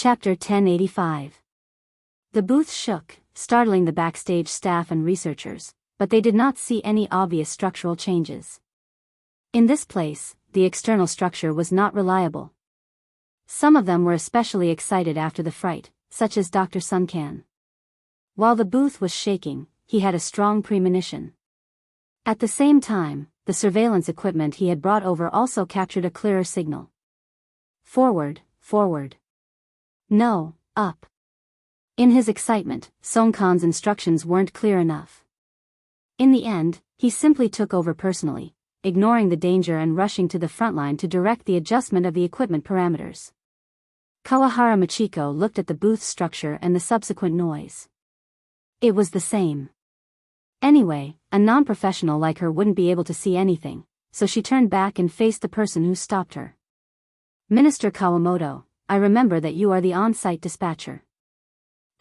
Chapter 1085. The booth shook, startling the backstage staff and researchers, but they did not see any obvious structural changes. In this place, the external structure was not reliable. Some of them were especially excited after the fright, such as Dr. Suncan. While the booth was shaking, he had a strong premonition. At the same time, the surveillance equipment he had brought over also captured a clearer signal. Forward, forward. No, up. In his excitement, Songkan's instructions weren't clear enough. In the end, he simply took over personally, ignoring the danger and rushing to the front line to direct the adjustment of the equipment parameters. Kawahara Machiko looked at the booth's structure and the subsequent noise. It was the same. Anyway, a non-professional like her wouldn't be able to see anything, so she turned back and faced the person who stopped her. Minister Kawamoto, I remember that you are the on-site dispatcher.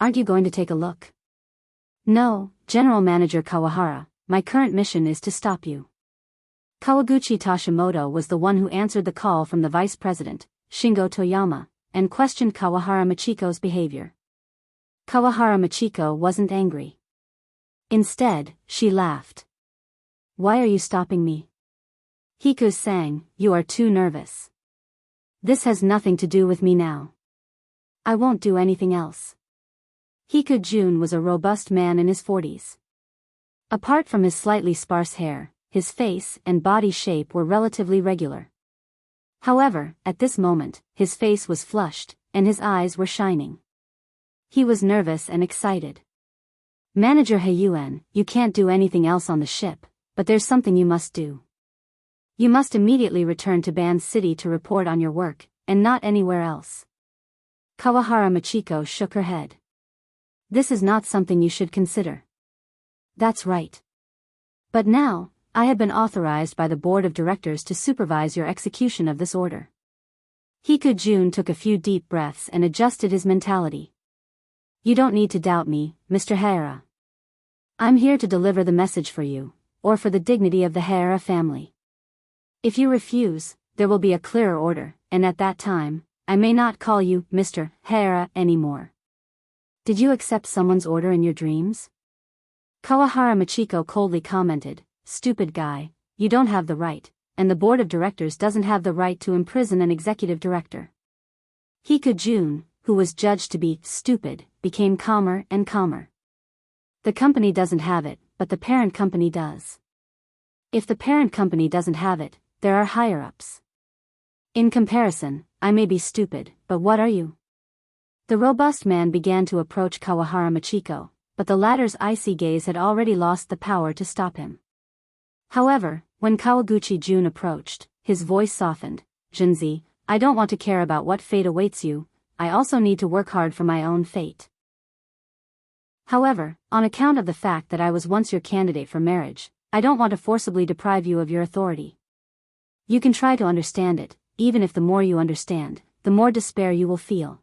Aren't you going to take a look? No, General Manager Kawahara, my current mission is to stop you. Kawaguchi Tashimoto was the one who answered the call from the Vice President, Shingo Toyama, and questioned Kawahara Machiko's behavior. Kawahara Machiko wasn't angry. Instead, she laughed. Why are you stopping me? Hiku sang, you are too nervous. This has nothing to do with me now. I won't do anything else. Hiku Jun was a robust man in his 40s. Apart from his slightly sparse hair, his face and body shape were relatively regular. However, at this moment, his face was flushed, and his eyes were shining. He was nervous and excited. Manager Heiyuan, you can't do anything else on the ship, but there's something you must do. You must immediately return to Ban City to report on your work, and not anywhere else. Kawahara Machiko shook her head. This is not something you should consider. That's right. But now, I have been authorized by the board of directors to supervise your execution of this order. Hiku Jun took a few deep breaths and adjusted his mentality. You don't need to doubt me, Mr. Hara. I'm here to deliver the message for you, or for the dignity of the Hara family. If you refuse, there will be a clearer order, and at that time, I may not call you Mr. Hara anymore. Did you accept someone's order in your dreams? Kawahara Machiko coldly commented, stupid guy, you don't have the right, and the board of directors doesn't have the right to imprison an executive director. Hiku Jun, who was judged to be stupid, became calmer and calmer. The company doesn't have it, but the parent company does. If the parent company doesn't have it, there are higher-ups. In comparison, I may be stupid, but what are you? The robust man began to approach Kawahara Machiko, but the latter's icy gaze had already lost the power to stop him. However, when Kawaguchi Jun approached, his voice softened. Junzi, I don't want to care about what fate awaits you, I also need to work hard for my own fate. However, on account of the fact that I was once your candidate for marriage, I don't want to forcibly deprive you of your authority. You can try to understand it, even if the more you understand, the more despair you will feel.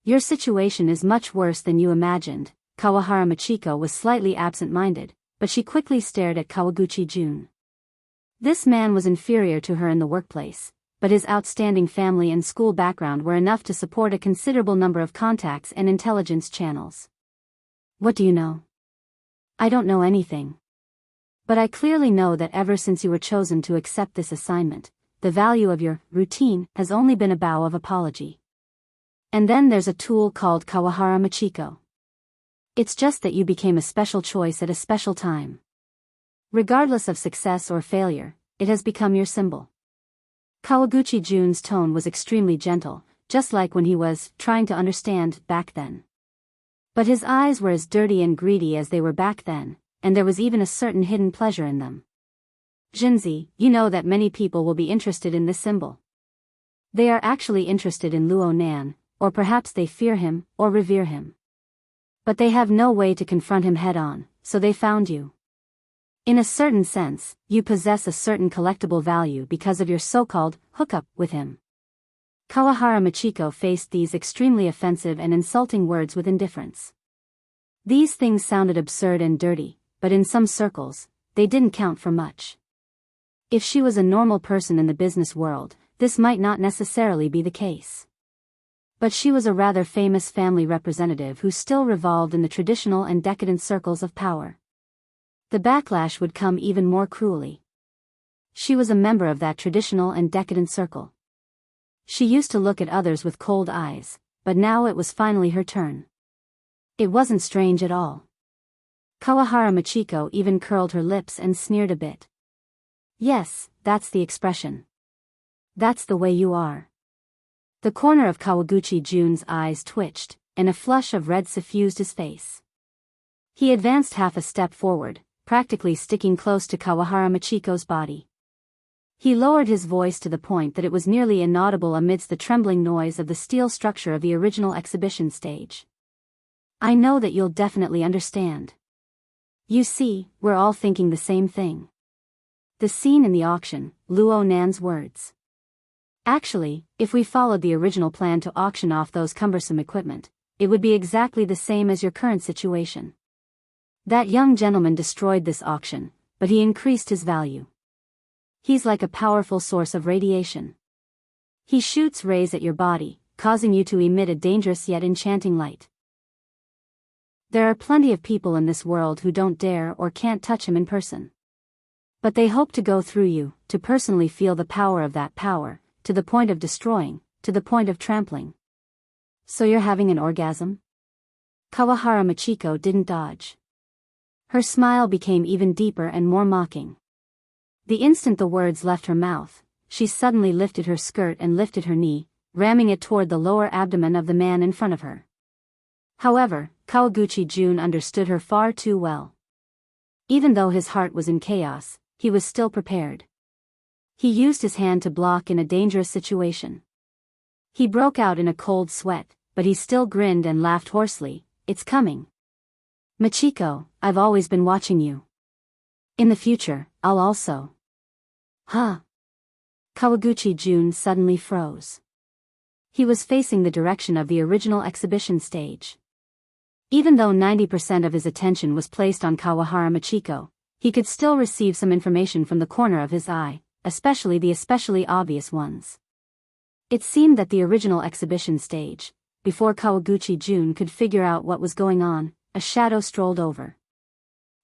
Your situation is much worse than you imagined. Kawahara Machiko was slightly absent-minded, but she quickly stared at Kawaguchi Jun. This man was inferior to her in the workplace, but his outstanding family and school background were enough to support a considerable number of contacts and intelligence channels. What do you know? I don't know anything. But I clearly know that ever since you were chosen to accept this assignment, the value of your routine has only been a bow of apology. And then there's a tool called Kawahara Machiko. It's just that you became a special choice at a special time. Regardless of success or failure, it has become your symbol. Kawaguchi Jun's tone was extremely gentle, just like when he was trying to understand back then. But his eyes were as dirty and greedy as they were back then, and there was even a certain hidden pleasure in them. Junzi, you know that many people will be interested in this symbol. They are actually interested in Luo Nan, or perhaps they fear him, or revere him. But they have no way to confront him head-on, so they found you. In a certain sense, you possess a certain collectible value because of your so-called hookup with him. Kawahara Machiko faced these extremely offensive and insulting words with indifference. These things sounded absurd and dirty, but in some circles, they didn't count for much. If she was a normal person in the business world, this might not necessarily be the case. But she was a rather famous family representative who still revolved in the traditional and decadent circles of power. The backlash would come even more cruelly. She was a member of that traditional and decadent circle. She used to look at others with cold eyes, but now it was finally her turn. It wasn't strange at all. Kawahara Machiko even curled her lips and sneered a bit. Yes, that's the expression. That's the way you are. The corner of Kawaguchi Jun's eyes twitched, and a flush of red suffused his face. He advanced half a step forward, practically sticking close to Kawahara Machiko's body. He lowered his voice to the point that it was nearly inaudible amidst the trembling noise of the steel structure of the original exhibition stage. I know that you'll definitely understand. You see, we're all thinking the same thing. The scene in the auction, Luo Nan's words. Actually, if we followed the original plan to auction off those cumbersome equipment, it would be exactly the same as your current situation. That young gentleman destroyed this auction, but he increased his value. He's like a powerful source of radiation. He shoots rays at your body, causing you to emit a dangerous yet enchanting light. There are plenty of people in this world who don't dare or can't touch him in person. But they hope to go through you, to personally feel the power of that power, to the point of destroying, to the point of trampling. So you're having an orgasm? Kawahara Machiko didn't dodge. Her smile became even deeper and more mocking. The instant the words left her mouth, she suddenly lifted her skirt and lifted her knee, ramming it toward the lower abdomen of the man in front of her. However, Kawaguchi Jun understood her far too well. Even though his heart was in chaos, he was still prepared. He used his hand to block in a dangerous situation. He broke out in a cold sweat, but he still grinned and laughed hoarsely. It's coming. Machiko, I've always been watching you. In the future, I'll also. Huh? Kawaguchi Jun suddenly froze. He was facing the direction of the original exhibition stage. Even though 90% of his attention was placed on Kawahara Machiko, he could still receive some information from the corner of his eye, especially the especially obvious ones. It seemed that the original exhibition stage, before Kawaguchi Jun could figure out what was going on, a shadow strolled over.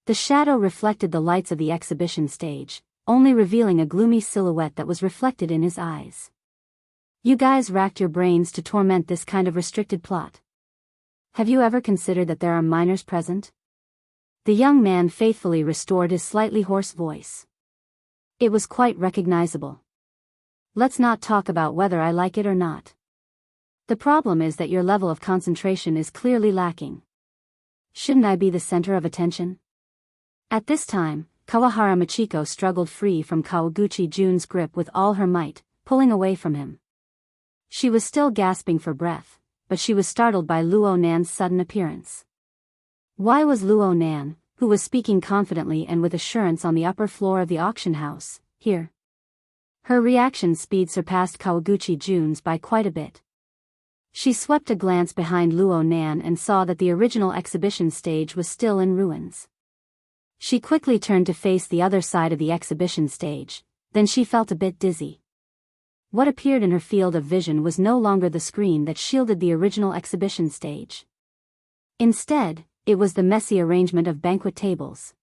The shadow reflected the lights of the exhibition stage, only revealing a gloomy silhouette that was reflected in his eyes. You guys racked your brains to torment this kind of restricted plot. Have you ever considered that there are minors present? The young man faithfully restored his slightly hoarse voice. It was quite recognizable. Let's not talk about whether I like it or not. The problem is that your level of concentration is clearly lacking. Shouldn't I be the center of attention? At this time, Kawahara Machiko struggled free from Kawaguchi Jun's grip with all her might, pulling away from him. She was still gasping for breath, but she was startled by Luo Nan's sudden appearance. Why was Luo Nan, who was speaking confidently and with assurance on the upper floor of the auction house, here? Her reaction speed surpassed Kawaguchi Jun's by quite a bit. She swept a glance behind Luo Nan and saw that the original exhibition stage was still in ruins. She quickly turned to face the other side of the exhibition stage, then she felt a bit dizzy. What appeared in her field of vision was no longer the screen that shielded the original exhibition stage. Instead, it was the messy arrangement of banquet tables.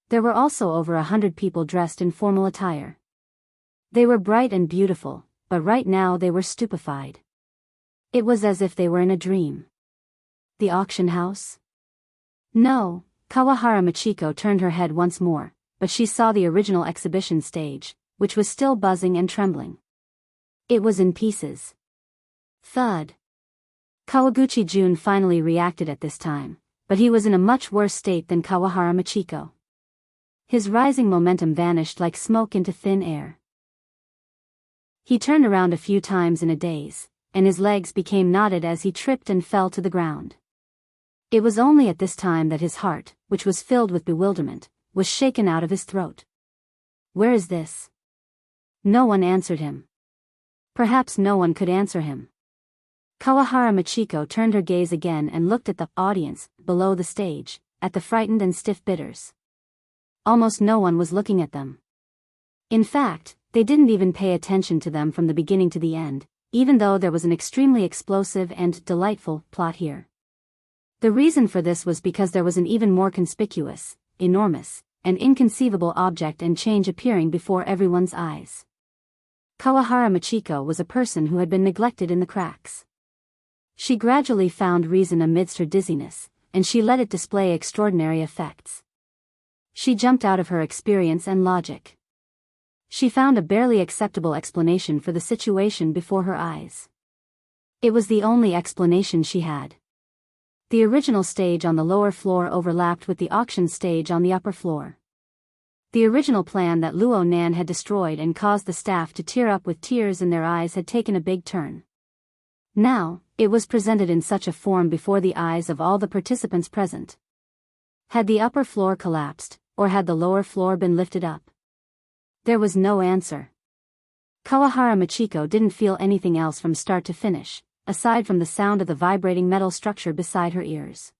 There were also over 100 people dressed in formal attire. They were bright and beautiful, but right now they were stupefied. It was as if they were in a dream. The auction house? No. Kawahara Machiko turned her head once more, but she saw the original exhibition stage, which was still buzzing and trembling. It was in pieces. Thud. Kawaguchi Jun finally reacted at this time, but he was in a much worse state than Kawahara Machiko. His rising momentum vanished like smoke into thin air. He turned around a few times in a daze, and his legs became knotted as he tripped and fell to the ground. It was only at this time that his heart, which was filled with bewilderment, was shaken out of his throat. Where is this? No one answered him. Perhaps no one could answer him. Kawahara Machiko turned her gaze again and looked at the audience, below the stage, at the frightened and stiff bidders. Almost no one was looking at them. In fact, they didn't even pay attention to them from the beginning to the end, even though there was an extremely explosive and delightful plot here. The reason for this was because there was an even more conspicuous, enormous, and inconceivable object and change appearing before everyone's eyes. Kawahara Machiko was a person who had been neglected in the cracks. She gradually found reason amidst her dizziness, and she let it display extraordinary effects. She jumped out of her experience and logic. She found a barely acceptable explanation for the situation before her eyes. It was the only explanation she had. The original stage on the lower floor overlapped with the auction stage on the upper floor. The original plan that Luo Nan had destroyed and caused the staff to tear up with tears in their eyes had taken a big turn. Now, it was presented in such a form before the eyes of all the participants present. Had the upper floor collapsed, or had the lower floor been lifted up? There was no answer. Kawahara Machiko didn't feel anything else from start to finish, aside from the sound of the vibrating metal structure beside her ears.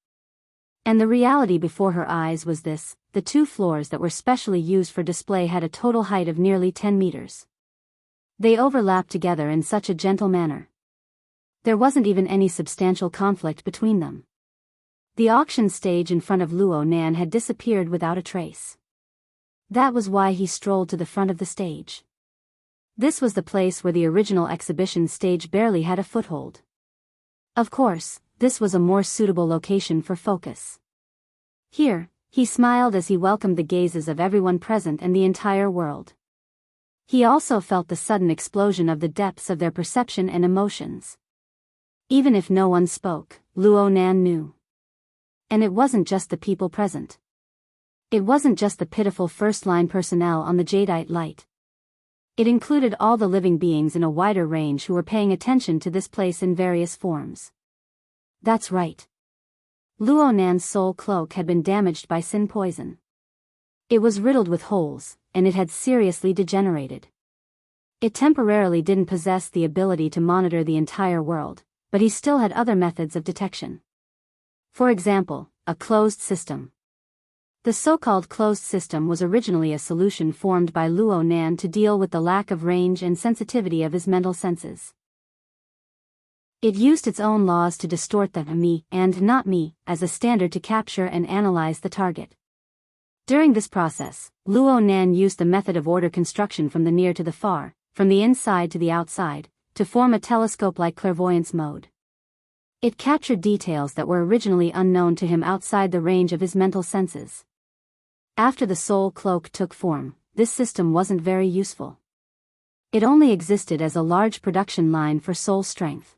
And the reality before her eyes was this: the two floors that were specially used for display had a total height of nearly 10 meters. They overlapped together in such a gentle manner. There wasn't even any substantial conflict between them. The auction stage in front of Luo Nan had disappeared without a trace. That was why he strolled to the front of the stage. This was the place where the original exhibition stage barely had a foothold. Of course, this was a more suitable location for focus. Here, he smiled as he welcomed the gazes of everyone present and the entire world. He also felt the sudden explosion of the depths of their perception and emotions. Even if no one spoke, Luo Nan knew. And it wasn't just the people present. It wasn't just the pitiful first-line personnel on the jadeite light. It included all the living beings in a wider range who were paying attention to this place in various forms. That's right. Luo Nan's soul cloak had been damaged by sin poison. It was riddled with holes, and it had seriously degenerated. It temporarily didn't possess the ability to monitor the entire world, but he still had other methods of detection. For example, a closed system. The so-called closed system was originally a solution formed by Luo Nan to deal with the lack of range and sensitivity of his mental senses. It used its own laws to distort the me and not me as a standard to capture and analyze the target. During this process, Luo Nan used the method of order construction from the near to the far, from the inside to the outside, to form a telescope-like clairvoyance mode. It captured details that were originally unknown to him outside the range of his mental senses. After the soul cloak took form, this system wasn't very useful. It only existed as a large production line for soul strength.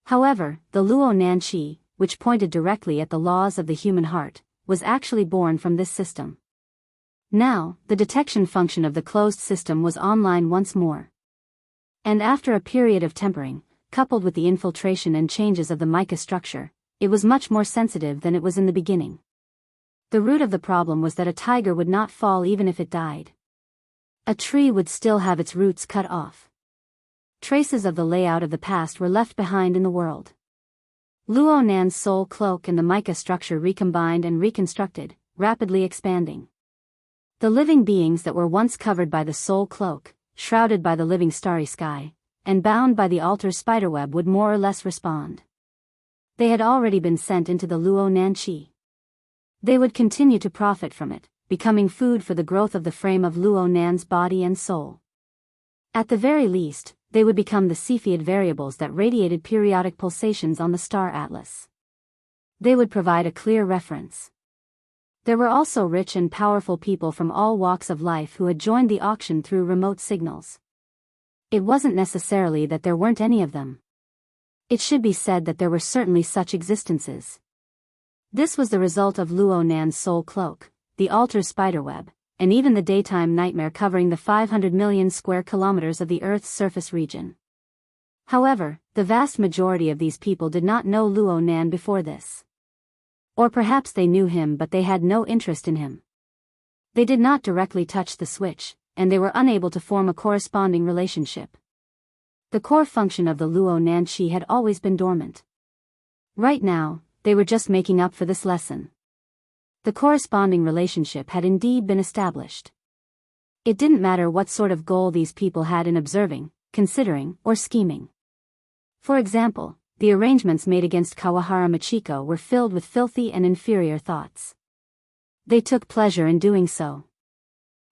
However, the Luo Nan Chi, which pointed directly at the laws of the human heart, was actually born from this system. Now, the detection function of the closed system was online once more. And after a period of tempering, coupled with the infiltration and changes of the mica structure, it was much more sensitive than it was in the beginning. The root of the problem was that a tiger would not fall even if it died. A tree would still have its roots cut off. Traces of the layout of the past were left behind in the world. Luo Nan's soul cloak and the mica structure recombined and reconstructed, rapidly expanding. The living beings that were once covered by the soul cloak, shrouded by the living starry sky, and bound by the altar's spiderweb would more or less respond. They had already been sent into the Luo Nan Chi. They would continue to profit from it, becoming food for the growth of the frame of Luo Nan's body and soul. At the very least, they would become the Cepheid variables that radiated periodic pulsations on the star atlas. They would provide a clear reference. There were also rich and powerful people from all walks of life who had joined the auction through remote signals. It wasn't necessarily that there weren't any of them. It should be said that there were certainly such existences. This was the result of Luo Nan's soul cloak, the altar's spiderweb, and even the daytime nightmare covering the 500 million square kilometers of the Earth's surface region. However, the vast majority of these people did not know Luo Nan before this. Or perhaps they knew him but they had no interest in him. They did not directly touch the switch, and they were unable to form a corresponding relationship. The core function of the Luo Nan Chi had always been dormant. Right now, they were just making up for this lesson. The corresponding relationship had indeed been established. It didn't matter what sort of goal these people had in observing, considering, or scheming. For example, the arrangements made against Kawahara Machiko were filled with filthy and inferior thoughts. They took pleasure in doing so.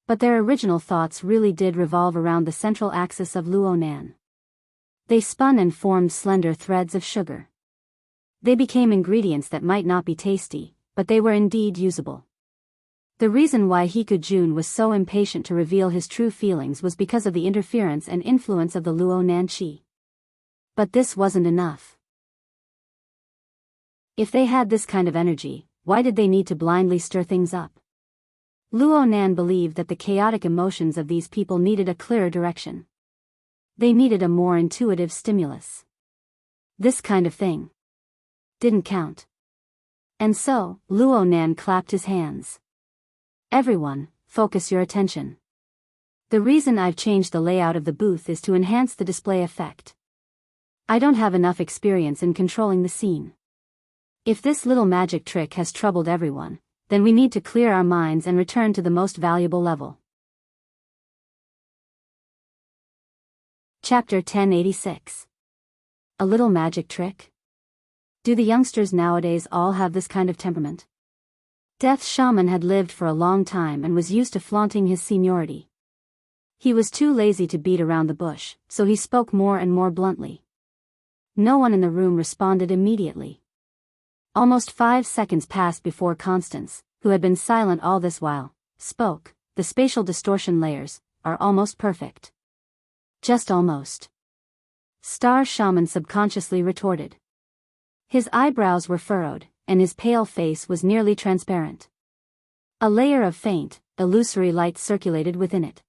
But their original thoughts really did revolve around the central axis of Luonan. They spun and formed slender threads of sugar. They became ingredients that might not be tasty, but they were indeed usable. The reason why Hikujun was so impatient to reveal his true feelings was because of the interference and influence of the Luonan Qi. But this wasn't enough. If they had this kind of energy, why did they need to blindly stir things up? Luonan believed that the chaotic emotions of these people needed a clearer direction. They needed a more intuitive stimulus. This kind of thing didn't count. And so, Luonan clapped his hands. Everyone, focus your attention. The reason I've changed the layout of the booth is to enhance the display effect. I don't have enough experience in controlling the scene. If this little magic trick has troubled everyone, then we need to clear our minds and return to the most valuable level. Chapter 1086. A little magic trick? Do the youngsters nowadays all have this kind of temperament? Death Shaman had lived for a long time and was used to flaunting his seniority. He was too lazy to beat around the bush, so he spoke more and more bluntly. No one in the room responded immediately. Almost 5 seconds passed before Constance, who had been silent all this while, spoke. The spatial distortion layers are almost perfect. Just almost. Star Shaman subconsciously retorted. His eyebrows were furrowed, and his pale face was nearly transparent. A layer of faint, illusory light circulated within it.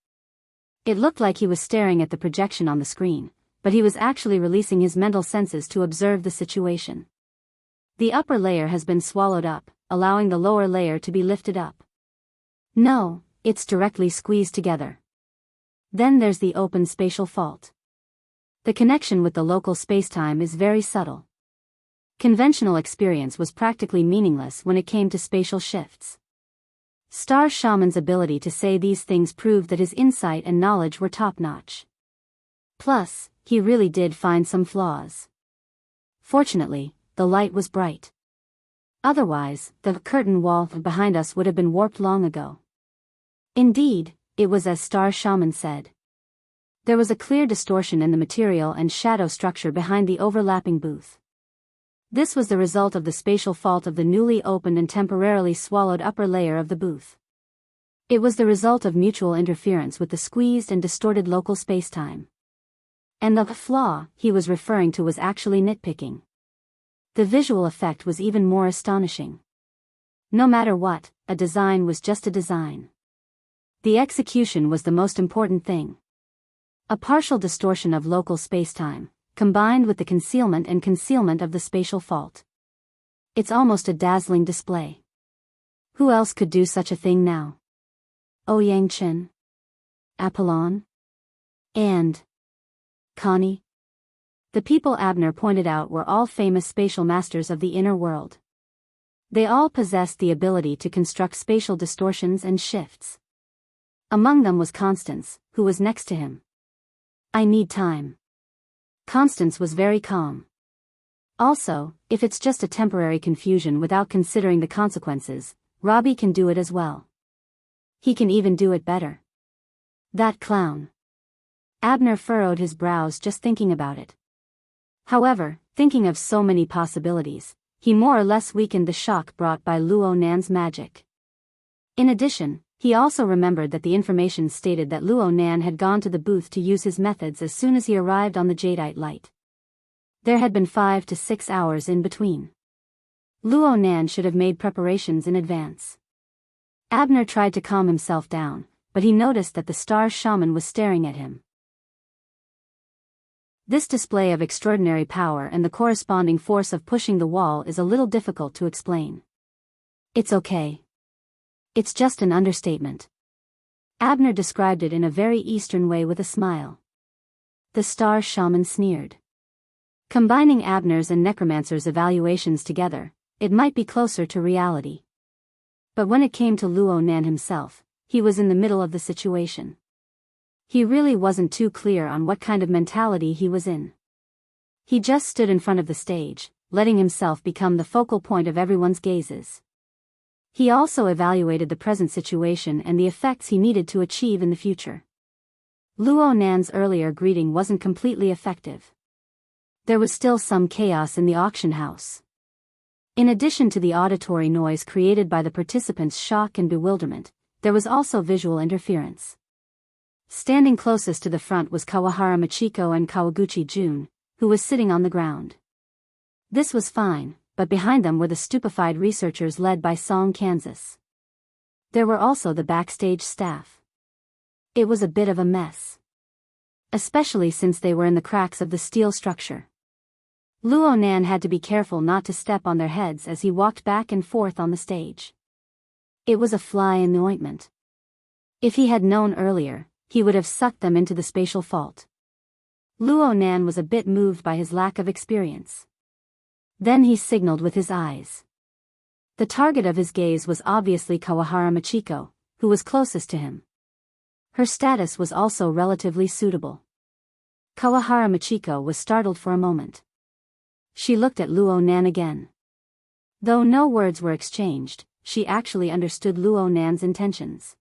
It looked like he was staring at the projection on the screen, but he was actually releasing his mental senses to observe the situation. The upper layer has been swallowed up, allowing the lower layer to be lifted up. No, it's directly squeezed together. Then there's the open spatial fault. The connection with the local spacetime is very subtle. Conventional experience was practically meaningless when it came to spatial shifts. Star Shaman's ability to say these things proved that his insight and knowledge were top-notch. Plus, he really did find some flaws. Fortunately, the light was bright. Otherwise, the curtain wall behind us would have been warped long ago. Indeed, it was as Star Shaman said. There was a clear distortion in the material and shadow structure behind the overlapping booth. This was the result of the spatial fault of the newly opened and temporarily swallowed upper layer of the booth. It was the result of mutual interference with the squeezed and distorted local spacetime. And the flaw he was referring to was actually nitpicking. The visual effect was even more astonishing. No matter what, a design was just a design. The execution was the most important thing. A partial distortion of local spacetime, combined with the concealment of the spatial fault. It's almost a dazzling display. Who else could do such a thing now? Ouyang Chen? Apollon? And Connie? The people Abner pointed out were all famous spatial masters of the inner world. They all possessed the ability to construct spatial distortions and shifts. Among them was Constance, who was next to him. I need time. Constance was very calm. Also, if it's just a temporary confusion without considering the consequences, Robbie can do it as well. He can even do it better. That clown. Abner furrowed his brows just thinking about it. However, thinking of so many possibilities, he more or less weakened the shock brought by Luonan's magic. In addition, he also remembered that the information stated that Luonan had gone to the booth to use his methods as soon as he arrived on the jadeite light. There had been 5 to 6 hours in between. Luonan should have made preparations in advance. Abner tried to calm himself down, but he noticed that the Star Shaman was staring at him. This display of extraordinary power and the corresponding force of pushing the wall is a little difficult to explain. It's okay. It's just an understatement. Abner described it in a very Eastern way with a smile. The Star Shaman sneered. Combining Abner's and Necromancer's evaluations together, it might be closer to reality. But when it came to Luonan himself, he was in the middle of the situation. He really wasn't too clear on what kind of mentality he was in. He just stood in front of the stage, letting himself become the focal point of everyone's gazes. He also evaluated the present situation and the effects he needed to achieve in the future. Luo Nan's earlier greeting wasn't completely effective. There was still some chaos in the auction house. In addition to the auditory noise created by the participants' shock and bewilderment, there was also visual interference. Standing closest to the front was Kawahara Machiko and Kawaguchi Jun, who was sitting on the ground. This was fine, but behind them were the stupefied researchers led by Song Kansas. There were also the backstage staff. It was a bit of a mess. Especially since they were in the cracks of the steel structure. Luo Nan had to be careful not to step on their heads as he walked back and forth on the stage. It was a fly in the ointment. If he had known earlier, he would have sucked them into the spatial fault. Luo Nan was a bit moved by his lack of experience. Then he signaled with his eyes. The target of his gaze was obviously Kawahara Machiko, who was closest to him. Her status was also relatively suitable. Kawahara Machiko was startled for a moment. She looked at Luo Nan again. Though no words were exchanged, she actually understood Luo Nan's intentions.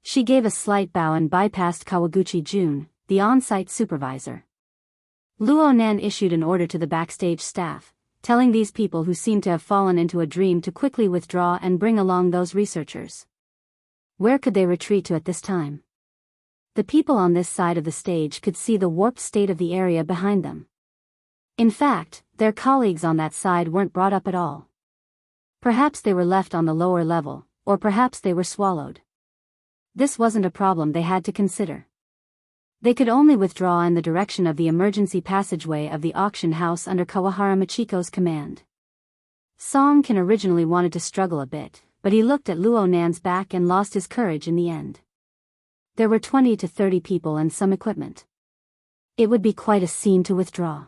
She gave a slight bow and bypassed Kawaguchi Jun, the on-site supervisor. Luo Nan issued an order to the backstage staff, telling these people who seemed to have fallen into a dream to quickly withdraw and bring along those researchers. Where could they retreat to at this time? The people on this side of the stage could see the warped state of the area behind them. In fact, their colleagues on that side weren't brought up at all. Perhaps they were left on the lower level, or perhaps they were swallowed. This wasn't a problem they had to consider. They could only withdraw in the direction of the emergency passageway of the auction house under Kawahara Machiko's command. Song Kan originally wanted to struggle a bit, but he looked at Luo Nan's back and lost his courage in the end. There were 20 to 30 people and some equipment. It would be quite a scene to withdraw.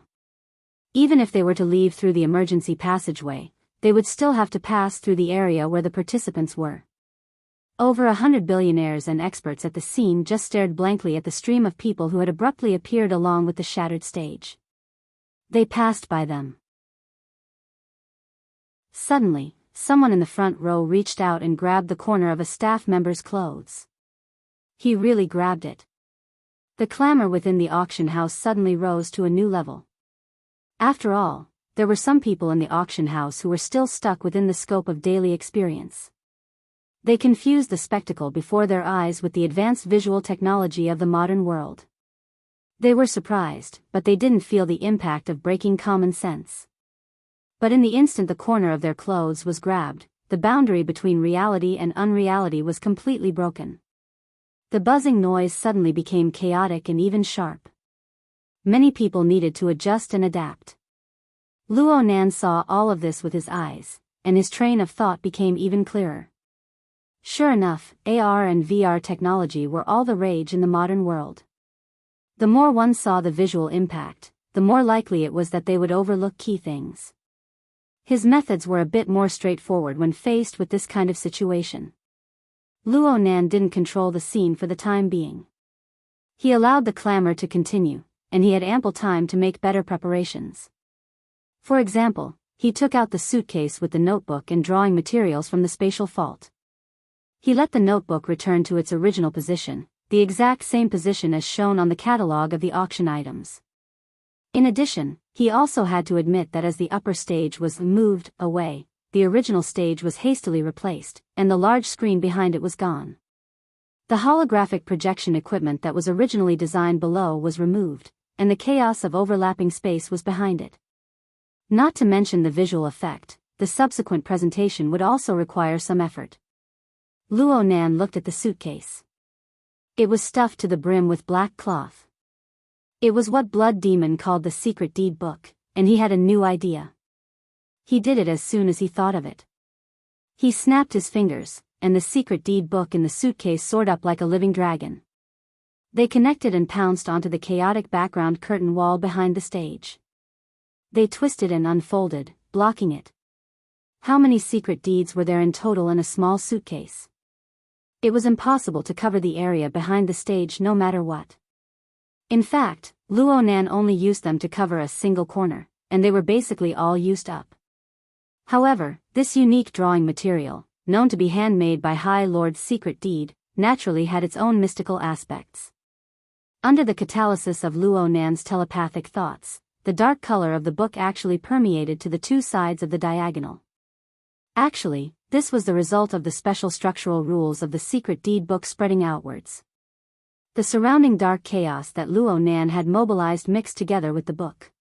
Even if they were to leave through the emergency passageway, they would still have to pass through the area where the participants were. Over 100 billionaires and experts at the scene just stared blankly at the stream of people who had abruptly appeared along with the shattered stage. They passed by them. Suddenly, someone in the front row reached out and grabbed the corner of a staff member's clothes. He really grabbed it. The clamor within the auction house suddenly rose to a new level. After all, there were some people in the auction house who were still stuck within the scope of daily experience. They confused the spectacle before their eyes with the advanced visual technology of the modern world. They were surprised, but they didn't feel the impact of breaking common sense. But in the instant the corner of their clothes was grabbed, the boundary between reality and unreality was completely broken. The buzzing noise suddenly became chaotic and even sharp. Many people needed to adjust and adapt. Luo Nan saw all of this with his eyes, and his train of thought became even clearer. Sure enough, AR and VR technology were all the rage in the modern world. The more one saw the visual impact, the more likely it was that they would overlook key things. His methods were a bit more straightforward when faced with this kind of situation. Luo Nan didn't control the scene for the time being. He allowed the clamor to continue, and he had ample time to make better preparations. For example, he took out the suitcase with the notebook and drawing materials from the spatial fault. He let the notebook return to its original position, the exact same position as shown on the catalog of the auction items. In addition, he also had to admit that as the upper stage was moved away, the original stage was hastily replaced, and the large screen behind it was gone. The holographic projection equipment that was originally designed below was removed, and the chaos of overlapping space was behind it. Not to mention the visual effect, the subsequent presentation would also require some effort. Luo Nan looked at the suitcase. It was stuffed to the brim with black cloth. It was what Blood Demon called the secret deed book, and he had a new idea. He did it as soon as he thought of it. He snapped his fingers, and the secret deed book in the suitcase soared up like a living dragon. They connected and pounced onto the chaotic background curtain wall behind the stage. They twisted and unfolded, blocking it. How many secret deeds were there in total in a small suitcase? It was impossible to cover the area behind the stage no matter what. In fact, Luo Nan only used them to cover a single corner, and they were basically all used up. However, this unique drawing material, known to be handmade by High Lord's secret deed, naturally had its own mystical aspects. Under the catalysis of Luo Nan's telepathic thoughts, the dark color of the book actually permeated to the two sides of the diagonal. Actually, this was the result of the special structural rules of the secret deed book spreading outwards. The surrounding dark chaos that Luo Nan had mobilized mixed together with the book.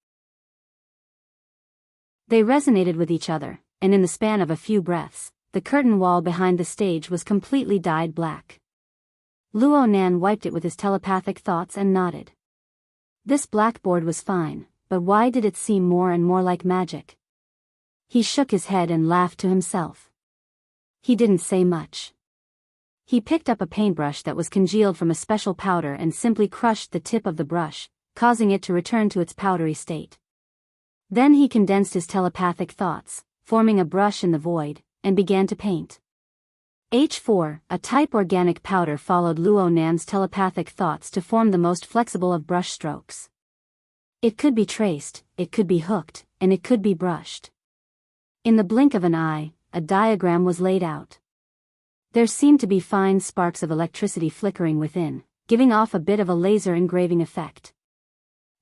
They resonated with each other, and in the span of a few breaths, the curtain wall behind the stage was completely dyed black. Luo Nan wiped it with his telepathic thoughts and nodded. This blackboard was fine, but why did it seem more and more like magic? He shook his head and laughed to himself. He didn't say much. He picked up a paintbrush that was congealed from a special powder and simply crushed the tip of the brush, causing it to return to its powdery state. Then he condensed his telepathic thoughts, forming a brush in the void, and began to paint. H4, a type organic powder, followed Luo Nan's telepathic thoughts to form the most flexible of brush strokes. It could be traced, it could be hooked, and it could be brushed. In the blink of an eye, a diagram was laid out. There seemed to be fine sparks of electricity flickering within, giving off a bit of a laser engraving effect.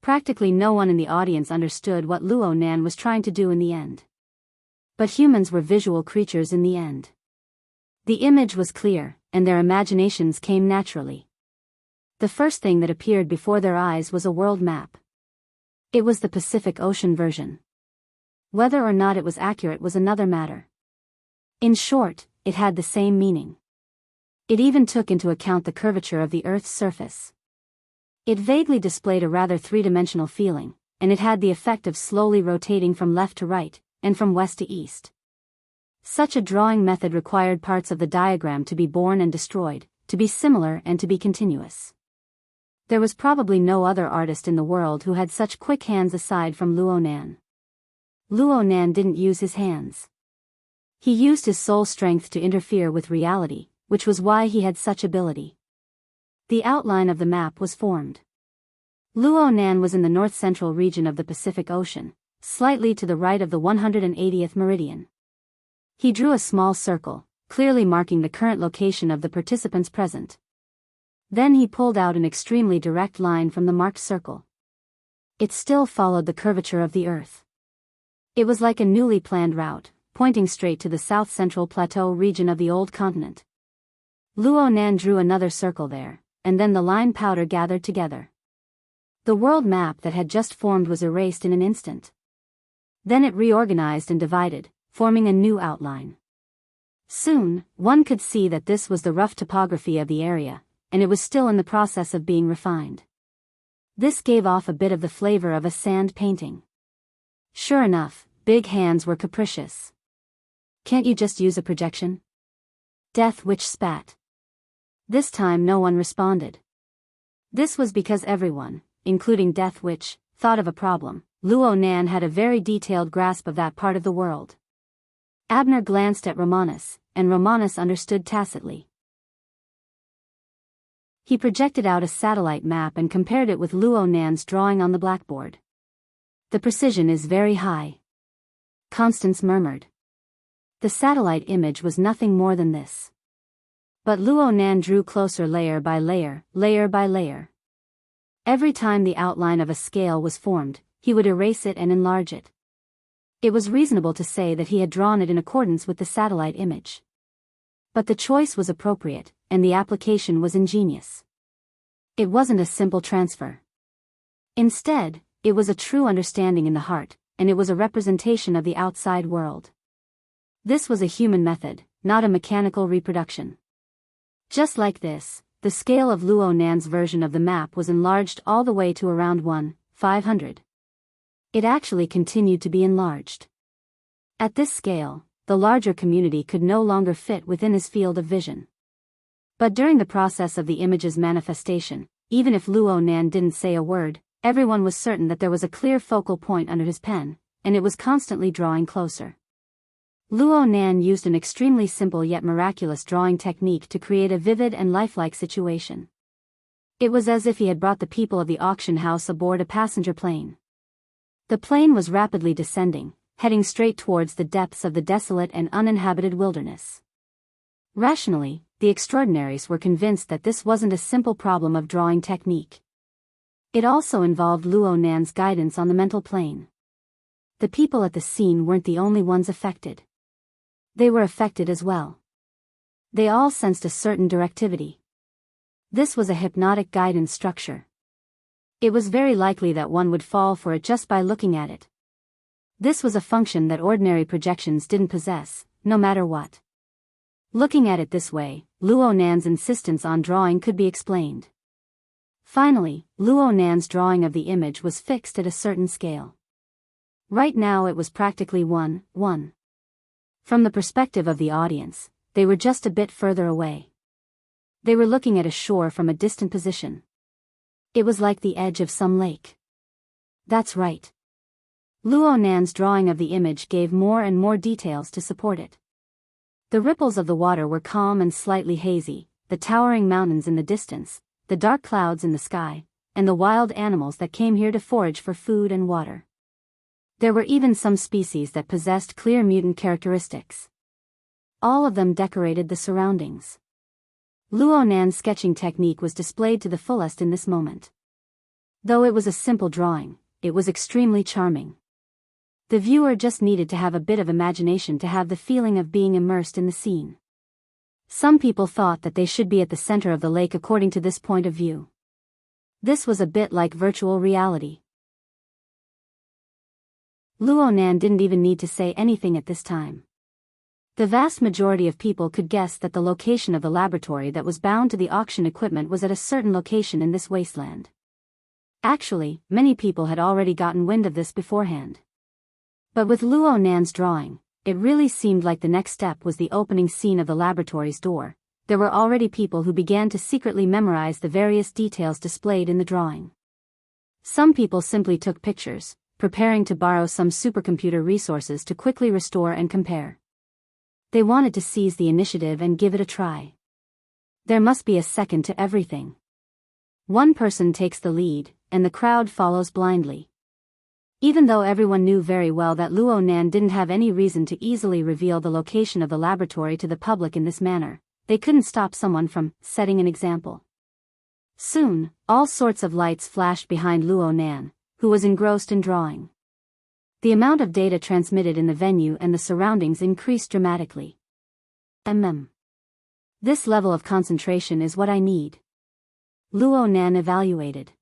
Practically no one in the audience understood what Luo Nan was trying to do in the end. But humans were visual creatures in the end. The image was clear, and their imaginations came naturally. The first thing that appeared before their eyes was a world map. It was the Pacific Ocean version. Whether or not it was accurate was another matter. In short, it had the same meaning. It even took into account the curvature of the Earth's surface. It vaguely displayed a rather three-dimensional feeling, and it had the effect of slowly rotating from left to right, and from west to east. Such a drawing method required parts of the diagram to be born and destroyed, to be similar and to be continuous. There was probably no other artist in the world who had such quick hands aside from Luo Nan. Luo Nan didn't use his hands. He used his soul strength to interfere with reality, which was why he had such ability. The outline of the map was formed. Luo Nan was in the north-central region of the Pacific Ocean, slightly to the right of the 180th meridian. He drew a small circle, clearly marking the current location of the participants present. Then he pulled out an extremely direct line from the marked circle. It still followed the curvature of the Earth. It was like a newly planned route, pointing straight to the south-central plateau region of the old continent. Luo Nan drew another circle there, and then the line powder gathered together. The world map that had just formed was erased in an instant. Then it reorganized and divided, forming a new outline. Soon, one could see that this was the rough topography of the area, and it was still in the process of being refined. This gave off a bit of the flavor of a sand painting. Sure enough, big hands were capricious. Can't you just use a projection? Death Witch spat. This time no one responded. This was because everyone, including Death Witch, thought of a problem. Luo Nan had a very detailed grasp of that part of the world. Abner glanced at Romanus, and Romanus understood tacitly. He projected out a satellite map and compared it with Luo Nan's drawing on the blackboard. The precision is very high. Constance murmured. The satellite image was nothing more than this. But Luo Nan drew closer layer by layer, layer by layer. Every time the outline of a scale was formed, he would erase it and enlarge it. It was reasonable to say that he had drawn it in accordance with the satellite image. But the choice was appropriate, and the application was ingenious. It wasn't a simple transfer. Instead, it was a true understanding in the heart, and it was a representation of the outside world. This was a human method, not a mechanical reproduction. Just like this, the scale of Luo Nan's version of the map was enlarged all the way to around 1/500. It actually continued to be enlarged. At this scale, the larger community could no longer fit within his field of vision. But during the process of the image's manifestation, even if Luo Nan didn't say a word, everyone was certain that there was a clear focal point under his pen, and it was constantly drawing closer. Luo Nan used an extremely simple yet miraculous drawing technique to create a vivid and lifelike situation. It was as if he had brought the people of the auction house aboard a passenger plane. The plane was rapidly descending, heading straight towards the depths of the desolate and uninhabited wilderness. Rationally, the extraordinaries were convinced that this wasn't a simple problem of drawing technique. It also involved Luo Nan's guidance on the mental plane. The people at the scene weren't the only ones affected. They were affected as well. They all sensed a certain directivity. This was a hypnotic guidance structure. It was very likely that one would fall for it just by looking at it. This was a function that ordinary projections didn't possess, no matter what. Looking at it this way, Luo Nan's insistence on drawing could be explained. Finally, Luo Nan's drawing of the image was fixed at a certain scale. Right now it was practically 1:1. From the perspective of the audience, they were just a bit further away. They were looking at a shore from a distant position. It was like the edge of some lake. That's right. Luo Nan's drawing of the image gave more and more details to support it. The ripples of the water were calm and slightly hazy, the towering mountains in the distance, the dark clouds in the sky, and the wild animals that came here to forage for food and water. There were even some species that possessed clear mutant characteristics. All of them decorated the surroundings. Luo Nan's sketching technique was displayed to the fullest in this moment. Though it was a simple drawing, it was extremely charming. The viewer just needed to have a bit of imagination to have the feeling of being immersed in the scene. Some people thought that they should be at the center of the lake according to this point of view. This was a bit like virtual reality. Luo Nan didn't even need to say anything at this time. The vast majority of people could guess that the location of the laboratory that was bound to the auction equipment was at a certain location in this wasteland. Actually, many people had already gotten wind of this beforehand. But with Luo Nan's drawing, it really seemed like the next step was the opening scene of the laboratory's door. There were already people who began to secretly memorize the various details displayed in the drawing. Some people simply took pictures, preparing to borrow some supercomputer resources to quickly restore and compare. They wanted to seize the initiative and give it a try. There must be a second to everything. One person takes the lead, and the crowd follows blindly. Even though everyone knew very well that Luo Nan didn't have any reason to easily reveal the location of the laboratory to the public in this manner, they couldn't stop someone from setting an example. Soon, all sorts of lights flashed behind Luo Nan, who was engrossed in drawing. The amount of data transmitted in the venue and the surroundings increased dramatically. This level of concentration is what I need. Luo Nan evaluated.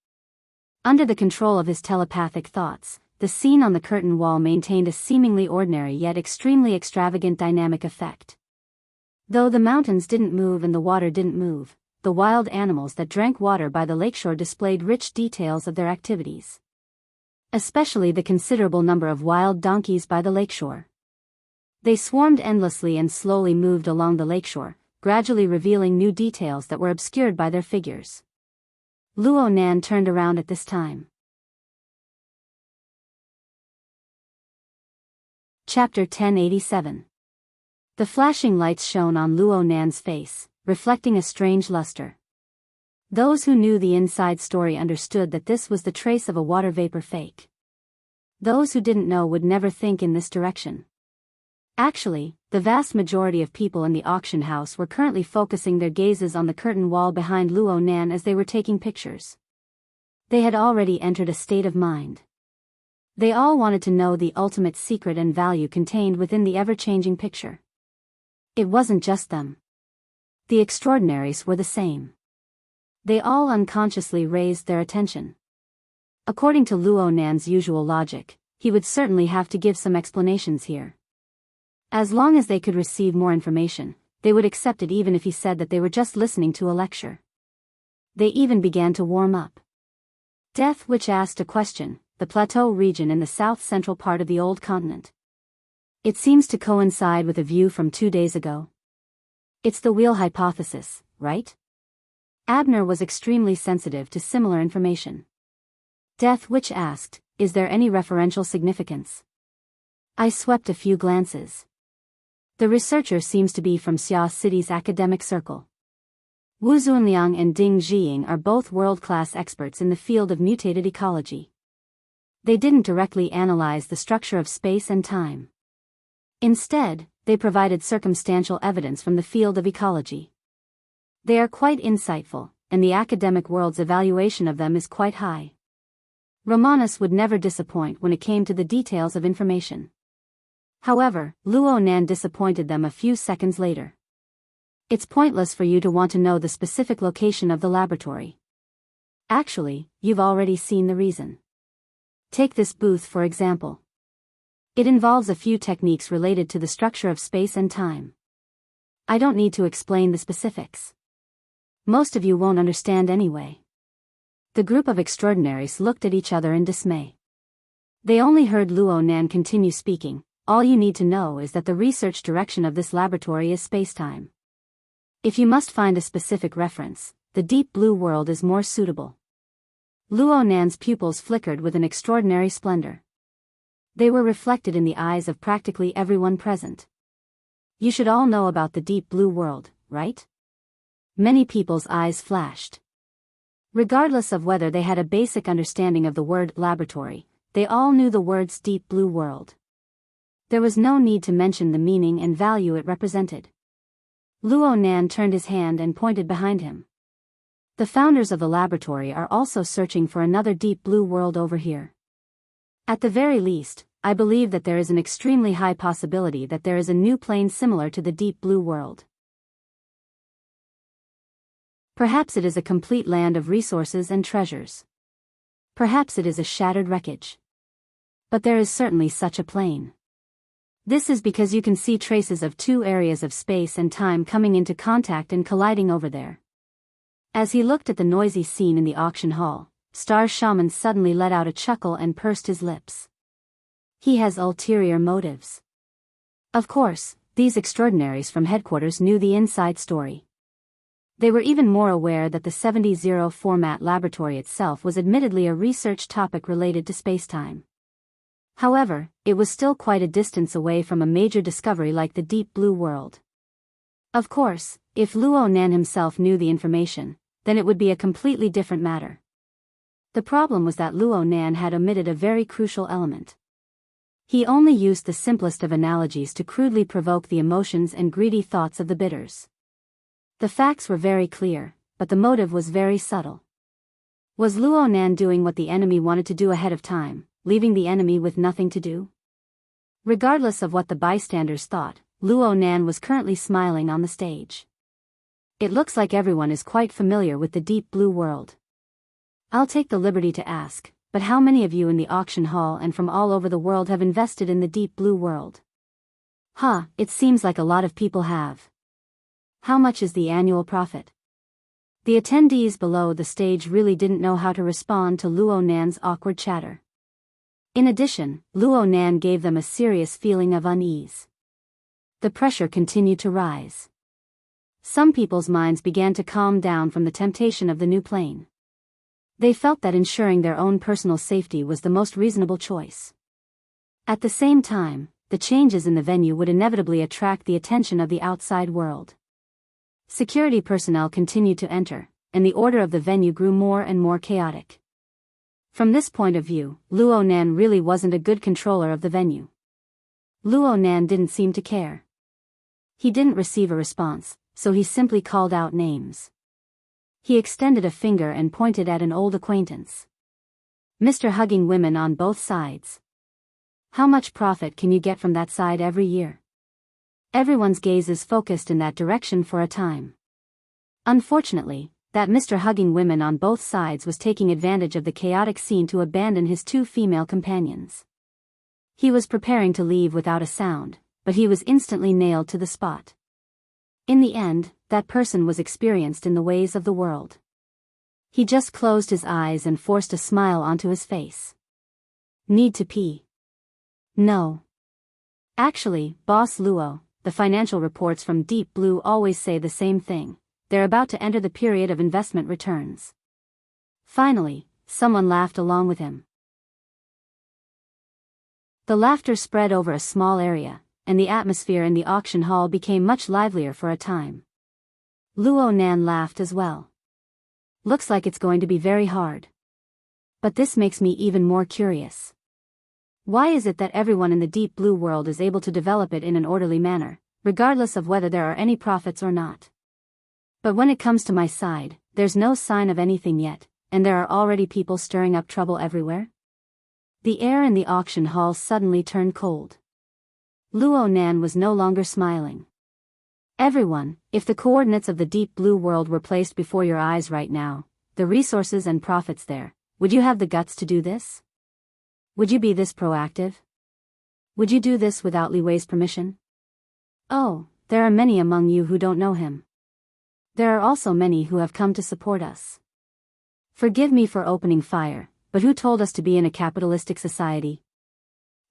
Under the control of his telepathic thoughts, the scene on the curtain wall maintained a seemingly ordinary yet extremely extravagant dynamic effect. Though the mountains didn't move and the water didn't move, the wild animals that drank water by the lakeshore displayed rich details of their activities. Especially the considerable number of wild donkeys by the lakeshore. They swarmed endlessly and slowly moved along the lakeshore, gradually revealing new details that were obscured by their figures. Luo Nan turned around at this time. Chapter 1087. The flashing lights shone on Luo Nan's face, reflecting a strange luster. Those who knew the inside story understood that this was the trace of a water vapor fake. Those who didn't know would never think in this direction. Actually, the vast majority of people in the auction house were currently focusing their gazes on the curtain wall behind Luo Nan as they were taking pictures. They had already entered a state of mind. They all wanted to know the ultimate secret and value contained within the ever-changing picture. It wasn't just them. The extraordinaries were the same. They all unconsciously raised their attention. According to Luo Nan's usual logic, he would certainly have to give some explanations here. As long as they could receive more information, they would accept it even if he said that they were just listening to a lecture. They even began to warm up. Death Witch asked a question, the plateau region in the south-central part of the old continent. It seems to coincide with a view from 2 days ago. It's the wheel hypothesis, right? Abner was extremely sensitive to similar information. Death Witch asked, is there any referential significance? I swept a few glances. The researcher seems to be from Xia City's academic circle. Wu Zunliang and Ding Jiying are both world-class experts in the field of mutated ecology. They didn't directly analyze the structure of space and time. Instead, they provided circumstantial evidence from the field of ecology. They are quite insightful, and the academic world's evaluation of them is quite high. Romanus would never disappoint when it came to the details of information. However, Luo Nan disappointed them a few seconds later. It's pointless for you to want to know the specific location of the laboratory. Actually, you've already seen the reason. Take this booth for example. It involves a few techniques related to the structure of space and time. I don't need to explain the specifics. Most of you won't understand anyway. The group of extraordinaries looked at each other in dismay. They only heard Luo Nan continue speaking. All you need to know is that the research direction of this laboratory is spacetime. If you must find a specific reference, the deep blue world is more suitable. Luo Nan's pupils flickered with an extraordinary splendor. They were reflected in the eyes of practically everyone present. You should all know about the deep blue world, right? Many people's eyes flashed. Regardless of whether they had a basic understanding of the word laboratory, they all knew the words deep blue world. There was no need to mention the meaning and value it represented. Luo Nan turned his hand and pointed behind him. The founders of the laboratory are also searching for another deep blue world over here. At the very least, I believe that there is an extremely high possibility that there is a new plane similar to the deep blue world. Perhaps it is a complete land of resources and treasures. Perhaps it is a shattered wreckage. But there is certainly such a plane. This is because you can see traces of two areas of space and time coming into contact and colliding over there. As he looked at the noisy scene in the auction hall, Star Shaman suddenly let out a chuckle and pursed his lips. He has ulterior motives. Of course, these extraordinaries from headquarters knew the inside story. They were even more aware that the 70 format laboratory itself was admittedly a research topic related to spacetime. However, it was still quite a distance away from a major discovery like the deep blue world. Of course, if Luo Nan himself knew the information, then it would be a completely different matter. The problem was that Luo Nan had omitted a very crucial element. He only used the simplest of analogies to crudely provoke the emotions and greedy thoughts of the bidders. The facts were very clear, but the motive was very subtle. Was Luo Nan doing what the enemy wanted to do ahead of time, leaving the enemy with nothing to do? Regardless of what the bystanders thought, Luo Nan was currently smiling on the stage. It looks like everyone is quite familiar with the deep blue world. I'll take the liberty to ask, but how many of you in the auction hall and from all over the world have invested in the deep blue world? It seems like a lot of people have. How much is the annual profit? The attendees below the stage really didn't know how to respond to Luo Nan's awkward chatter. In addition, Luo Nan gave them a serious feeling of unease. The pressure continued to rise. Some people's minds began to calm down from the temptation of the new plane. They felt that ensuring their own personal safety was the most reasonable choice. At the same time, the changes in the venue would inevitably attract the attention of the outside world. Security personnel continued to enter, and the order of the venue grew more and more chaotic. From this point of view, Luo Nan really wasn't a good controller of the venue. Luo Nan didn't seem to care. He didn't receive a response, so he simply called out names. He extended a finger and pointed at an old acquaintance. Mr. Hugging Women on both sides. How much profit can you get from that side every year? Everyone's gaze is focused in that direction for a time. Unfortunately, that Mr. Hugging Women on both sides was taking advantage of the chaotic scene to abandon his two female companions. He was preparing to leave without a sound, but he was instantly nailed to the spot. In the end, that person was experienced in the ways of the world. He just closed his eyes and forced a smile onto his face. Need to pee? No. Actually, Boss Luo, the financial reports from Deep Blue always say the same thing. They're about to enter the period of investment returns. Finally, someone laughed along with him. The laughter spread over a small area, and the atmosphere in the auction hall became much livelier for a time. Luo Nan laughed as well. Looks like it's going to be very hard. But this makes me even more curious. Why is it that everyone in the deep blue world is able to develop it in an orderly manner, regardless of whether there are any profits or not? But when it comes to my side, there's no sign of anything yet, and there are already people stirring up trouble everywhere? The air in the auction hall suddenly turned cold. Luo Nan was no longer smiling. Everyone, if the coordinates of the deep blue world were placed before your eyes right now, the resources and profits there, would you have the guts to do this? Would you be this proactive? Would you do this without Li Wei's permission? Oh, there are many among you who don't know him. There are also many who have come to support us. Forgive me for opening fire, but who told us to be in a capitalistic society?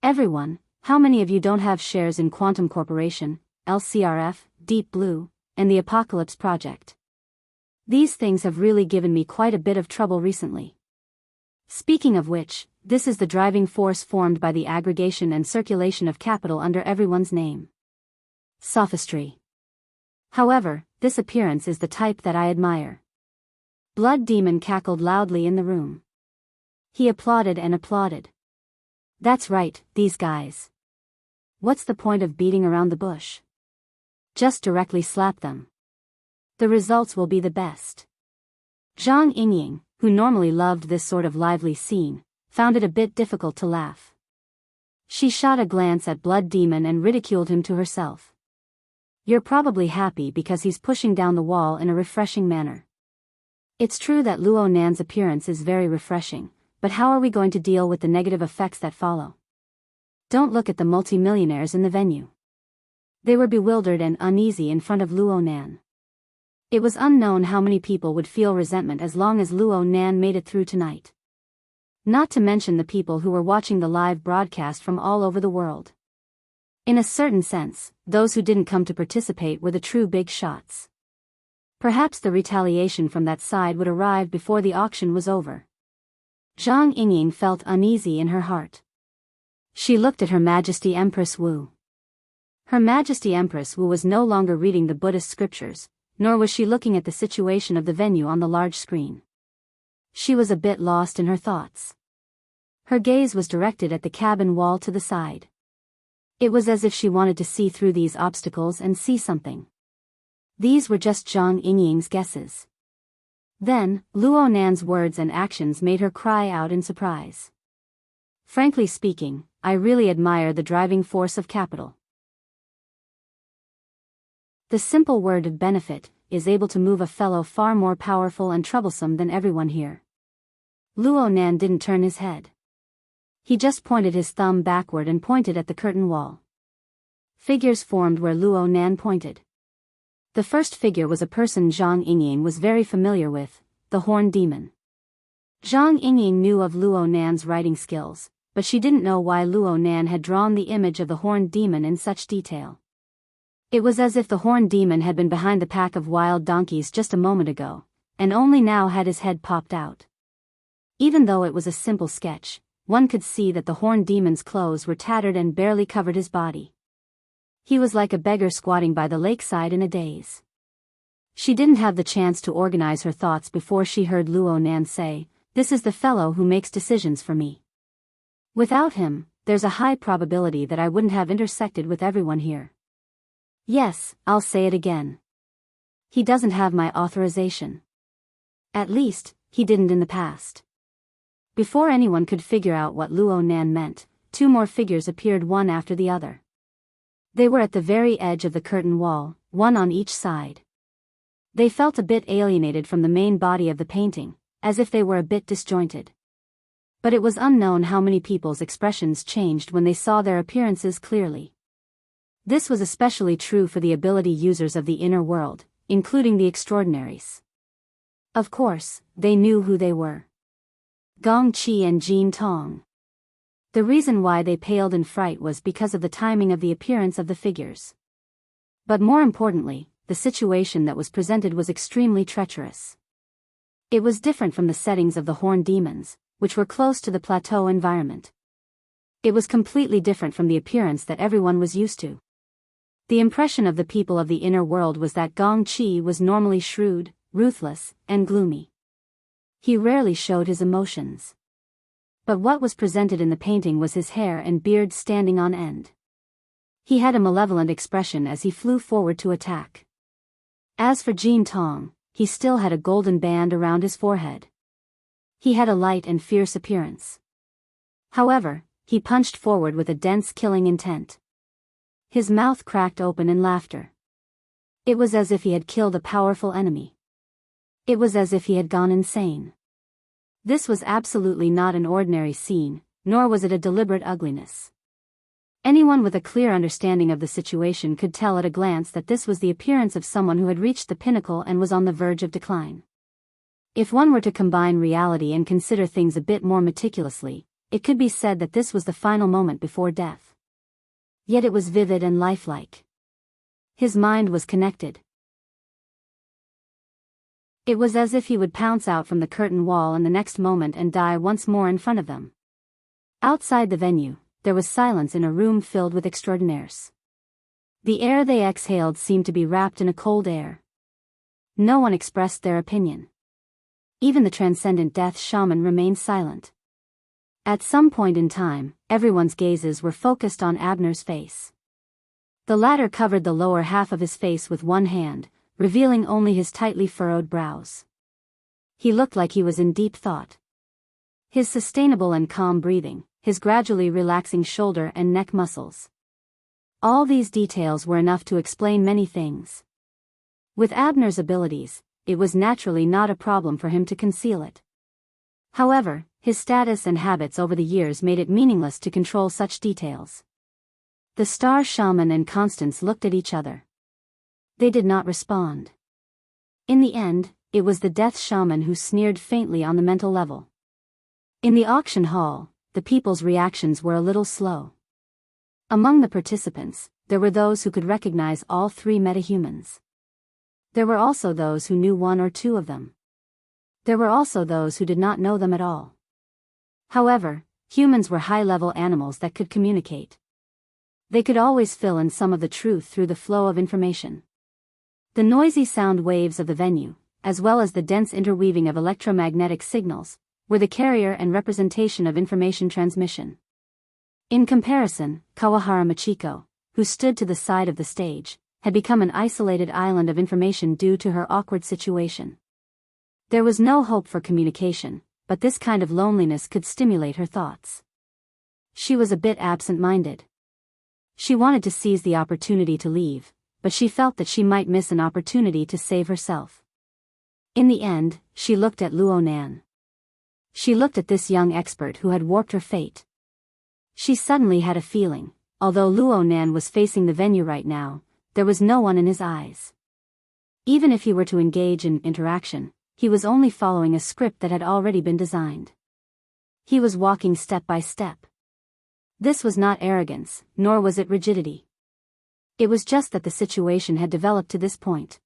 Everyone, how many of you don't have shares in Quantum Corporation, LCRF, Deep Blue, and the Apocalypse Project? These things have really given me quite a bit of trouble recently. Speaking of which, this is the driving force formed by the aggregation and circulation of capital under everyone's name. Sophistry. However, this appearance is the type that I admire. Blood Demon cackled loudly in the room. He applauded and applauded. That's right, these guys. What's the point of beating around the bush? Just directly slap them. The results will be the best. Zhang Yingying, who normally loved this sort of lively scene, found it a bit difficult to laugh. She shot a glance at Blood Demon and ridiculed him to herself. You're probably happy because he's pushing down the wall in a refreshing manner. It's true that Luo Nan's appearance is very refreshing, but how are we going to deal with the negative effects that follow? Don't look at the multimillionaires in the venue. They were bewildered and uneasy in front of Luo Nan. It was unknown how many people would feel resentment as long as Luo Nan made it through tonight. Not to mention the people who were watching the live broadcast from all over the world. In a certain sense, those who didn't come to participate were the true big shots. Perhaps the retaliation from that side would arrive before the auction was over. Zhang Yingying felt uneasy in her heart. She looked at Her Majesty Empress Wu. Her Majesty Empress Wu was no longer reading the Buddhist scriptures, nor was she looking at the situation of the venue on the large screen. She was a bit lost in her thoughts. Her gaze was directed at the cabin wall to the side. It was as if she wanted to see through these obstacles and see something. These were just Zhang Yingying's guesses. Then, Luo Nan's words and actions made her cry out in surprise. Frankly speaking, I really admire the driving force of capital. The simple word of benefit is able to move a fellow far more powerful and troublesome than everyone here. Luo Nan didn't turn his head. He just pointed his thumb backward and pointed at the curtain wall. Figures formed where Luo Nan pointed. The first figure was a person Zhang Yingying was very familiar with, the Horned Demon. Zhang Yingying knew of Luo Nan's writing skills, but she didn't know why Luo Nan had drawn the image of the Horned Demon in such detail. It was as if the Horned Demon had been behind the pack of wild donkeys just a moment ago, and only now had his head popped out. Even though it was a simple sketch, one could see that the Horned Demon's clothes were tattered and barely covered his body. He was like a beggar squatting by the lakeside in a daze. She didn't have the chance to organize her thoughts before she heard Luo Nan say, "This is the fellow who makes decisions for me. Without him, there's a high probability that I wouldn't have intersected with everyone here. Yes, I'll say it again. He doesn't have my authorization. At least, he didn't in the past." Before anyone could figure out what Luo Nan meant, two more figures appeared one after the other. They were at the very edge of the curtain wall, one on each side. They felt a bit alienated from the main body of the painting, as if they were a bit disjointed. But it was unknown how many people's expressions changed when they saw their appearances clearly. This was especially true for the ability users of the inner world, including the extraordinaries. Of course, they knew who they were. Gong Qi and Jin Tong. The reason why they paled in fright was because of the timing of the appearance of the figures. But more importantly, the situation that was presented was extremely treacherous. It was different from the settings of the Horned Demons, which were close to the plateau environment. It was completely different from the appearance that everyone was used to. The impression of the people of the inner world was that Gong Chi was normally shrewd, ruthless, and gloomy. He rarely showed his emotions. But what was presented in the painting was his hair and beard standing on end. He had a malevolent expression as he flew forward to attack. As for Jin Tong, he still had a golden band around his forehead. He had a light and fierce appearance. However, he punched forward with a dense killing intent. His mouth cracked open in laughter. It was as if he had killed a powerful enemy. It was as if he had gone insane. This was absolutely not an ordinary scene, nor was it a deliberate ugliness. Anyone with a clear understanding of the situation could tell at a glance that this was the appearance of someone who had reached the pinnacle and was on the verge of decline. If one were to combine reality and consider things a bit more meticulously, it could be said that this was the final moment before death. Yet it was vivid and lifelike. His mind was connected. It was as if he would pounce out from the curtain wall in the next moment and die once more in front of them. Outside the venue, there was silence in a room filled with extraordinaires. The air they exhaled seemed to be wrapped in a cold air. No one expressed their opinion. Even the transcendent death shaman remained silent. At some point in time, everyone's gazes were focused on Abner's face. The latter covered the lower half of his face with one hand, revealing only his tightly furrowed brows. He looked like he was in deep thought. His sustainable and calm breathing, his gradually relaxing shoulder and neck muscles. All these details were enough to explain many things. With Abner's abilities, it was naturally not a problem for him to conceal it. However, his status and habits over the years made it meaningless to control such details. The star shaman and Constance looked at each other. They did not respond. In the end, it was the death shaman who sneered faintly on the mental level. In the auction hall, the people's reactions were a little slow. Among the participants, there were those who could recognize all three metahumans. There were also those who knew one or two of them. There were also those who did not know them at all. However, humans were high-level animals that could communicate. They could always fill in some of the truth through the flow of information. The noisy sound waves of the venue, as well as the dense interweaving of electromagnetic signals, were the carrier and representation of information transmission. In comparison, Kawahara Machiko, who stood to the side of the stage, had become an isolated island of information due to her awkward situation. There was no hope for communication, but this kind of loneliness could stimulate her thoughts. She was a bit absent-minded. She wanted to seize the opportunity to leave, but she felt that she might miss an opportunity to save herself. In the end, she looked at Luo Nan. She looked at this young expert who had warped her fate. She suddenly had a feeling, although Luo Nan was facing the venue right now, there was no one in his eyes. Even if he were to engage in interaction, he was only following a script that had already been designed. He was walking step by step. This was not arrogance, nor was it rigidity. It was just that the situation had developed to this point.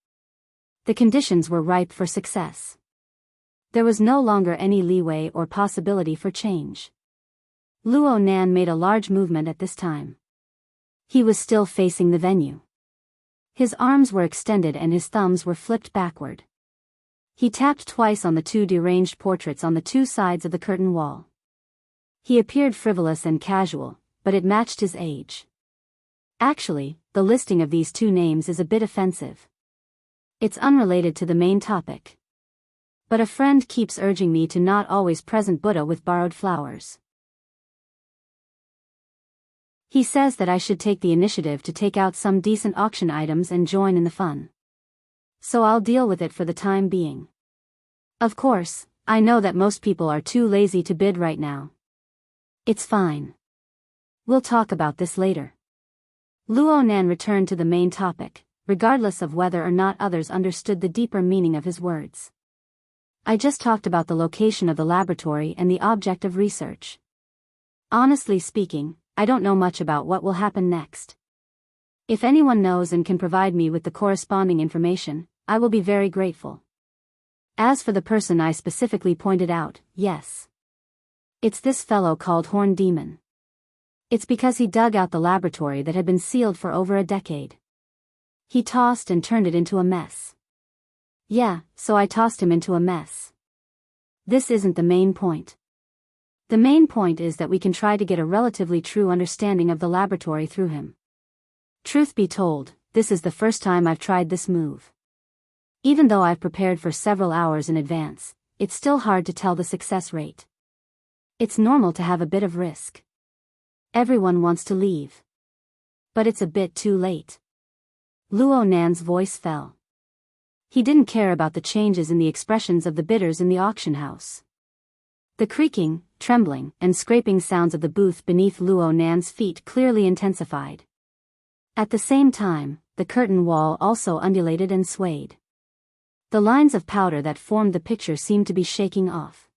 The conditions were ripe for success. There was no longer any leeway or possibility for change. Luo Nan made a large movement at this time. He was still facing the venue. His arms were extended and his thumbs were flipped backward. He tapped twice on the two deranged portraits on the two sides of the curtain wall. He appeared frivolous and casual, but it matched his age. Actually, the listing of these two names is a bit offensive. It's unrelated to the main topic. But a friend keeps urging me to not always present Buddha with borrowed flowers. He says that I should take the initiative to take out some decent auction items and join in the fun. So I'll deal with it for the time being. Of course, I know that most people are too lazy to bid right now. It's fine. We'll talk about this later. Luo Nan returned to the main topic, regardless of whether or not others understood the deeper meaning of his words. I just talked about the location of the laboratory and the object of research. Honestly speaking, I don't know much about what will happen next. If anyone knows and can provide me with the corresponding information, I will be very grateful. As for the person I specifically pointed out, yes. It's this fellow called Horn Demon. It's because he dug out the laboratory that had been sealed for over a decade. He tossed and turned it into a mess. Yeah, so I tossed him into a mess. This isn't the main point. The main point is that we can try to get a relatively true understanding of the laboratory through him. Truth be told, this is the first time I've tried this move. Even though I've prepared for several hours in advance, it's still hard to tell the success rate. It's normal to have a bit of risk. Everyone wants to leave. But it's a bit too late. Luo Nan's voice fell. He didn't care about the changes in the expressions of the bidders in the auction house. The creaking, trembling, and scraping sounds of the booth beneath Luo Nan's feet clearly intensified. At the same time, the curtain wall also undulated and swayed. The lines of powder that formed the picture seemed to be shaking off.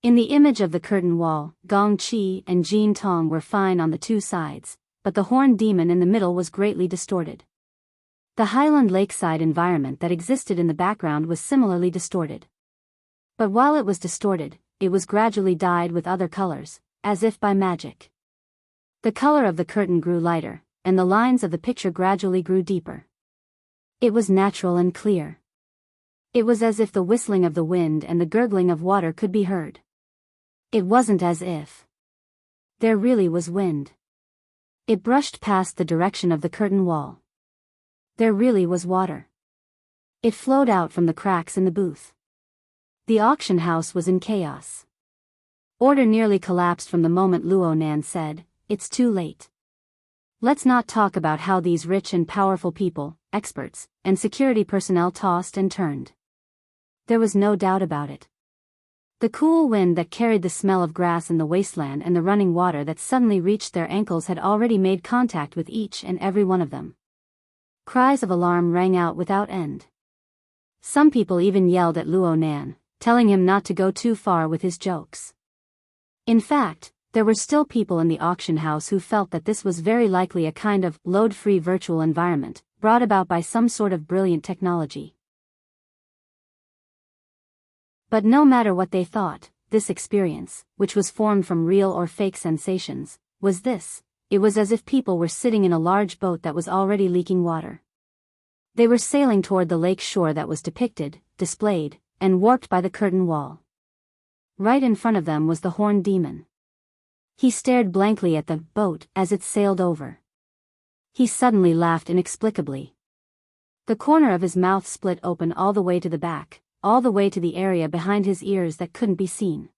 In the image of the curtain wall, Gong Qi and Jin Tong were fine on the two sides, but the horned demon in the middle was greatly distorted. The highland lakeside environment that existed in the background was similarly distorted. But while it was distorted, it was gradually dyed with other colors, as if by magic. The color of the curtain grew lighter, and the lines of the picture gradually grew deeper. It was natural and clear. It was as if the whistling of the wind and the gurgling of water could be heard. It wasn't as if there really was wind. It brushed past the direction of the curtain wall. There really was water. It flowed out from the cracks in the booth. The auction house was in chaos. Order nearly collapsed from the moment Luo Nan said, "It's too late. Let's not talk about how these rich and powerful people, experts, and security personnel tossed and turned." There was no doubt about it. The cool wind that carried the smell of grass in the wasteland and the running water that suddenly reached their ankles had already made contact with each and every one of them. Cries of alarm rang out without end. Some people even yelled at Luo Nan, telling him not to go too far with his jokes. In fact, there were still people in the auction house who felt that this was very likely a kind of load-free virtual environment, brought about by some sort of brilliant technology. But no matter what they thought, this experience, which was formed from real or fake sensations, was this. It was as if people were sitting in a large boat that was already leaking water. They were sailing toward the lake shore that was depicted, displayed, and warped by the curtain wall. Right in front of them was the horned demon. He stared blankly at the boat as it sailed over. He suddenly laughed inexplicably. The corner of his mouth split open all the way to the back, all the way to the area behind his ears that couldn't be seen.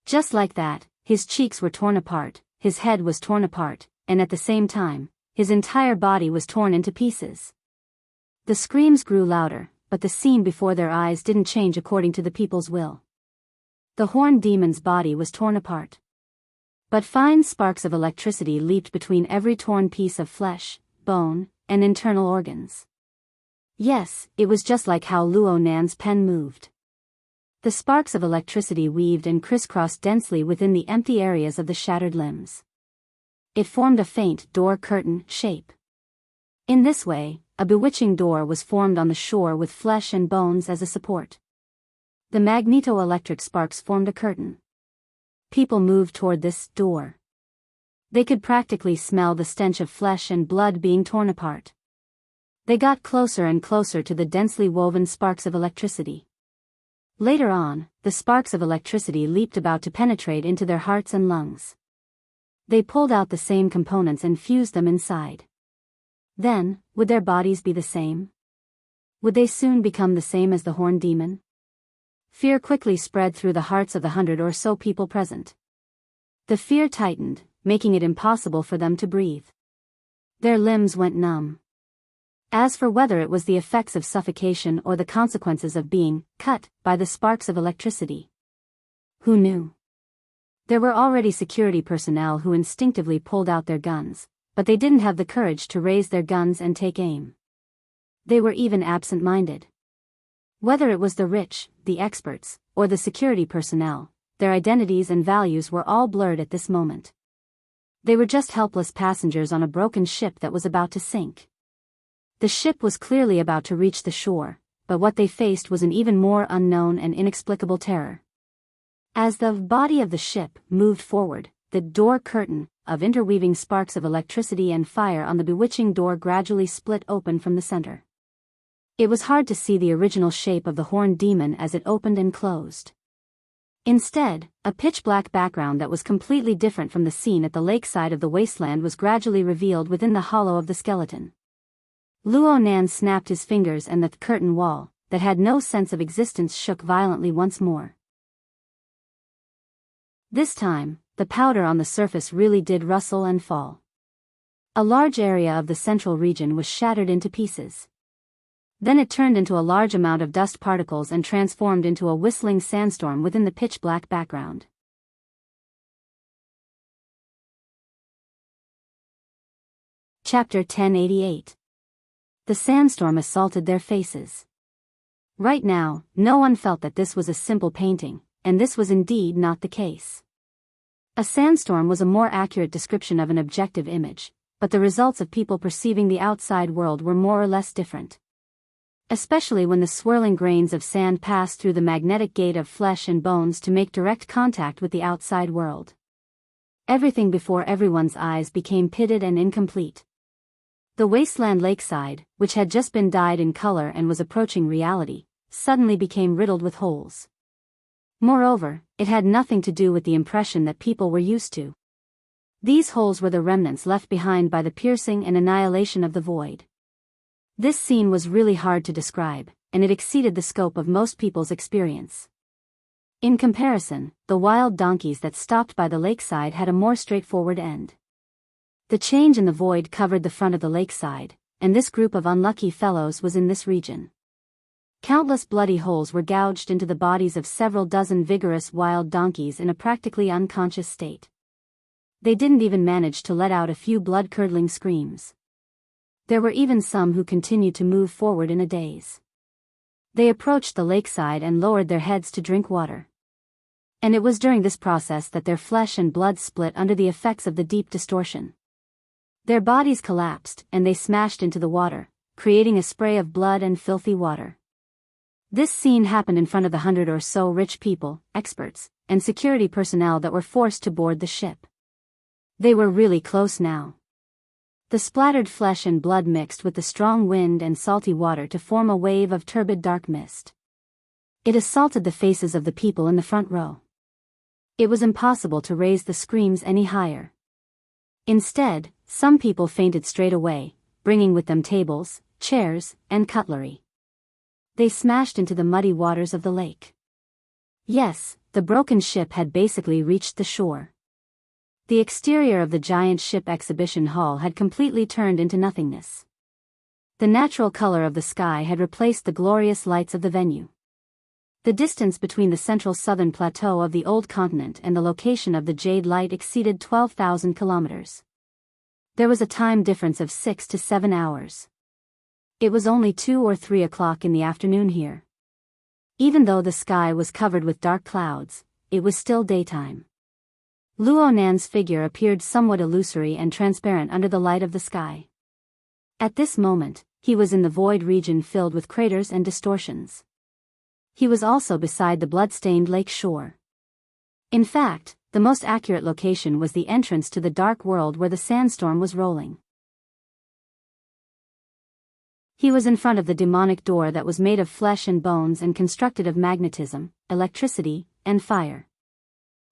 Just like that, his cheeks were torn apart, his head was torn apart, and at the same time, his entire body was torn into pieces. The screams grew louder, but the scene before their eyes didn't change according to the people's will. The horned demon's body was torn apart. But fine sparks of electricity leaped between every torn piece of flesh, bone, and internal organs. Yes, it was just like how Luo Nan's pen moved. The sparks of electricity weaved and crisscrossed densely within the empty areas of the shattered limbs. It formed a faint door-curtain shape. In this way, a bewitching door was formed on the shore with flesh and bones as a support. The magneto-electric sparks formed a curtain. People moved toward this door. They could practically smell the stench of flesh and blood being torn apart. They got closer and closer to the densely woven sparks of electricity. Later on, the sparks of electricity leaped about to penetrate into their hearts and lungs. They pulled out the same components and fused them inside. Then, would their bodies be the same? Would they soon become the same as the horned demon? Fear quickly spread through the hearts of the 100 or so people present. The fear tightened, making it impossible for them to breathe. Their limbs went numb. As for whether it was the effects of suffocation or the consequences of being cut by the sparks of electricity, who knew? There were already security personnel who instinctively pulled out their guns, but they didn't have the courage to raise their guns and take aim. They were even absent-minded. Whether it was the rich, the experts, or the security personnel, their identities and values were all blurred at this moment. They were just helpless passengers on a broken ship that was about to sink. The ship was clearly about to reach the shore, but what they faced was an even more unknown and inexplicable terror. As the body of the ship moved forward, the door curtain, of interweaving sparks of electricity and fire on the bewitching door gradually split open from the center. It was hard to see the original shape of the horned demon as it opened and closed. Instead, a pitch-black background that was completely different from the scene at the lakeside of the wasteland was gradually revealed within the hollow of the skeleton. Luo Nan snapped his fingers and the curtain wall, that had no sense of existence, shook violently once more. This time, the powder on the surface really did rustle and fall. A large area of the central region was shattered into pieces. Then it turned into a large amount of dust particles and transformed into a whistling sandstorm within the pitch-black background. Chapter 1088. The sandstorm assaulted their faces. Right now, no one felt that this was a simple painting, and this was indeed not the case. A sandstorm was a more accurate description of an objective image, but the results of people perceiving the outside world were more or less different. Especially when the swirling grains of sand passed through the magnetic gate of flesh and bones to make direct contact with the outside world. Everything before everyone's eyes became pitted and incomplete. The wasteland lakeside, which had just been dyed in color and was approaching reality, suddenly became riddled with holes. Moreover, it had nothing to do with the impression that people were used to. These holes were the remnants left behind by the piercing and annihilation of the void. This scene was really hard to describe, and it exceeded the scope of most people's experience. In comparison, the wild donkeys that stopped by the lakeside had a more straightforward end. The change in the void covered the front of the lakeside, and this group of unlucky fellows was in this region. Countless bloody holes were gouged into the bodies of several dozen vigorous wild donkeys in a practically unconscious state. They didn't even manage to let out a few blood-curdling screams. There were even some who continued to move forward in a daze. They approached the lakeside and lowered their heads to drink water. And it was during this process that their flesh and blood split under the effects of the deep distortion. Their bodies collapsed, and they smashed into the water, creating a spray of blood and filthy water. This scene happened in front of the 100 or so rich people, experts, and security personnel that were forced to board the ship. They were really close now. The splattered flesh and blood mixed with the strong wind and salty water to form a wave of turbid dark mist. It assaulted the faces of the people in the front row. It was impossible to raise the screams any higher. Instead, some people fainted straight away, bringing with them tables, chairs, and cutlery. They smashed into the muddy waters of the lake. Yes, the broken ship had basically reached the shore. The exterior of the giant ship exhibition hall had completely turned into nothingness. The natural color of the sky had replaced the glorious lights of the venue. The distance between the central southern plateau of the old continent and the location of the Jade Light exceeded 12,000 kilometers. There was a time difference of 6 to 7 hours. It was only 2 or 3 o'clock in the afternoon here. Even though the sky was covered with dark clouds, it was still daytime. Luo Nan's figure appeared somewhat illusory and transparent under the light of the sky. At this moment, he was in the void region filled with craters and distortions. He was also beside the blood-stained lake shore. In fact, the most accurate location was the entrance to the dark world where the sandstorm was rolling. He was in front of the demonic door that was made of flesh and bones and constructed of magnetism, electricity, and fire.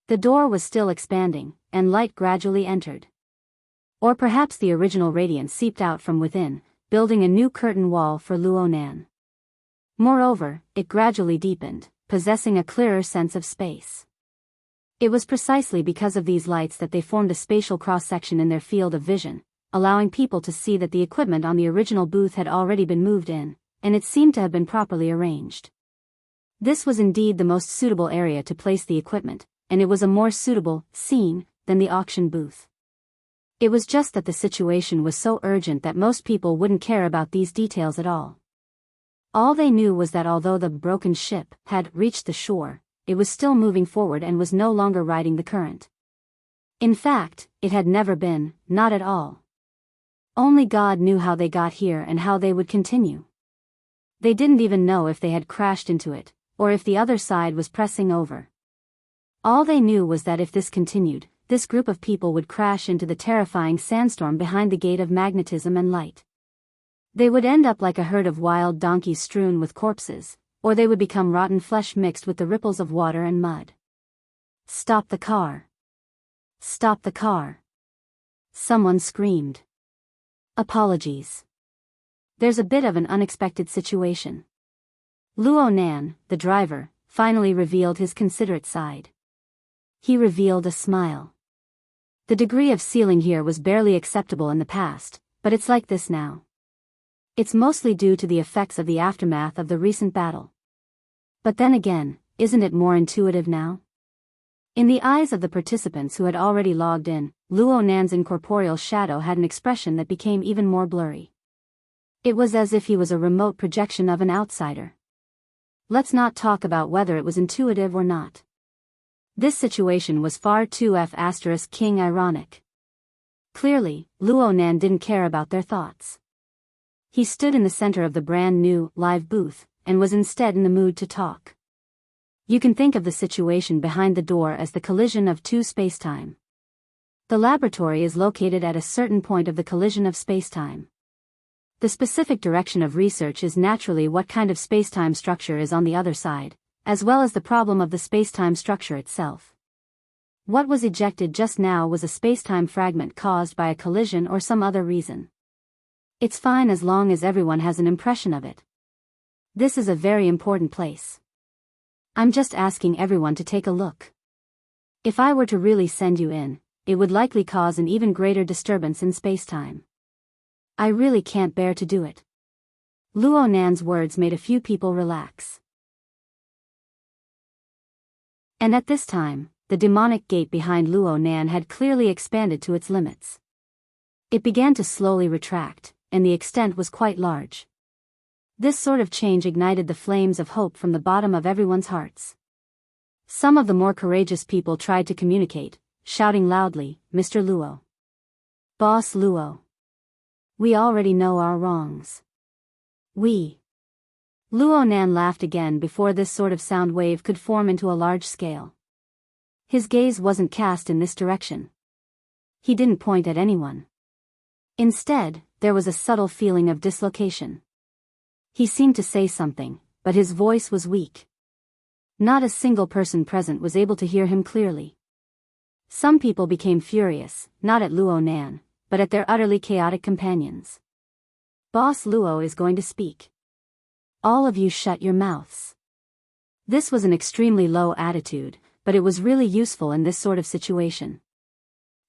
The door was still expanding, and light gradually entered. Or perhaps the original radiance seeped out from within, building a new curtain wall for Luo Nan. Moreover, it gradually deepened, possessing a clearer sense of space. It was precisely because of these lights that they formed a spatial cross-section in their field of vision, allowing people to see that the equipment on the original booth had already been moved in, and it seemed to have been properly arranged. This was indeed the most suitable area to place the equipment, and it was a more suitable scene than the auction booth. It was just that the situation was so urgent that most people wouldn't care about these details at all. All they knew was that although the broken ship had reached the shore, it was still moving forward and was no longer riding the current. In fact, it had never been, not at all. Only God knew how they got here and how they would continue. They didn't even know if they had crashed into it, or if the other side was pressing over. All they knew was that if this continued, this group of people would crash into the terrifying sandstorm behind the gate of magnetism and light. They would end up like a herd of wild donkeys strewn with corpses, or they would become rotten flesh mixed with the ripples of water and mud. Stop the car. Stop the car. Someone screamed. Apologies. There's a bit of an unexpected situation. Luo Nan, the driver, finally revealed his considerate side. He revealed a smile. The degree of ceiling here was barely acceptable in the past, but it's like this now. It's mostly due to the effects of the aftermath of the recent battle. But then again, isn't it more intuitive now? In the eyes of the participants who had already logged in, Luo Nan's incorporeal shadow had an expression that became even more blurry. It was as if he was a remote projection of an outsider. Let's not talk about whether it was intuitive or not. This situation was far too King ironic. Clearly, Luo Nan didn't care about their thoughts. He stood in the center of the brand new, live booth, and was instead in the mood to talk. You can think of the situation behind the door as the collision of two spacetime. The laboratory is located at a certain point of the collision of spacetime. The specific direction of research is naturally what kind of spacetime structure is on the other side, as well as the problem of the spacetime structure itself. What was ejected just now was a spacetime fragment caused by a collision or some other reason. It's fine as long as everyone has an impression of it. This is a very important place. I'm just asking everyone to take a look. If I were to really send you in, it would likely cause an even greater disturbance in spacetime. I really can't bear to do it. Luo Nan's words made a few people relax. And at this time, the demonic gate behind Luo Nan had clearly expanded to its limits. It began to slowly retract, and the extent was quite large. This sort of change ignited the flames of hope from the bottom of everyone's hearts. Some of the more courageous people tried to communicate, shouting loudly, "Mr. Luo. Boss Luo. We already know our wrongs. We." Luo Nan laughed again before this sort of sound wave could form into a large scale. His gaze wasn't cast in this direction. He didn't point at anyone. Instead, there was a subtle feeling of dislocation. He seemed to say something, but his voice was weak. Not a single person present was able to hear him clearly. Some people became furious, not at Luo Nan, but at their utterly chaotic companions. Boss Luo is going to speak. All of you shut your mouths. This was an extremely low attitude, but it was really useful in this sort of situation.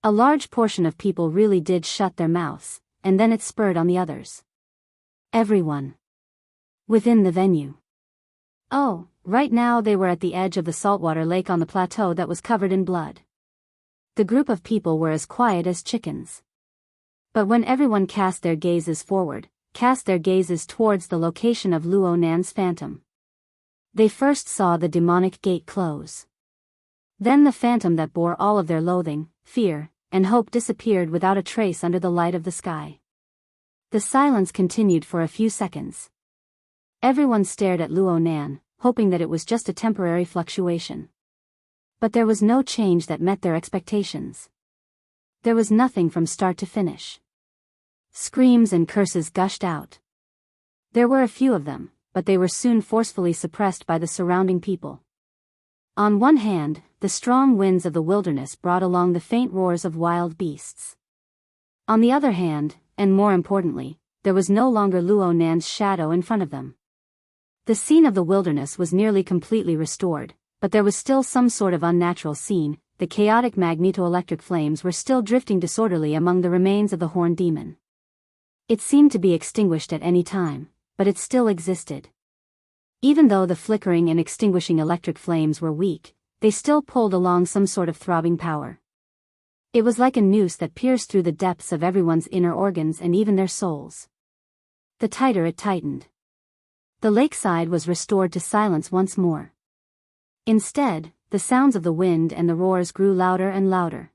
A large portion of people really did shut their mouths, and then it spurred on the others. Everyone within the venue. Oh, right now they were at the edge of the saltwater lake on the plateau that was covered in blood. The group of people were as quiet as chickens. But when everyone cast their gazes forward, cast their gazes towards the location of Luo Nan's phantom, they first saw the demonic gate close. Then the phantom that bore all of their loathing, fear, and hope disappeared without a trace under the light of the sky. The silence continued for a few seconds. Everyone stared at Luo Nan, hoping that it was just a temporary fluctuation. But there was no change that met their expectations. There was nothing from start to finish. Screams and curses gushed out. There were a few of them, but they were soon forcefully suppressed by the surrounding people. On one hand, the strong winds of the wilderness brought along the faint roars of wild beasts. On the other hand, and more importantly, there was no longer Luo Nan's shadow in front of them. The scene of the wilderness was nearly completely restored, but there was still some sort of unnatural scene. The chaotic magneto-electric flames were still drifting disorderly among the remains of the horned demon. It seemed to be extinguished at any time, but it still existed. Even though the flickering and extinguishing electric flames were weak, they still pulled along some sort of throbbing power. It was like a noose that pierced through the depths of everyone's inner organs and even their souls. The tighter it tightened, the lakeside was restored to silence once more. Instead, the sounds of the wind and the roars grew louder and louder.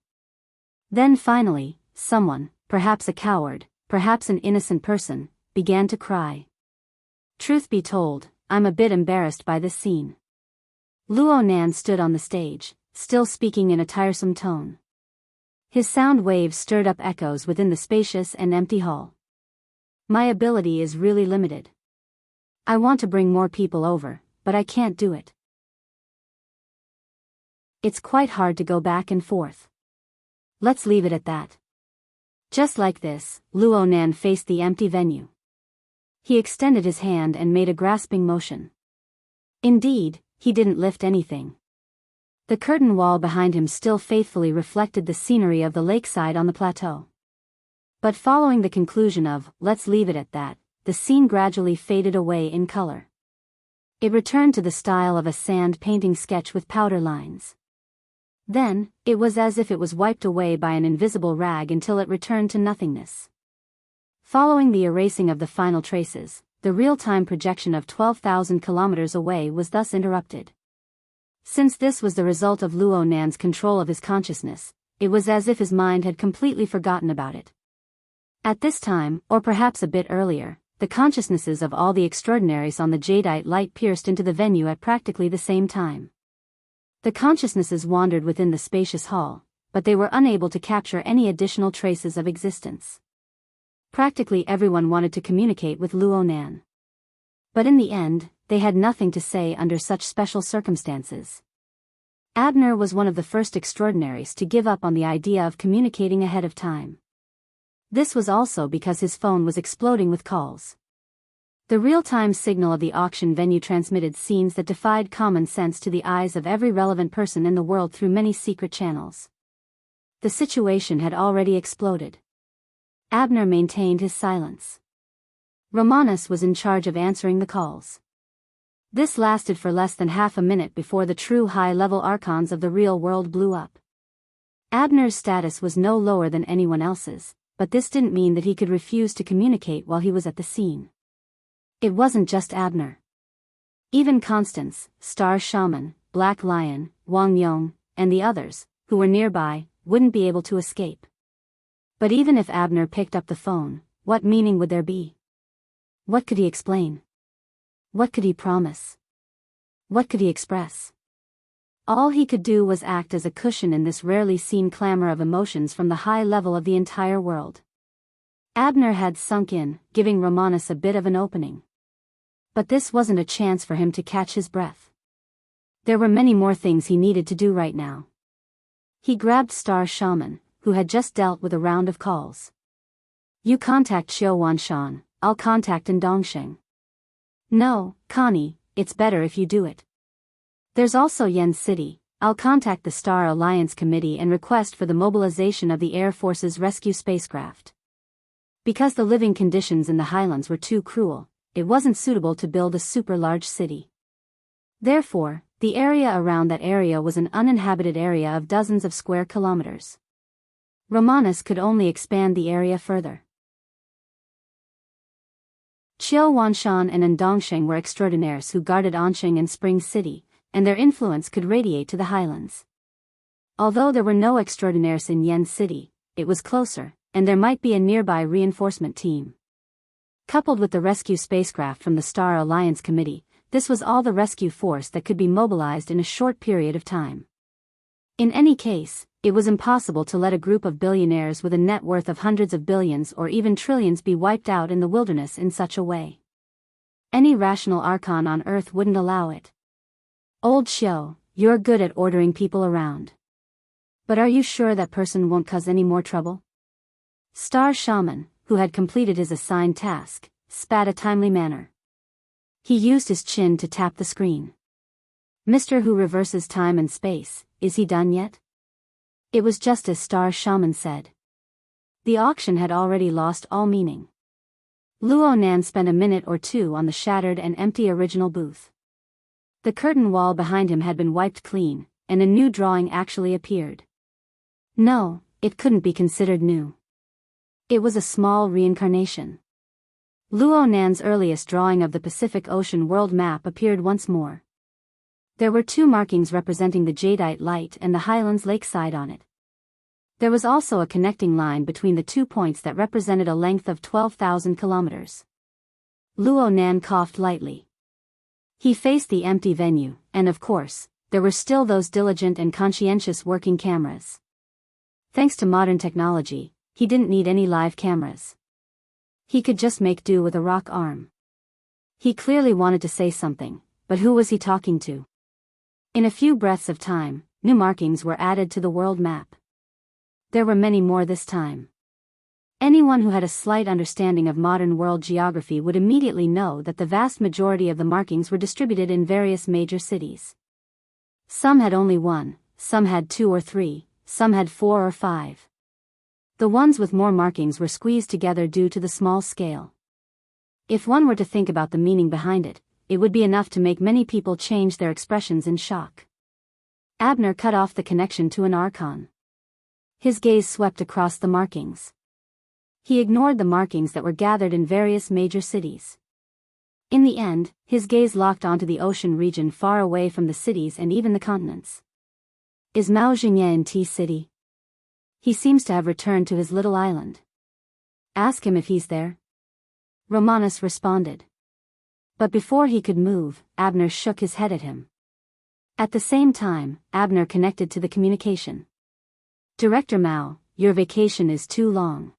Then finally, someone, perhaps a coward, perhaps an innocent person, began to cry. Truth be told, I'm a bit embarrassed by this scene. Luo Nan stood on the stage, still speaking in a tiresome tone. His sound waves stirred up echoes within the spacious and empty hall. My ability is really limited. I want to bring more people over, but I can't do it. It's quite hard to go back and forth. Let's leave it at that. Just like this, Luo Nan faced the empty venue. He extended his hand and made a grasping motion. Indeed, he didn't lift anything. The curtain wall behind him still faithfully reflected the scenery of the lakeside on the plateau. But following the conclusion of, "Let's leave it at that," the scene gradually faded away in color. It returned to the style of a sand painting sketch with powder lines. Then, it was as if it was wiped away by an invisible rag until it returned to nothingness. Following the erasing of the final traces, the real-time projection of 12,000 kilometers away was thus interrupted. Since this was the result of Luo Nan's control of his consciousness, it was as if his mind had completely forgotten about it. At this time, or perhaps a bit earlier, the consciousnesses of all the extraordinaries on the jadeite light pierced into the venue at practically the same time. The consciousnesses wandered within the spacious hall, but they were unable to capture any additional traces of existence. Practically everyone wanted to communicate with Luo Nan. But in the end, they had nothing to say under such special circumstances. Abner was one of the first extraordinaries to give up on the idea of communicating ahead of time. This was also because his phone was exploding with calls. The real-time signal of the auction venue transmitted scenes that defied common sense to the eyes of every relevant person in the world through many secret channels. The situation had already exploded. Abner maintained his silence. Romanus was in charge of answering the calls. This lasted for less than half a minute before the true high-level archons of the real world blew up. Abner's status was no lower than anyone else's, but this didn't mean that he could refuse to communicate while he was at the scene. It wasn't just Abner. Even Constance, Star Shaman, Black Lion, Wang Yong, and the others, who were nearby, wouldn't be able to escape. But even if Abner picked up the phone, what meaning would there be? What could he explain? What could he promise? What could he express? All he could do was act as a cushion in this rarely seen clamor of emotions from the high level of the entire world. Abner had sunk in, giving Romanus a bit of an opening. But this wasn't a chance for him to catch his breath. There were many more things he needed to do right now. He grabbed Star Shaman, who had just dealt with a round of calls. "You contact Xiao Wanshan, I'll contact Dongsheng." "No, Connie, it's better if you do it." "There's also Yen City, I'll contact the Star Alliance Committee and request for the mobilization of the Air Force's rescue spacecraft." Because the living conditions in the highlands were too cruel, it wasn't suitable to build a super-large city. Therefore, the area around that area was an uninhabited area of dozens of square kilometers. Romanus could only expand the area further. Qiu Wanshan and Ndongsheng were extraordinaires who guarded Ansheng and Spring City, and their influence could radiate to the highlands. Although there were no extraordinaires in Yen City, it was closer, and there might be a nearby reinforcement team. Coupled with the rescue spacecraft from the Star Alliance Committee, this was all the rescue force that could be mobilized in a short period of time. In any case, it was impossible to let a group of billionaires with a net worth of hundreds of billions or even trillions be wiped out in the wilderness in such a way. Any rational archon on Earth wouldn't allow it. "Old Xiao, you're good at ordering people around. But are you sure that person won't cause any more trouble?" Star Shaman, who had completed his assigned task, spat a timely manner. He used his chin to tap the screen. "Mr. Who reverses time and space, is he done yet?" It was just as Star Shaman said. The auction had already lost all meaning. Luo Nan spent a minute or two on the shattered and empty original booth. The curtain wall behind him had been wiped clean, and a new drawing actually appeared. No, it couldn't be considered new. It was a small reincarnation. Luo Nan's earliest drawing of the Pacific Ocean world map appeared once more. There were two markings representing the jadeite light and the highlands lakeside on it. There was also a connecting line between the 2 points that represented a length of 12,000 kilometers. Luo Nan coughed lightly. He faced the empty venue, and of course, there were still those diligent and conscientious working cameras. Thanks to modern technology, he didn't need any live cameras. He could just make do with a rock arm. He clearly wanted to say something, but who was he talking to? In a few breaths of time, new markings were added to the world map. There were many more this time. Anyone who had a slight understanding of modern world geography would immediately know that the vast majority of the markings were distributed in various major cities. Some had only one, some had 2 or 3, some had 4 or 5. The ones with more markings were squeezed together due to the small scale. If one were to think about the meaning behind it, it would be enough to make many people change their expressions in shock. Abner cut off the connection to an archon. His gaze swept across the markings. He ignored the markings that were gathered in various major cities. In the end, his gaze locked onto the ocean region far away from the cities and even the continents. Is Mao Xingye in T-City? He seems to have returned to his little island. Ask him if he's there. Romanus responded. But before he could move, Abner shook his head at him. At the same time, Abner connected to the communication. Director Mao, your vacation is too long.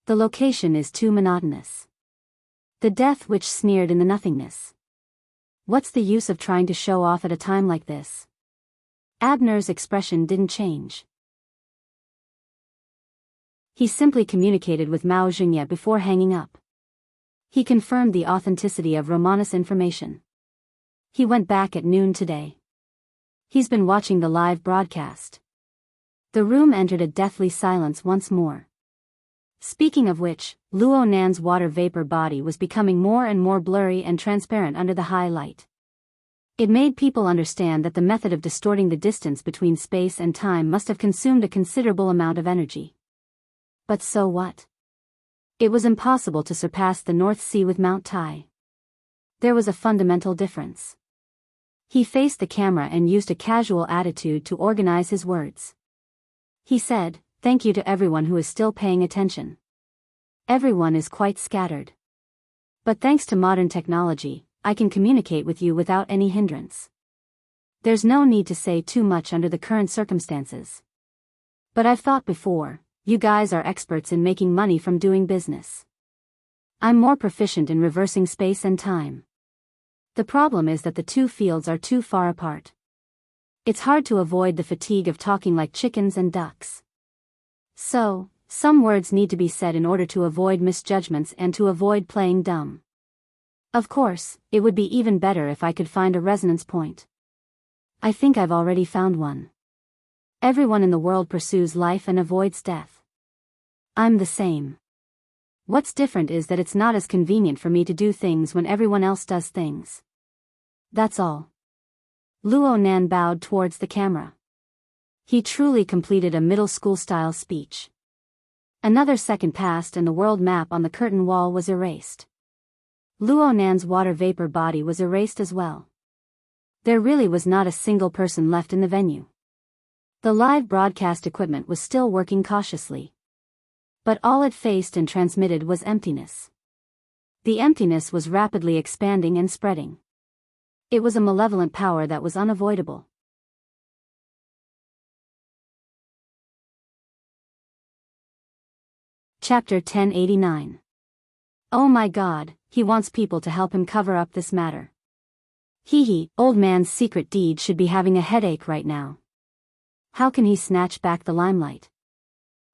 The location is too monotonous. The death which sneered in the nothingness. What's the use of trying to show off at a time like this? Abner's expression didn't change. He simply communicated with Mao Xingye before hanging up. He confirmed the authenticity of Romanus' information. He went back at noon today. He's been watching the live broadcast. The room entered a deathly silence once more. Speaking of which, Luo Nan's water vapor body was becoming more and more blurry and transparent under the high light. It made people understand that the method of distorting the distance between space and time must have consumed a considerable amount of energy. But so what? It was impossible to surpass the North Sea with Mount Tai. There was a fundamental difference. He faced the camera and used a casual attitude to organize his words. He said, "Thank you to everyone who is still paying attention. Everyone is quite scattered. But thanks to modern technology, I can communicate with you without any hindrance. There's no need to say too much under the current circumstances. But I've thought before, you guys are experts in making money from doing business. I'm more proficient in reversing space and time. The problem is that the two fields are too far apart. It's hard to avoid the fatigue of talking like chickens and ducks. So, some words need to be said in order to avoid misjudgments and to avoid playing dumb. Of course, it would be even better if I could find a resonance point. I think I've already found one. Everyone in the world pursues life and avoids death. I'm the same. What's different is that it's not as convenient for me to do things when everyone else does things. That's all." Luo Nan bowed towards the camera. He truly completed a middle school-style speech. Another second passed and the world map on the curtain wall was erased. Luo Nan's water vapor body was erased as well. There really was not a single person left in the venue. The live broadcast equipment was still working cautiously. But all it faced and transmitted was emptiness. The emptiness was rapidly expanding and spreading. It was a malevolent power that was unavoidable. Chapter 1089. Oh my God, he wants people to help him cover up this matter. Old man's secret deed should be having a headache right now. How can he snatch back the limelight?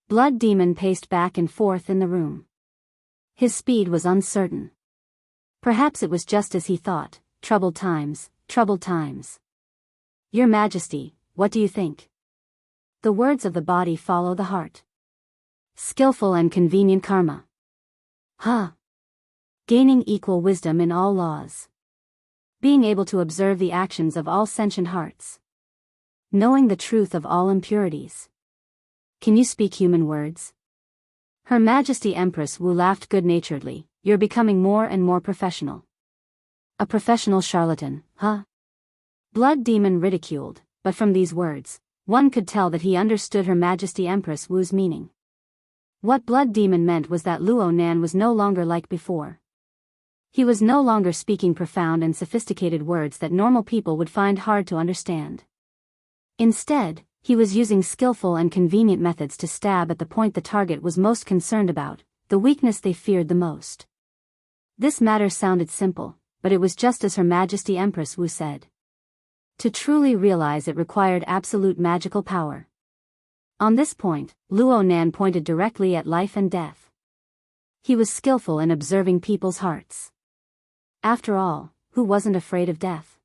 Blood Demon paced back and forth in the room. His speed was uncertain. Perhaps it was just as he thought, troubled times, troubled times. Your Majesty, what do you think? The words of the body follow the heart. Skillful and convenient karma. Gaining equal wisdom in all laws. Being able to observe the actions of all sentient hearts. Knowing the truth of all impurities. Can you speak human words? Her Majesty Empress Wu laughed good-naturedly. You're becoming more and more professional. A professional charlatan, huh? Blood Demon ridiculed, but from these words, one could tell that he understood Her Majesty Empress Wu's meaning. What Blood Demon meant was that Luo Nan was no longer like before. He was no longer speaking profound and sophisticated words that normal people would find hard to understand. Instead, He was using skillful and convenient methods to stab at the point the target was most concerned about, the weakness they feared the most. This matter sounded simple, but it was just as Her Majesty Empress Wu said. To truly realize it required absolute magical power. On this point, Luo Nan pointed directly at life and death. He was skillful in observing people's hearts. After all, who wasn't afraid of death?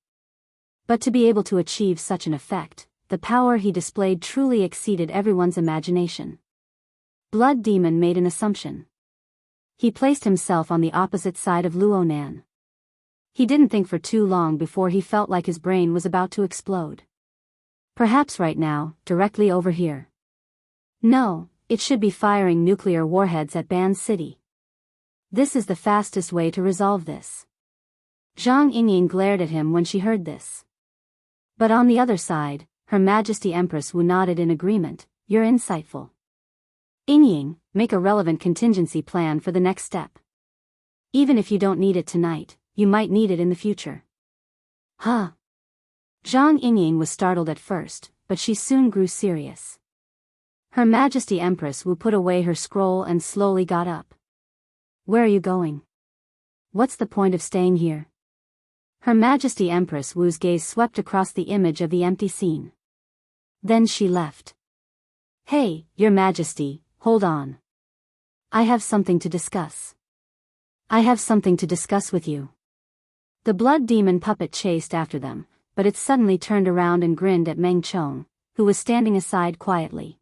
But to be able to achieve such an effect, the power he displayed truly exceeded everyone's imagination. Blood Demon made an assumption. He placed himself on the opposite side of Luo Nan. He didn't think for too long before he felt like his brain was about to explode. Perhaps right now, directly over here. No, it should be firing nuclear warheads at Ban City. This is the fastest way to resolve this. Zhang Yingying glared at him when she heard this. But on the other side, Her Majesty Empress Wu nodded in agreement. You're insightful. Yingying, make a relevant contingency plan for the next step. Even if you don't need it tonight, you might need it in the future. Huh? Zhang Yingying was startled at first, but she soon grew serious. Her Majesty Empress Wu put away her scroll and slowly got up. Where are you going? What's the point of staying here? Her Majesty Empress Wu's gaze swept across the image of the empty scene. Then she left. Hey, Your Majesty, hold on. I have something to discuss. I have something to discuss with you. The blood demon puppet chased after them, but it suddenly turned around and grinned at Meng Chong, who was standing aside quietly.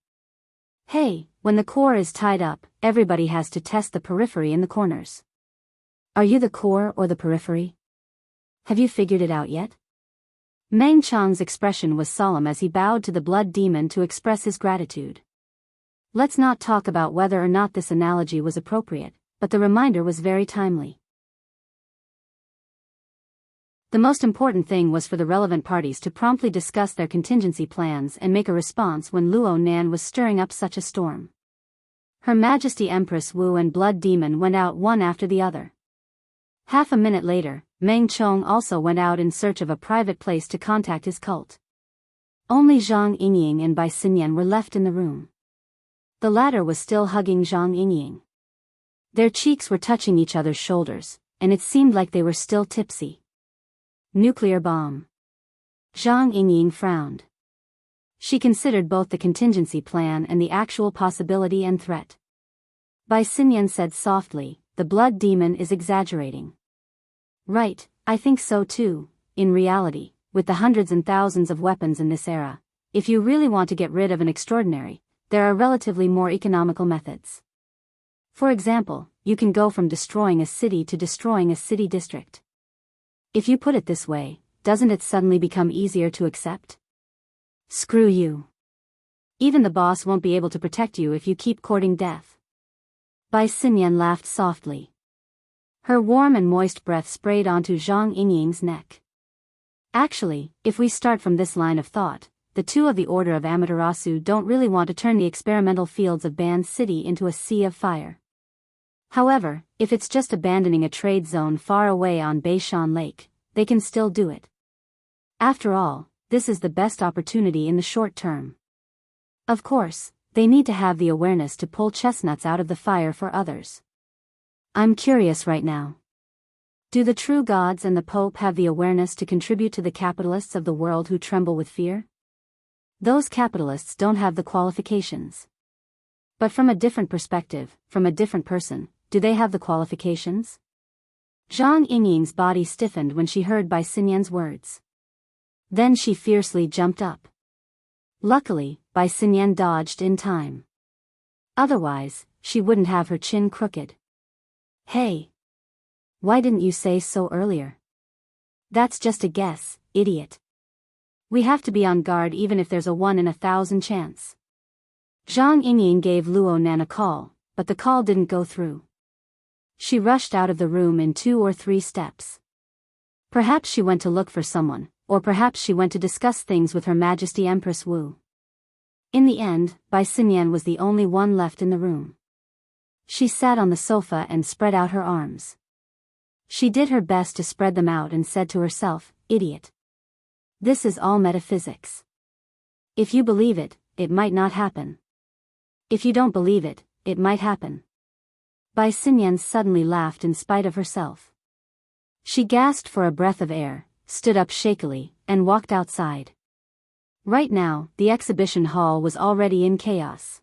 Hey, when the core is tied up, everybody has to test the periphery in the corners. Are you the core or the periphery? Have you figured it out yet? Meng Chong's expression was solemn as he bowed to the blood demon to express his gratitude. Let's not talk about whether or not this analogy was appropriate, but the reminder was very timely. The most important thing was for the relevant parties to promptly discuss their contingency plans and make a response when Luo Nan was stirring up such a storm. Her Majesty Empress Wu and Blood Demon went out one after the other. Half a minute later, Meng Chong also went out in search of a private place to contact his cult. Only Zhang Yingying and Bai Xinyan were left in the room. The latter was still hugging Zhang Yingying. Their cheeks were touching each other's shoulders, and it seemed like they were still tipsy. Nuclear bomb. Zhang Yingying frowned. She considered both the contingency plan and the actual possibility and threat. Bai Xinyan said softly, the blood demon is exaggerating. Right, I think so too. In reality, with the hundreds and thousands of weapons in this era, if you really want to get rid of an extraordinary, there are relatively more economical methods. For example, you can go from destroying a city to destroying a city district. If you put it this way, doesn't it suddenly become easier to accept? Screw you. Even the boss won't be able to protect you if you keep courting death. Bai Xinyan laughed softly. Her warm and moist breath sprayed onto Zhang Yingying's neck. Actually, if we start from this line of thought, the two of the Order of Amaterasu don't really want to turn the experimental fields of Ban City into a sea of fire. However, if it's just abandoning a trade zone far away on Beishan Lake, they can still do it. After all, this is the best opportunity in the short term. Of course, they need to have the awareness to pull chestnuts out of the fire for others. I'm curious right now. Do the true gods and the Pope have the awareness to contribute to the capitalists of the world who tremble with fear? Those capitalists don't have the qualifications. But from a different perspective, from a different person, do they have the qualifications? Zhang Yingying's body stiffened when she heard Bai Xinyan's words. Then she fiercely jumped up. Luckily, Bai Xinyan dodged in time. Otherwise, she wouldn't have her chin crooked. Hey! Why didn't you say so earlier? That's just a guess, idiot. We have to be on guard even if there's a 1 in 1,000 chance. Zhang Yingying gave Luo Nan a call, but the call didn't go through. She rushed out of the room in 2 or 3 steps. Perhaps she went to look for someone, or perhaps she went to discuss things with Her Majesty Empress Wu. In the end, Bai Xinyan was the only one left in the room. She sat on the sofa and spread out her arms. She did her best to spread them out and said to herself, idiot. This is all metaphysics. If you believe it, it might not happen. If you don't believe it, it might happen. Bai Xinyan suddenly laughed in spite of herself. She gasped for a breath of air, stood up shakily, and walked outside. Right now, the exhibition hall was already in chaos.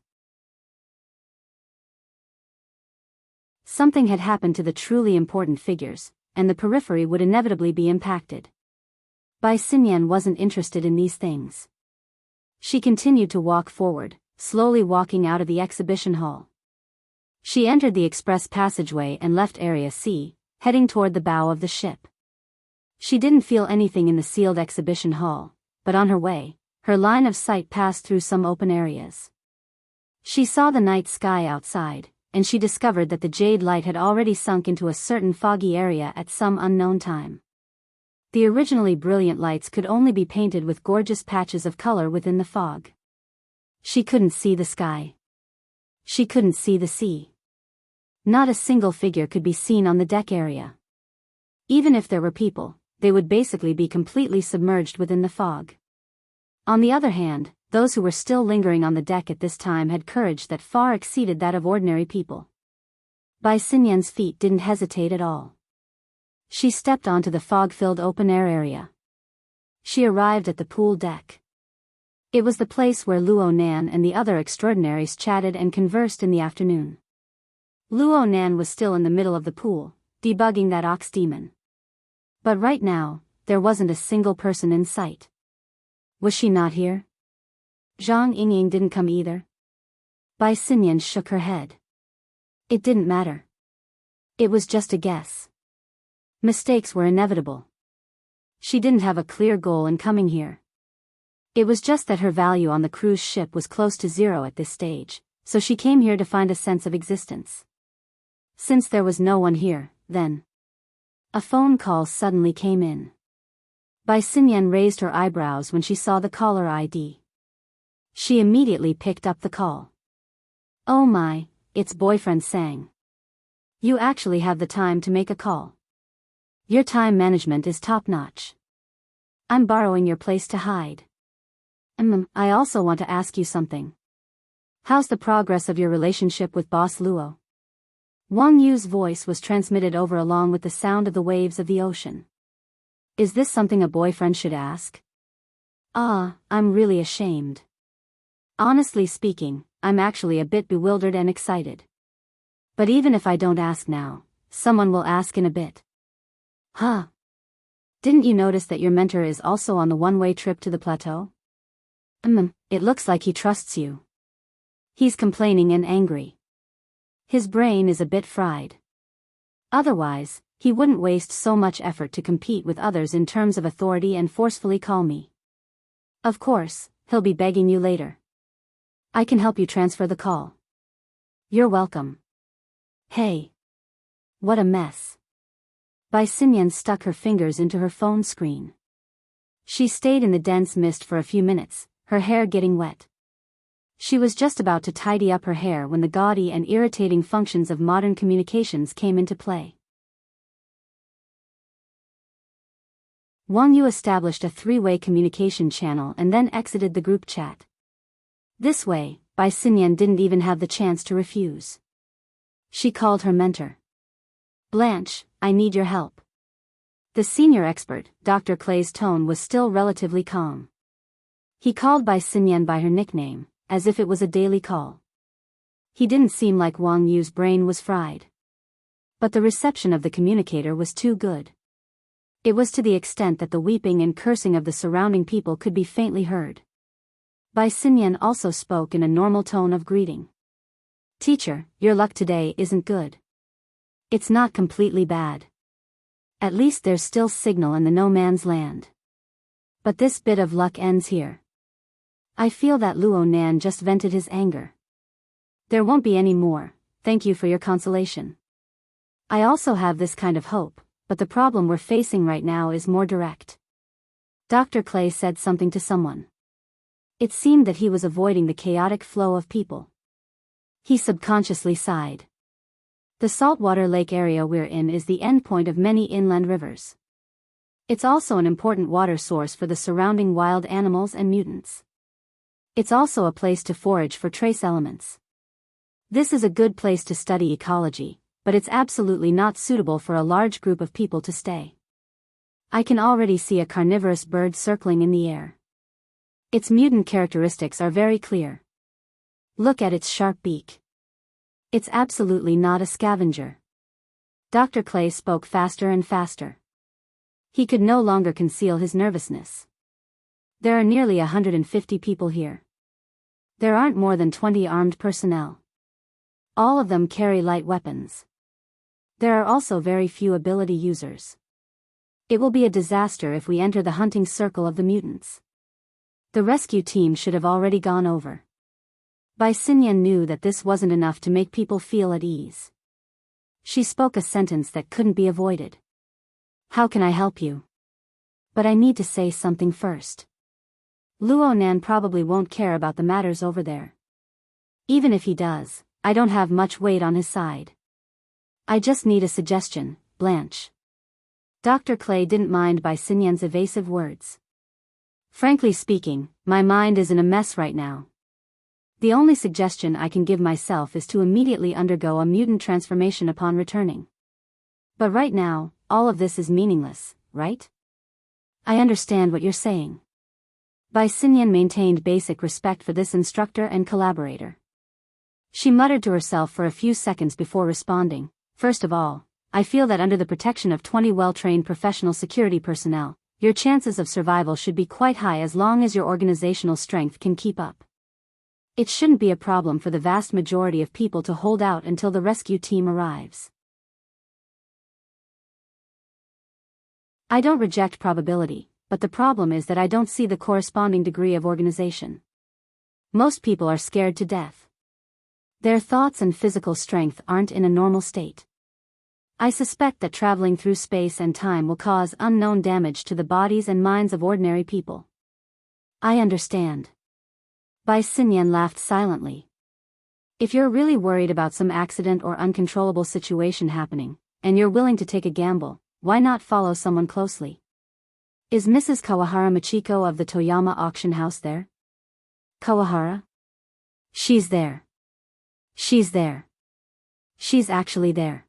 Something had happened to the truly important figures, and the periphery would inevitably be impacted. Bai Xinyan wasn't interested in these things. She continued to walk forward, slowly walking out of the exhibition hall. She entered the express passageway and left Area C, heading toward the bow of the ship. She didn't feel anything in the sealed exhibition hall, but on her way, her line of sight passed through some open areas. She saw the night sky outside, and she discovered that the jade light had already sunk into a certain foggy area at some unknown time. The originally brilliant lights could only be painted with gorgeous patches of color within the fog. She couldn't see the sky. She couldn't see the sea. Not a single figure could be seen on the deck area. Even if there were people, they would basically be completely submerged within the fog. On the other hand, those who were still lingering on the deck at this time had courage that far exceeded that of ordinary people. Bai Xinyan's feet didn't hesitate at all. She stepped onto the fog-filled open-air area. She arrived at the pool deck. It was the place where Luo Nan and the other extraordinaries chatted and conversed in the afternoon. Luo Nan was still in the middle of the pool, debugging that ox demon. But right now, there wasn't a single person in sight. Was she not here? Zhang Yingying didn't come either. Bai Xinyan shook her head. It didn't matter. It was just a guess. Mistakes were inevitable. She didn't have a clear goal in coming here. It was just that her value on the cruise ship was close to zero at this stage, so she came here to find a sense of existence. Since there was no one here, then. A phone call suddenly came in. Bai Xinyan raised her eyebrows when she saw the caller ID. She immediately picked up the call. Oh my, it's boyfriend Sang. You actually have the time to make a call. Your time management is top-notch. I'm borrowing your place to hide. I also want to ask you something. How's the progress of your relationship with Boss Luo? Wang Yu's voice was transmitted over along with the sound of the waves of the ocean. Is this something a boyfriend should ask? I'm really ashamed. Honestly speaking, I'm actually a bit bewildered and excited. But even if I don't ask now, someone will ask in a bit. Huh? Didn't you notice that your mentor is also on the one-way trip to the plateau? It looks like he trusts you. He's complaining and angry. His brain is a bit fried. Otherwise, he wouldn't waste so much effort to compete with others in terms of authority and forcefully call me. Of course, he'll be begging you later. I can help you transfer the call. You're welcome. Hey. What a mess. Bai Xinyan stuck her fingers into her phone screen. She stayed in the dense mist for a few minutes, her hair getting wet. She was just about to tidy up her hair when the gaudy and irritating functions of modern communications came into play. Wang Yu established a three-way communication channel and then exited the group chat. This way, Bai Xinyan didn't even have the chance to refuse. She called her mentor. Blanche, I need your help. The senior expert, Dr. Clay's tone was still relatively calm. He called Bai Xinyan by her nickname, as if it was a daily call. He didn't seem like Wang Yu's brain was fried. But the reception of the communicator was too good. It was to the extent that the weeping and cursing of the surrounding people could be faintly heard. Bai Xinyan also spoke in a normal tone of greeting. Teacher, your luck today isn't good. It's not completely bad. At least there's still signal in the no man's land. But this bit of luck ends here. I feel that Luo Nan just vented his anger. There won't be any more, thank you for your consolation. I also have this kind of hope, but the problem we're facing right now is more direct. Dr. Clay said something to someone. It seemed that he was avoiding the chaotic flow of people. He subconsciously sighed. The saltwater lake area we're in is the endpoint of many inland rivers. It's also an important water source for the surrounding wild animals and mutants. It's also a place to forage for trace elements. This is a good place to study ecology, but it's absolutely not suitable for a large group of people to stay. I can already see a carnivorous bird circling in the air. Its mutant characteristics are very clear. Look at its sharp beak. It's absolutely not a scavenger. Dr. Clay spoke faster and faster. He could no longer conceal his nervousness. There are nearly 150 people here. There aren't more than 20 armed personnel. All of them carry light weapons. There are also very few ability users. It will be a disaster if we enter the hunting circle of the mutants. The rescue team should have already gone over. Bai Xinyan knew that this wasn't enough to make people feel at ease. She spoke a sentence that couldn't be avoided. How can I help you? But I need to say something first. Luo Nan probably won't care about the matters over there. Even if he does, I don't have much weight on his side. I just need a suggestion, Blanche. Dr. Clay didn't mind Bai Xinyan's evasive words. Frankly speaking, my mind is in a mess right now. The only suggestion I can give myself is to immediately undergo a mutant transformation upon returning. But right now, all of this is meaningless, right? I understand what you're saying. Bai Xinyan maintained basic respect for this instructor and collaborator. She muttered to herself for a few seconds before responding. First of all, I feel that under the protection of 20 well-trained professional security personnel, your chances of survival should be quite high as long as your organizational strength can keep up. It shouldn't be a problem for the vast majority of people to hold out until the rescue team arrives. I don't reject probability, but the problem is that I don't see the corresponding degree of organization. Most people are scared to death. Their thoughts and physical strength aren't in a normal state. I suspect that traveling through space and time will cause unknown damage to the bodies and minds of ordinary people. I understand. Bai Xinyan laughed silently. If you're really worried about some accident or uncontrollable situation happening, and you're willing to take a gamble, why not follow someone closely? Is Mrs. Kawahara Machiko of the Toyama auction house there? Kawahara? She's there. She's there. She's actually there.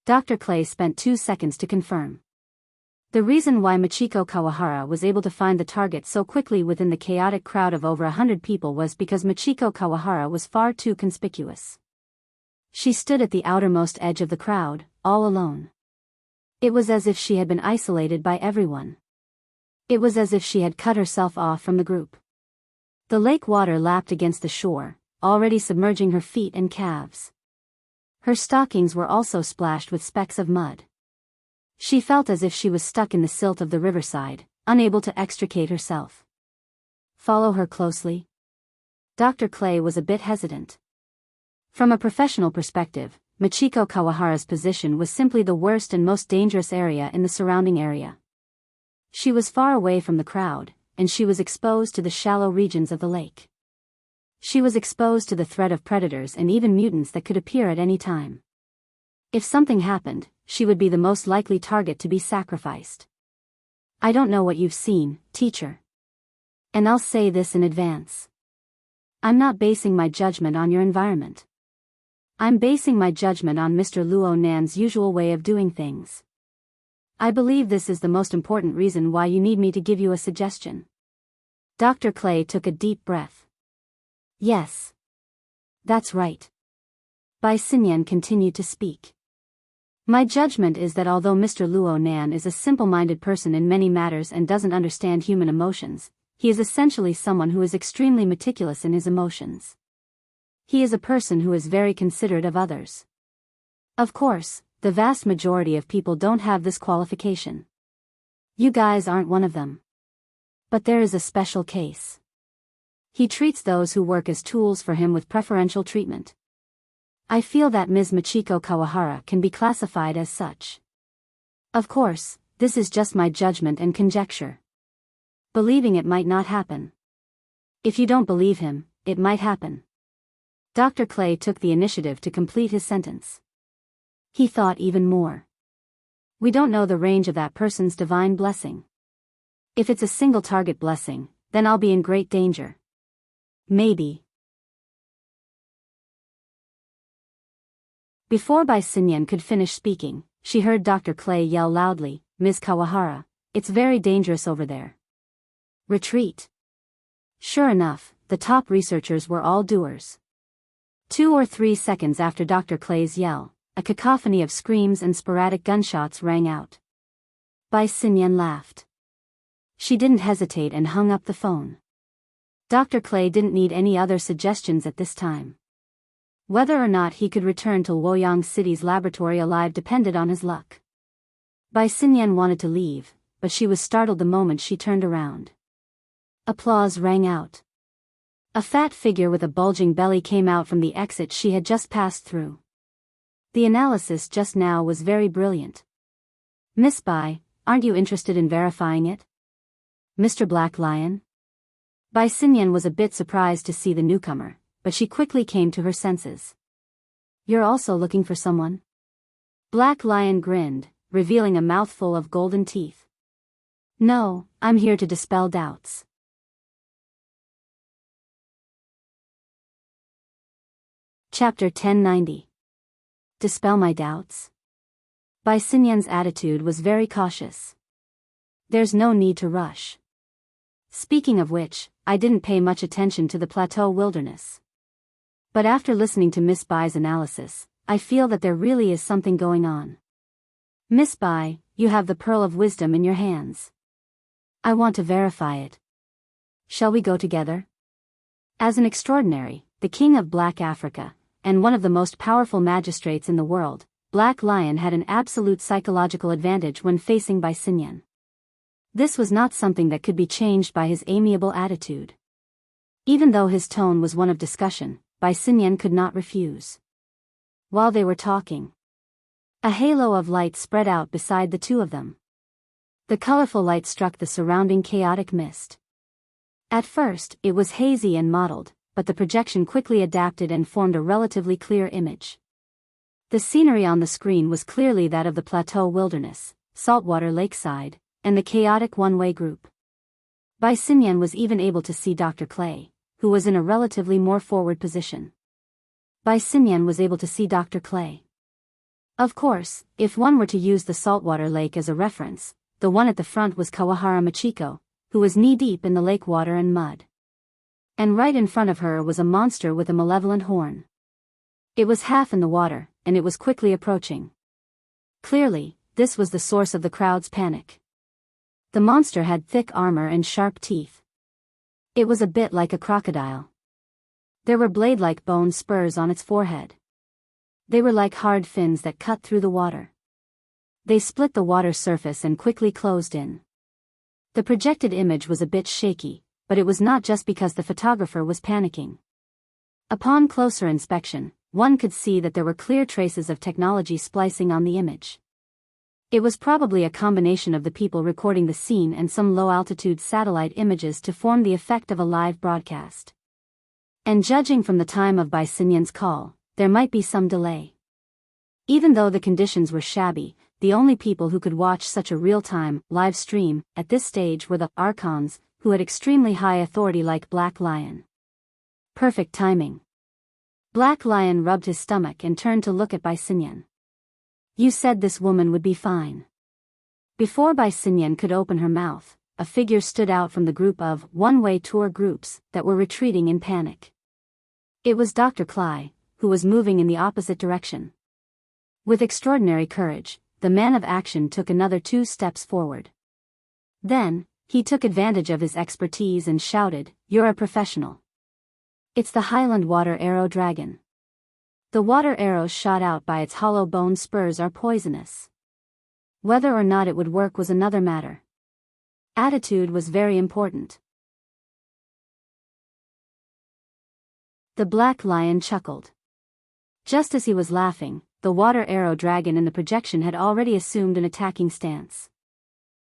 Dr. Clay spent 2 seconds to confirm. The reason why Machiko Kawahara was able to find the target so quickly within the chaotic crowd of over 100 people was because Machiko Kawahara was far too conspicuous. She stood at the outermost edge of the crowd, all alone. It was as if she had been isolated by everyone. It was as if she had cut herself off from the group. The lake water lapped against the shore, already submerging her feet and calves. Her stockings were also splashed with specks of mud. She felt as if she was stuck in the silt of the riverside, unable to extricate herself. Follow her closely? Dr. Clay was a bit hesitant. From a professional perspective, Machiko Kawahara's position was simply the worst and most dangerous area in the surrounding area. She was far away from the crowd, and she was exposed to the shallow regions of the lake. She was exposed to the threat of predators and even mutants that could appear at any time. If something happened, she would be the most likely target to be sacrificed. I don't know what you've seen, teacher. And I'll say this in advance. I'm not basing my judgment on your environment. I'm basing my judgment on Mr. Luo Nan's usual way of doing things. I believe this is the most important reason why you need me to give you a suggestion. Dr. Clay took a deep breath. Yes. That's right. Bai Xinyan continued to speak. My judgment is that although Mr. Luo Nan is a simple-minded person in many matters and doesn't understand human emotions, he is essentially someone who is extremely meticulous in his emotions. He is a person who is very considerate of others. Of course, the vast majority of people don't have this qualification. You guys aren't one of them. But there is a special case. He treats those who work as tools for him with preferential treatment. I feel that Ms. Machiko Kawahara can be classified as such. Of course, this is just my judgment and conjecture. Believing it might not happen. If you don't believe him, it might happen. Dr. Clay took the initiative to complete his sentence. He thought even more. We don't know the range of that person's divine blessing. If it's a single target blessing, then I'll be in great danger. Maybe. Before Bai Xinyan could finish speaking, she heard Dr. Clay yell loudly, "Ms. Kawahara, it's very dangerous over there. Retreat." Sure enough, the top researchers were all doers. 2 or 3 seconds after Dr. Clay's yell, a cacophony of screams and sporadic gunshots rang out. Bai Xinyan laughed. She didn't hesitate and hung up the phone. Dr. Clay didn't need any other suggestions at this time. Whether or not he could return to Luoyang City's laboratory alive depended on his luck. Bai Xinyan wanted to leave, but she was startled the moment she turned around. Applause rang out. A fat figure with a bulging belly came out from the exit she had just passed through. The analysis just now was very brilliant. "Miss Bai, aren't you interested in verifying it? Mr. Black Lion?" Bai Xinyan was a bit surprised to see the newcomer, but she quickly came to her senses. "You're also looking for someone?" Black Lion grinned, revealing a mouthful of golden teeth. "No, I'm here to dispel doubts." Chapter 1090. Dispel my doubts? Bai Xinyan's attitude was very cautious. "There's no need to rush. Speaking of which, I didn't pay much attention to the plateau wilderness. But after listening to Miss Bai's analysis, I feel that there really is something going on. Miss Bai, you have the pearl of wisdom in your hands. I want to verify it. Shall we go together?" As an extraordinary, the king of Black Africa, and one of the most powerful magistrates in the world, Black Lion had an absolute psychological advantage when facing Bai Xinyan. This was not something that could be changed by his amiable attitude. Even though his tone was one of discussion, Bai Xinyan could not refuse. While they were talking, a halo of light spread out beside the two of them. The colorful light struck the surrounding chaotic mist. At first, it was hazy and mottled, but the projection quickly adapted and formed a relatively clear image. The scenery on the screen was clearly that of the plateau wilderness, saltwater lakeside, and the chaotic one-way group. Bai Xinyan was even able to see Dr. Clay, who was in a relatively more forward position. Bai Xinyan was able to see Dr. Clay. Of course, if one were to use the saltwater lake as a reference, the one at the front was Kawahara Machiko, who was knee-deep in the lake water and mud. And right in front of her was a monster with a malevolent horn. It was half in the water, and it was quickly approaching. Clearly, this was the source of the crowd's panic. The monster had thick armor and sharp teeth. It was a bit like a crocodile. There were blade-like bone spurs on its forehead. They were like hard fins that cut through the water. They split the water surface and quickly closed in. The projected image was a bit shaky, but it was not just because the photographer was panicking. Upon closer inspection, one could see that there were clear traces of technology splicing on the image. It was probably a combination of the people recording the scene and some low-altitude satellite images to form the effect of a live broadcast. And judging from the time of Bai Xinyan's call, there might be some delay. Even though the conditions were shabby, the only people who could watch such a real-time, live stream, at this stage were the archons, who had extremely high authority like Black Lion. Perfect timing. Black Lion rubbed his stomach and turned to look at Bai Xinyan. "You said this woman would be fine." Before Bai Xinyan could open her mouth, a figure stood out from the group of one-way tour groups that were retreating in panic. It was Dr. Clay, who was moving in the opposite direction. With extraordinary courage, the man of action took another 2 steps forward. Then, he took advantage of his expertise and shouted, "You're a professional. It's the Highland Water Arrow Dragon. The water arrows shot out by its hollow bone spurs are poisonous." Whether or not it would work was another matter. Attitude was very important. The Black Lion chuckled. Just as he was laughing, the water arrow dragon in the projection had already assumed an attacking stance.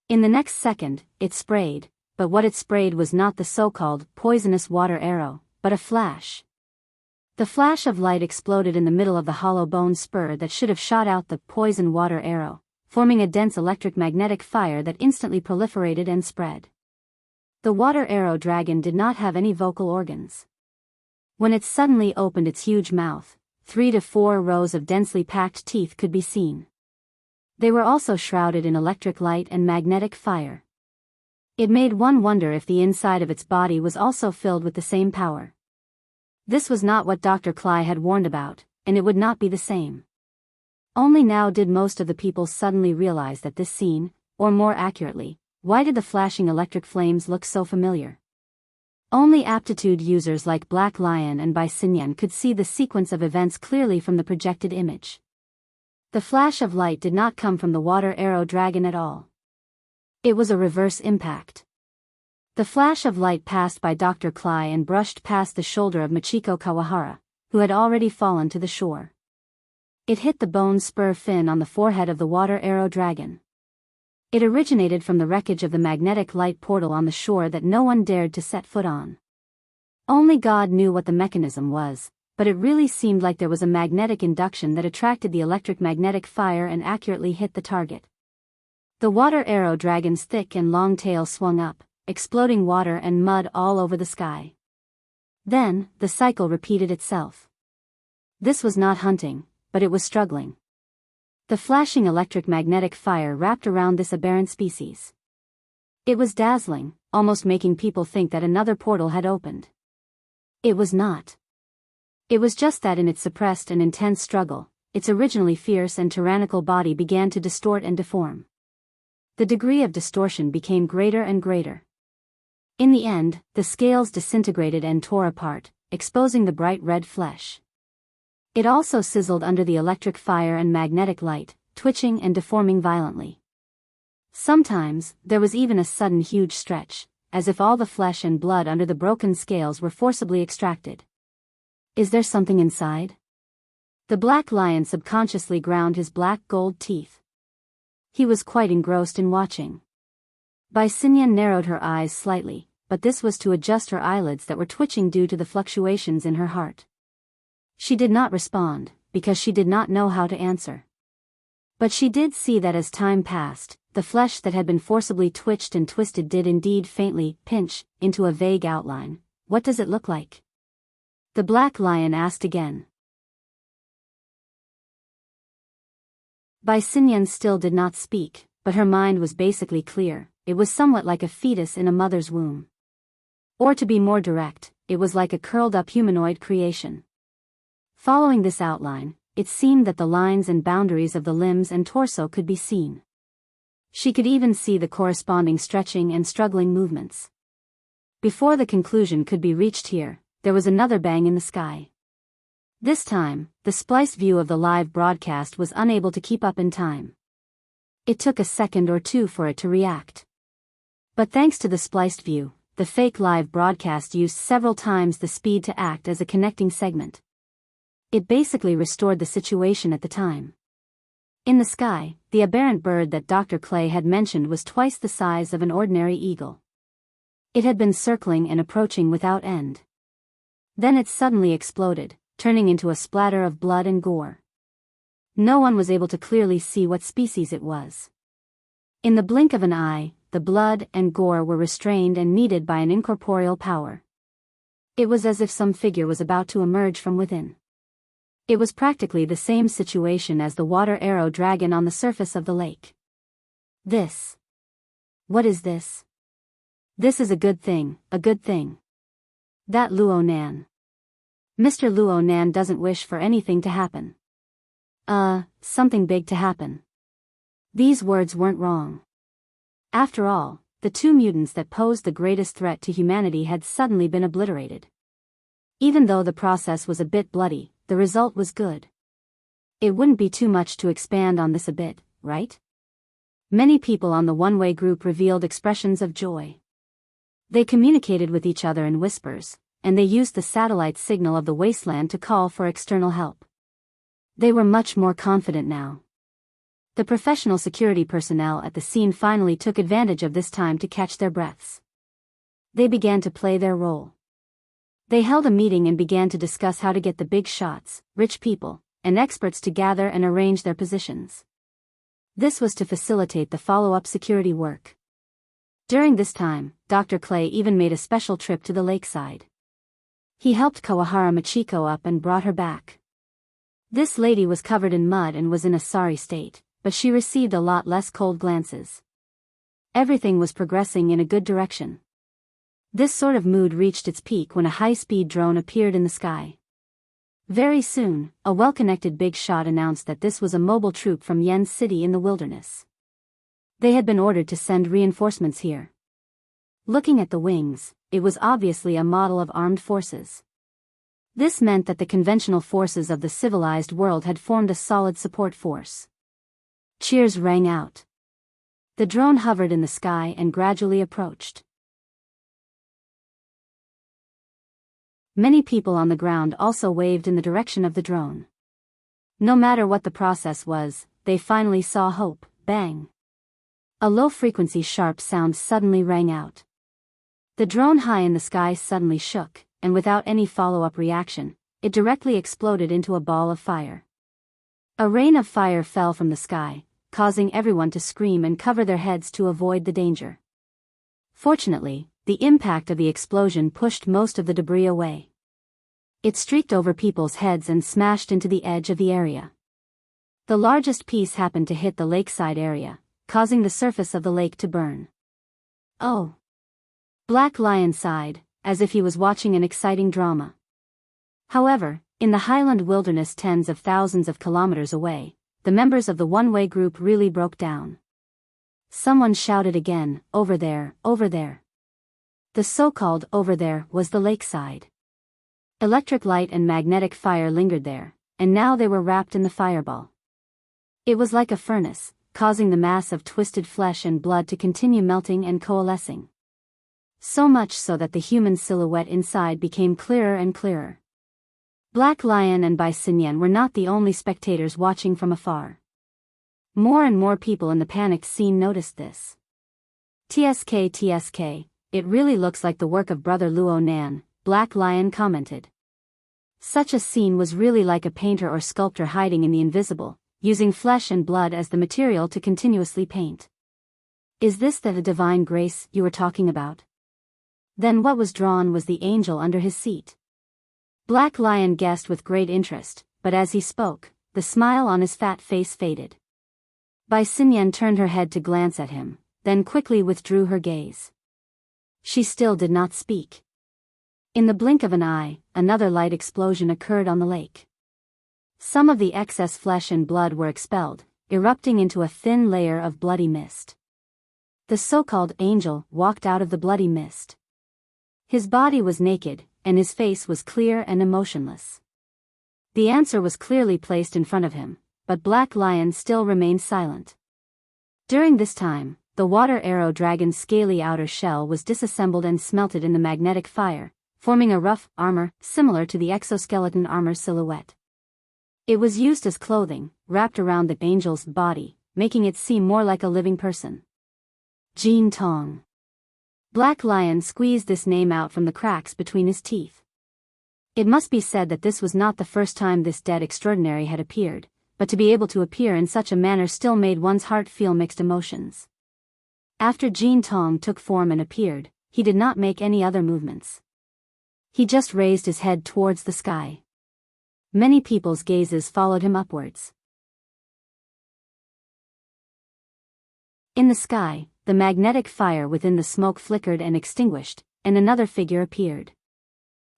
In the next second, it sprayed, but what it sprayed was not the so-called poisonous water arrow, but a flash. The flash of light exploded in the middle of the hollow bone spur that should have shot out the poison water arrow, forming a dense electric-magnetic fire that instantly proliferated and spread. The water arrow dragon did not have any vocal organs. When it suddenly opened its huge mouth, 3 to 4 rows of densely packed teeth could be seen. They were also shrouded in electric light and magnetic fire. It made one wonder if the inside of its body was also filled with the same power. This was not what Dr. Cly had warned about, and it would not be the same. Only now did most of the people suddenly realize that this scene, or more accurately, why did the flashing electric flames look so familiar? Only aptitude users like Black Lion and Bycinyan could see the sequence of events clearly from the projected image. The flash of light did not come from the water arrow dragon at all. It was a reverse impact. The flash of light passed by Dr. Cly and brushed past the shoulder of Machiko Kawahara, who had already fallen to the shore. It hit the bone spur fin on the forehead of the water arrow dragon. It originated from the wreckage of the magnetic light portal on the shore that no one dared to set foot on. Only God knew what the mechanism was, but it really seemed like there was a magnetic induction that attracted the electric magnetic fire and accurately hit the target. The water arrow dragon's thick and long tail swung up, exploding water and mud all over the sky. Then, the cycle repeated itself. This was not hunting, but it was struggling. The flashing electric magnetic fire wrapped around this aberrant species. It was dazzling, almost making people think that another portal had opened. It was not. It was just that in its suppressed and intense struggle, its originally fierce and tyrannical body began to distort and deform. The degree of distortion became greater and greater. In the end, the scales disintegrated and tore apart, exposing the bright red flesh. It also sizzled under the electric fire and magnetic light, twitching and deforming violently. Sometimes, there was even a sudden huge stretch, as if all the flesh and blood under the broken scales were forcibly extracted. Is there something inside? The Black Lion subconsciously ground his black gold teeth. He was quite engrossed in watching. Bycinyan narrowed her eyes slightly, but this was to adjust her eyelids that were twitching due to the fluctuations in her heart. She did not respond, because she did not know how to answer. But she did see that as time passed, the flesh that had been forcibly twitched and twisted did indeed faintly pinch into a vague outline. What does it look like? The Black Lion asked again. Bycinyan still did not speak, but her mind was basically clear. It was somewhat like a fetus in a mother's womb. Or to be more direct, it was like a curled-up humanoid creation. Following this outline, it seemed that the lines and boundaries of the limbs and torso could be seen. She could even see the corresponding stretching and struggling movements. Before the conclusion could be reached here, there was another bang in the sky. This time, the spliced view of the live broadcast was unable to keep up in time. It took a second or two for it to react. But thanks to the spliced view, the fake live broadcast used several times the speed to act as a connecting segment. It basically restored the situation at the time. In the sky, the aberrant bird that Dr. Clay had mentioned was twice the size of an ordinary eagle. It had been circling and approaching without end. Then it suddenly exploded, turning into a splatter of blood and gore. No one was able to clearly see what species it was. In the blink of an eye, the blood and gore were restrained and kneaded by an incorporeal power. It was as if some figure was about to emerge from within. It was practically the same situation as the water arrow dragon on the surface of the lake. This. What is this? This is a good thing, a good thing. That Luo Nan. Mr. Luo Nan doesn't wish for anything to happen. Something big to happen. These words weren't wrong. After all, the two mutants that posed the greatest threat to humanity had suddenly been obliterated. Even though the process was a bit bloody, the result was good. It wouldn't be too much to expand on this a bit, right? Many people on the one-way group revealed expressions of joy. They communicated with each other in whispers, and they used the satellite signal of the wasteland to call for external help. They were much more confident now. The professional security personnel at the scene finally took advantage of this time to catch their breaths. They began to play their role. They held a meeting and began to discuss how to get the big shots, rich people, and experts to gather and arrange their positions. This was to facilitate the follow-up security work. During this time, Dr. Clay even made a special trip to the lakeside. He helped Kawahara Machiko up and brought her back. This lady was covered in mud and was in a sorry state, but she received a lot less cold glances. Everything was progressing in a good direction. This sort of mood reached its peak when a high-speed drone appeared in the sky. Very soon, a well-connected big shot announced that this was a mobile troop from Yen's city in the wilderness. They had been ordered to send reinforcements here. Looking at the wings, it was obviously a model of armed forces. This meant that the conventional forces of the civilized world had formed a solid support force. Cheers rang out. The drone hovered in the sky and gradually approached. Many people on the ground also waved in the direction of the drone. No matter what the process was, they finally saw hope. Bang! A low-frequency sharp sound suddenly rang out. The drone high in the sky suddenly shook, and without any follow-up reaction, it directly exploded into a ball of fire. A rain of fire fell from the sky, causing everyone to scream and cover their heads to avoid the danger. Fortunately, the impact of the explosion pushed most of the debris away. It streaked over people's heads and smashed into the edge of the area. The largest piece happened to hit the lakeside area, causing the surface of the lake to burn. Oh! Black Lion sighed, as if he was watching an exciting drama. However, in the highland wilderness tens of thousands of kilometers away, the members of the one-way group really broke down. Someone shouted again, "Over there, over there." The so-called over there was the lakeside. Electric light and magnetic fire lingered there, and now they were wrapped in the fireball. It was like a furnace, causing the mass of twisted flesh and blood to continue melting and coalescing. So much so that the human silhouette inside became clearer and clearer. Black Lion and Bai Xinyan were not the only spectators watching from afar. More and more people in the panicked scene noticed this. TSK, it really looks like the work of Brother Luo Nan, Black Lion commented. Such a scene was really like a painter or sculptor hiding in the invisible, using flesh and blood as the material to continuously paint. Is this the divine grace you were talking about? Then what was drawn was the angel under his seat. Black Lion guessed with great interest, but as he spoke, the smile on his fat face faded. Bai Xinyan turned her head to glance at him, then quickly withdrew her gaze. She still did not speak. In the blink of an eye, another light explosion occurred on the lake. Some of the excess flesh and blood were expelled, erupting into a thin layer of bloody mist. The so-called angel walked out of the bloody mist. His body was naked, and his face was clear and emotionless. The answer was clearly placed in front of him, but Black Lion still remained silent. During this time, the water arrow dragon's scaly outer shell was disassembled and smelted in the magnetic fire, forming a rough armor similar to the exoskeleton armor silhouette. It was used as clothing, wrapped around the angel's body, making it seem more like a living person. Jin Tong. Black Lion squeezed this name out from the cracks between his teeth. It must be said that this was not the first time this dead extraordinary had appeared, but to be able to appear in such a manner still made one's heart feel mixed emotions. After Jin Tong took form and appeared, he did not make any other movements. He just raised his head towards the sky. Many people's gazes followed him upwards. In the sky, the magnetic fire within the smoke flickered and extinguished, and another figure appeared.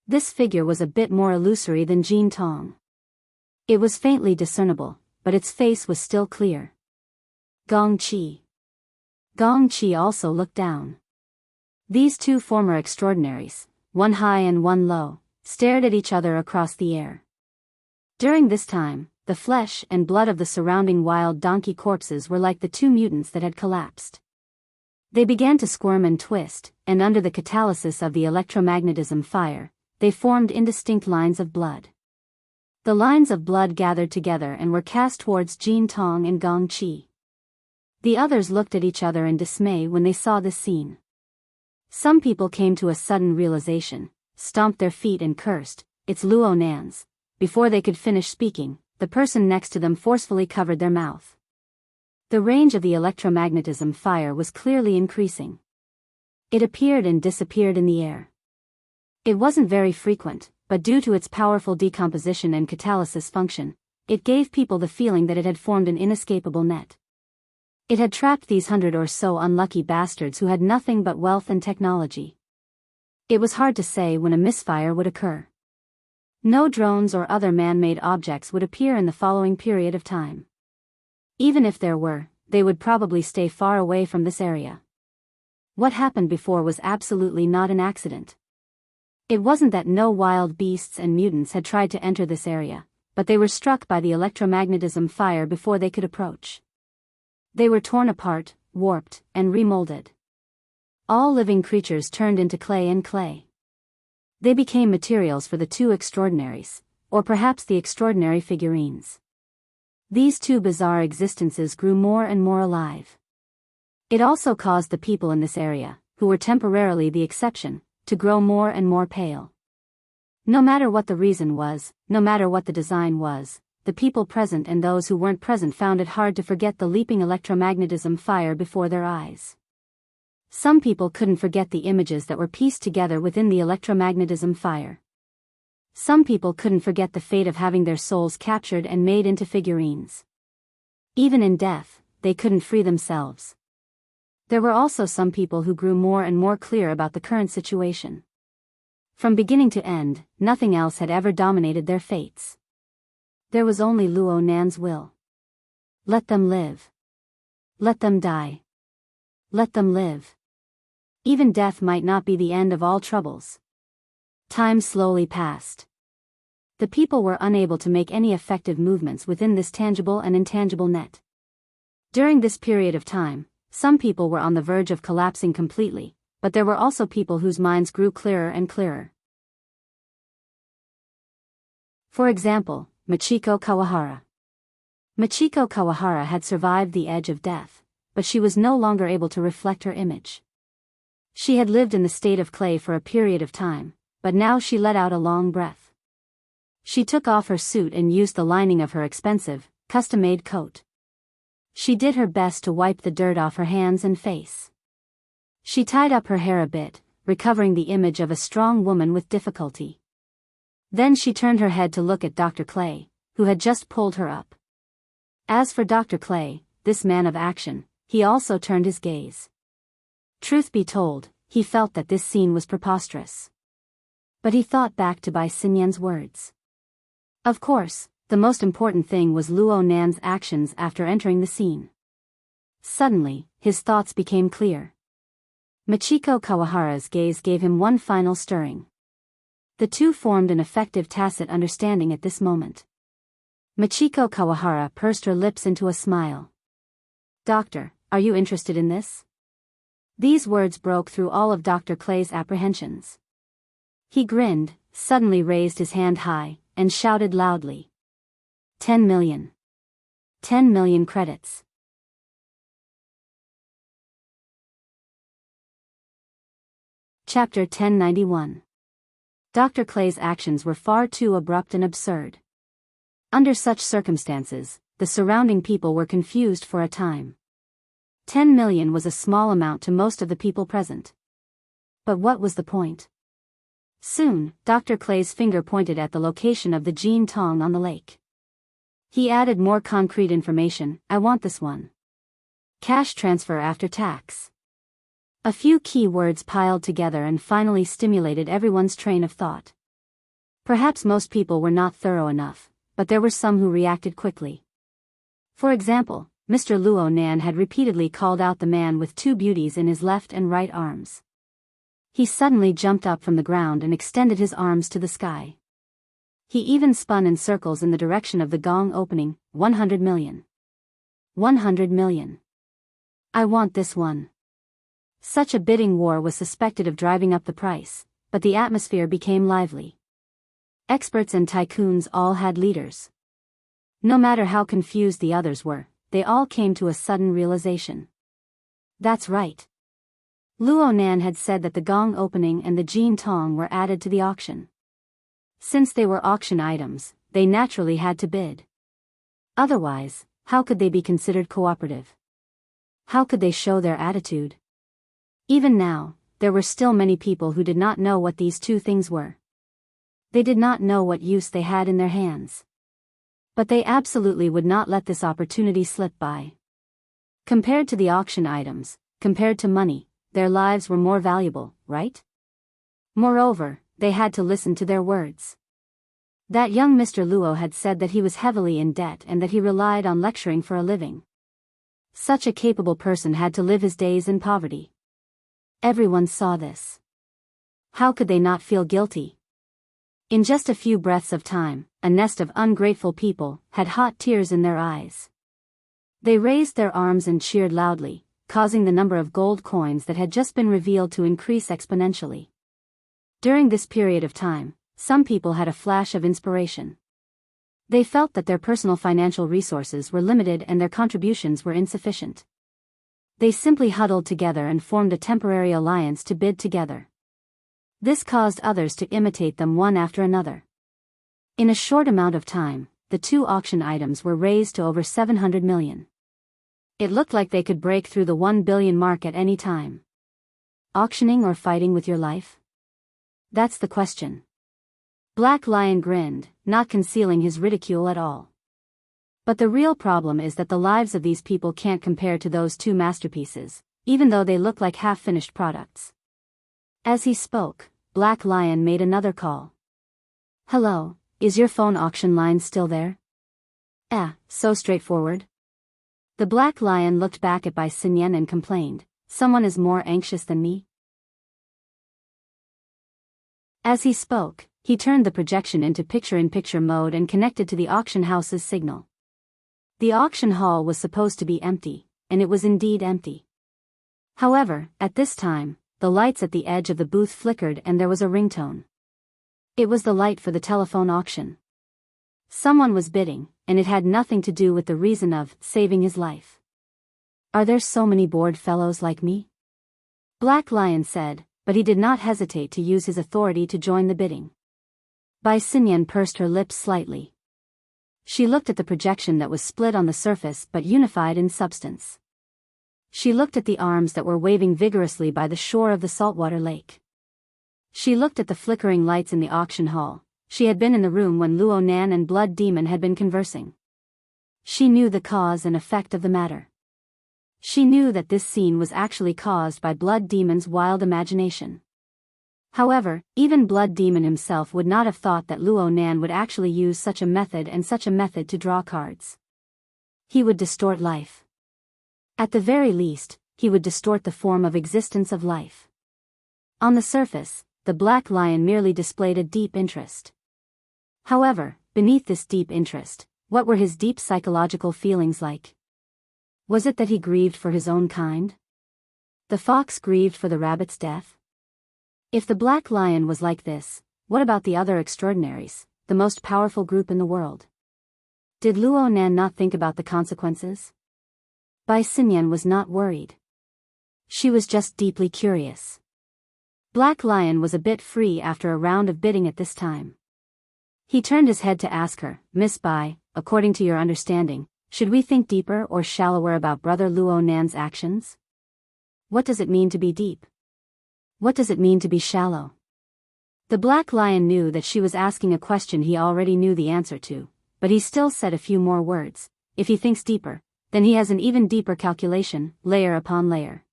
This figure was a bit more illusory than Jin Tong. It was faintly discernible, but its face was still clear. Gong Qi. Gong Qi also looked down. These two former extraordinaries, one high and one low, stared at each other across the air. During this time, the flesh and blood of the surrounding wild donkey corpses were like the two mutants that had collapsed. They began to squirm and twist, and under the catalysis of the electromagnetism fire, they formed indistinct lines of blood. The lines of blood gathered together and were cast towards Jin Tong and Gong Qi. The others looked at each other in dismay when they saw this scene. Some people came to a sudden realization, stomped their feet and cursed, "It's Luo Nan's." Before they could finish speaking, the person next to them forcefully covered their mouth. The range of the electromagnetism fire was clearly increasing. It appeared and disappeared in the air. It wasn't very frequent, but due to its powerful decomposition and catalysis function, it gave people the feeling that it had formed an inescapable net. It had trapped these 100 or so unlucky bastards who had nothing but wealth and technology. It was hard to say when a misfire would occur. No drones or other man-made objects would appear in the following period of time. Even if there were, they would probably stay far away from this area. What happened before was absolutely not an accident. It wasn't that no wild beasts and mutants had tried to enter this area, but they were struck by the electromagnetism fire before they could approach. They were torn apart, warped, and remolded. All living creatures turned into clay and clay. They became materials for the two extraordinaries, or perhaps the extraordinary figurines. These two bizarre existences grew more and more alive. It also caused the people in this area, who were temporarily the exception, to grow more and more pale. No matter what the reason was, no matter what the design was, the people present and those who weren't present found it hard to forget the leaping electromagnetism fire before their eyes. Some people couldn't forget the images that were pieced together within the electromagnetism fire. Some people couldn't forget the fate of having their souls captured and made into figurines. Even in death, they couldn't free themselves. There were also some people who grew more and more clear about the current situation. From beginning to end, nothing else had ever dominated their fates. There was only Luo Nan's will. Let them live. Let them die. Let them live. Even death might not be the end of all troubles. Time slowly passed. The people were unable to make any effective movements within this tangible and intangible net. During this period of time, some people were on the verge of collapsing completely, but there were also people whose minds grew clearer and clearer. For example, Michiko Kawahara. Michiko Kawahara had survived the edge of death, but she was no longer able to reflect her image. She had lived in the state of clay for a period of time, but now she let out a long breath. She took off her suit and used the lining of her expensive, custom-made coat. She did her best to wipe the dirt off her hands and face. She tied up her hair a bit, recovering the image of a strong woman with difficulty. Then she turned her head to look at Dr. Clay, who had just pulled her up. As for Dr. Clay, this man of action, he also turned his gaze. Truth be told, he felt that this scene was preposterous. But he thought back to Bai Xinyan's words. Of course, the most important thing was Luo Nan's actions after entering the scene. Suddenly, his thoughts became clear. Michiko Kawahara's gaze gave him one final stirring. The two formed an effective tacit understanding at this moment. Michiko Kawahara pursed her lips into a smile. Doctor, are you interested in this? These words broke through all of Dr. Clay's apprehensions. He grinned, suddenly raised his hand high, and shouted loudly. 10 million. 10 million credits. Chapter 1091. Dr. Clay's actions were far too abrupt and absurd. Under such circumstances, the surrounding people were confused for a time. 10 million was a small amount to most of the people present. But what was the point? Soon, Dr. Clay's finger pointed at the location of the Jin Tong on the lake. He added more concrete information. I want this one. Cash transfer after tax. A few key words piled together and finally stimulated everyone's train of thought. Perhaps most people were not thorough enough, but there were some who reacted quickly. For example, Mr. Luo Nan had repeatedly called out the man with two beauties in his left and right arms. He suddenly jumped up from the ground and extended his arms to the sky. He even spun in circles in the direction of the gong opening. 100 million. 100 million. I want this one. Such a bidding war was suspected of driving up the price, but the atmosphere became lively. Experts and tycoons all had leaders. No matter how confused the others were, they all came to a sudden realization. That's right. Luo Nan had said that the gong opening and the Jin Tong were added to the auction. Since they were auction items, they naturally had to bid. Otherwise, how could they be considered cooperative? How could they show their attitude? Even now, there were still many people who did not know what these two things were. They did not know what use they had in their hands. But they absolutely would not let this opportunity slip by. Compared to the auction items, compared to money, their lives were more valuable, right? Moreover, they had to listen to their words. That young Mr. Luo had said that he was heavily in debt and that he relied on lecturing for a living. Such a capable person had to live his days in poverty. Everyone saw this. How could they not feel guilty? In just a few breaths of time, a nest of ungrateful people had hot tears in their eyes. They raised their arms and cheered loudly, causing the number of gold coins that had just been revealed to increase exponentially. During this period of time, some people had a flash of inspiration. They felt that their personal financial resources were limited and their contributions were insufficient. They simply huddled together and formed a temporary alliance to bid together. This caused others to imitate them one after another. In a short amount of time, the two auction items were raised to over 700 million. It looked like they could break through the 1 billion mark at any time. Auctioning or fighting with your life? That's the question. Black Lion grinned, not concealing his ridicule at all. But the real problem is that the lives of these people can't compare to those two masterpieces, even though they look like half-finished products. As he spoke, Black Lion made another call. Hello, is your phone auction line still there? So straightforward. The Black Lion looked back at Bai Xinyan and complained, someone is more anxious than me? As he spoke, he turned the projection into picture-in-picture mode and connected to the auction house's signal. The auction hall was supposed to be empty, and it was indeed empty. However, at this time, the lights at the edge of the booth flickered and there was a ringtone. It was the light for the telephone auction. Someone was bidding, and it had nothing to do with the reason of saving his life. Are there so many bored fellows like me? Black Lion said, but he did not hesitate to use his authority to join the bidding. Bai Xinyan pursed her lips slightly. She looked at the projection that was split on the surface but unified in substance. She looked at the arms that were waving vigorously by the shore of the saltwater lake. She looked at the flickering lights in the auction hall. She had been in the room when Luo Nan and Blood Demon had been conversing. She knew the cause and effect of the matter. She knew that this scene was actually caused by Blood Demon's wild imagination. However, even Blood Demon himself would not have thought that Luo Nan would actually use such a method to draw cards. He would distort life. At the very least, he would distort the form of existence of life. On the surface, the Black Lion merely displayed a deep interest. However, beneath this deep interest, what were his deep psychological feelings like? Was it that he grieved for his own kind? The fox grieved for the rabbit's death? If the Black Lion was like this, what about the other extraordinaries, the most powerful group in the world? Did Luo Nan not think about the consequences? Bai Xinyan was not worried. She was just deeply curious. Black Lion was a bit free after a round of bidding at this time. He turned his head to ask her, Miss Bai, according to your understanding, should we think deeper or shallower about Brother Luo Nan's actions? What does it mean to be deep? What does it mean to be shallow? The Black Lion knew that she was asking a question he already knew the answer to, but he still said a few more words. If he thinks deeper, then he has an even deeper calculation, layer upon layer.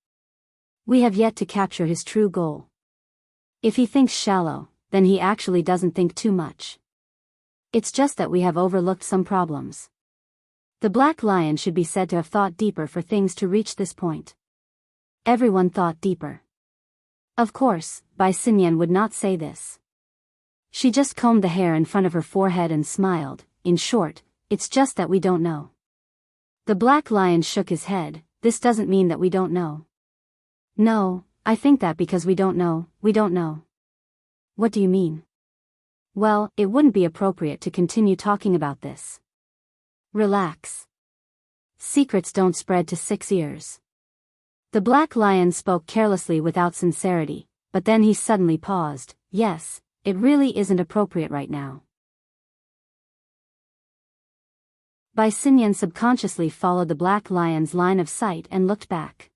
We have yet to capture his true goal. If he thinks shallow, then he actually doesn't think too much. It's just that we have overlooked some problems. The Black Lion should be said to have thought deeper for things to reach this point. Everyone thought deeper. Of course, Bai Xinyan would not say this. She just combed the hair in front of her forehead and smiled. In short, it's just that we don't know. The Black Lion shook his head. This doesn't mean that we don't know. No, I think that because we don't know, we don't know. What do you mean? Well, it wouldn't be appropriate to continue talking about this. Relax. Secrets don't spread to 6 ears. The Black Lion spoke carelessly without sincerity, but then he suddenly paused. Yes, it really isn't appropriate right now. Bai Xinyan subconsciously followed the Black Lion's line of sight and looked back.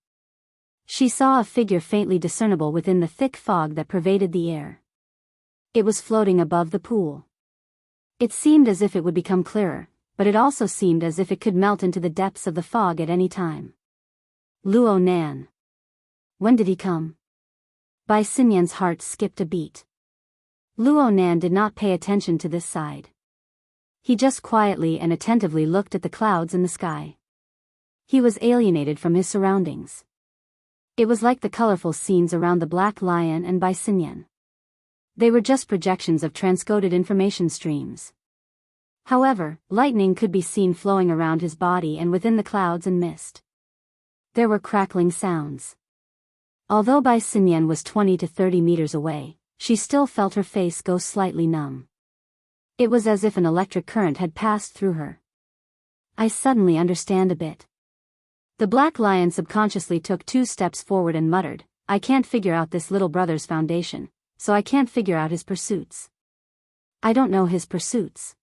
She saw a figure faintly discernible within the thick fog that pervaded the air. It was floating above the pool. It seemed as if it would become clearer, but it also seemed as if it could melt into the depths of the fog at any time. Luo Nan. When did he come? Bai Xinyan's heart skipped a beat. Luo Nan did not pay attention to this side. He just quietly and attentively looked at the clouds in the sky. He was alienated from his surroundings. It was like the colorful scenes around the Black Lion and Bai Xinyan. They were just projections of transcoded information streams. However, lightning could be seen flowing around his body and within the clouds and mist. There were crackling sounds. Although Bai Xinyan was 20 to 30 meters away, she still felt her face go slightly numb. It was as if an electric current had passed through her. I suddenly understand a bit. The Black Lion subconsciously took 2 steps forward and muttered, I can't figure out this little brother's foundation, so I can't figure out his pursuits. I don't know his pursuits.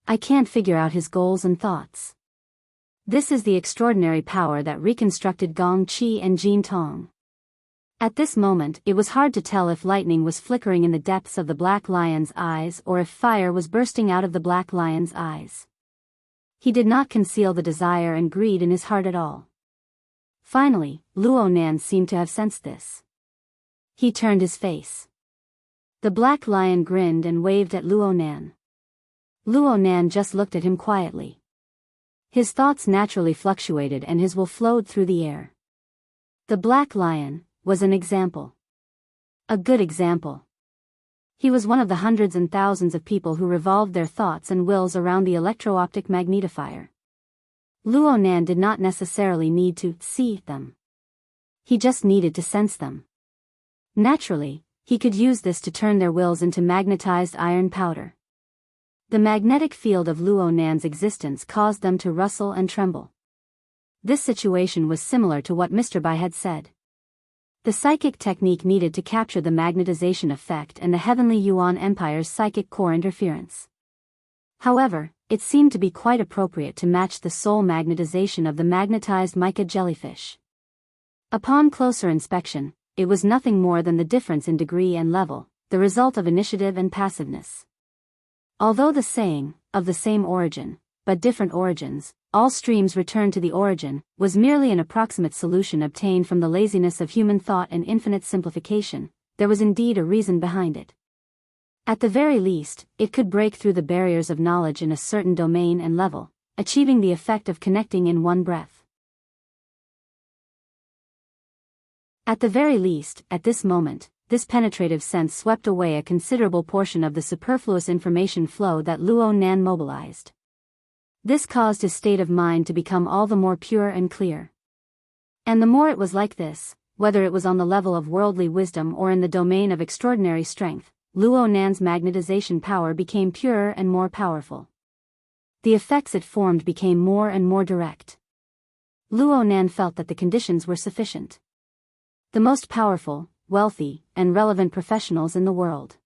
I can't figure out his goals and thoughts. This is the extraordinary power that reconstructed Gong Qi and Jin Tong. At this moment, it was hard to tell if lightning was flickering in the depths of the Black Lion's eyes or if fire was bursting out of the Black Lion's eyes. He did not conceal the desire and greed in his heart at all. Finally, Luo Nan seemed to have sensed this. He turned his face. The Black Lion grinned and waved at Luo Nan. Luo Nan just looked at him quietly. His thoughts naturally fluctuated and his will flowed through the air. The Black Lion was an example. A good example. He was one of the hundreds and thousands of people who revolved their thoughts and wills around the electro-optic magnetifier. Luo Nan did not necessarily need to see them. He just needed to sense them. Naturally, he could use this to turn their wills into magnetized iron powder. The magnetic field of Luo Nan's existence caused them to rustle and tremble. This situation was similar to what Mr. Bai had said. The psychic technique needed to capture the magnetization effect and the Heavenly Yuan Empire's psychic core interference. However, it seemed to be quite appropriate to match the soul magnetization of the magnetized mica jellyfish. Upon closer inspection, it was nothing more than the difference in degree and level, the result of initiative and passiveness. Although the saying, of the same origin, but different origins, all streams return to the origin, was merely an approximate solution obtained from the laziness of human thought and infinite simplification, there was indeed a reason behind it. At the very least, it could break through the barriers of knowledge in a certain domain and level, achieving the effect of connecting in one breath. At the very least, at this moment, this penetrative sense swept away a considerable portion of the superfluous information flow that Luo Nan mobilized. This caused his state of mind to become all the more pure and clear. And the more it was like this, whether it was on the level of worldly wisdom or in the domain of extraordinary strength, Luo Nan's magnetization power became purer and more powerful. The effects it formed became more and more direct. Luo Nan felt that the conditions were sufficient. The most powerful, wealthy, and relevant professionals in the world.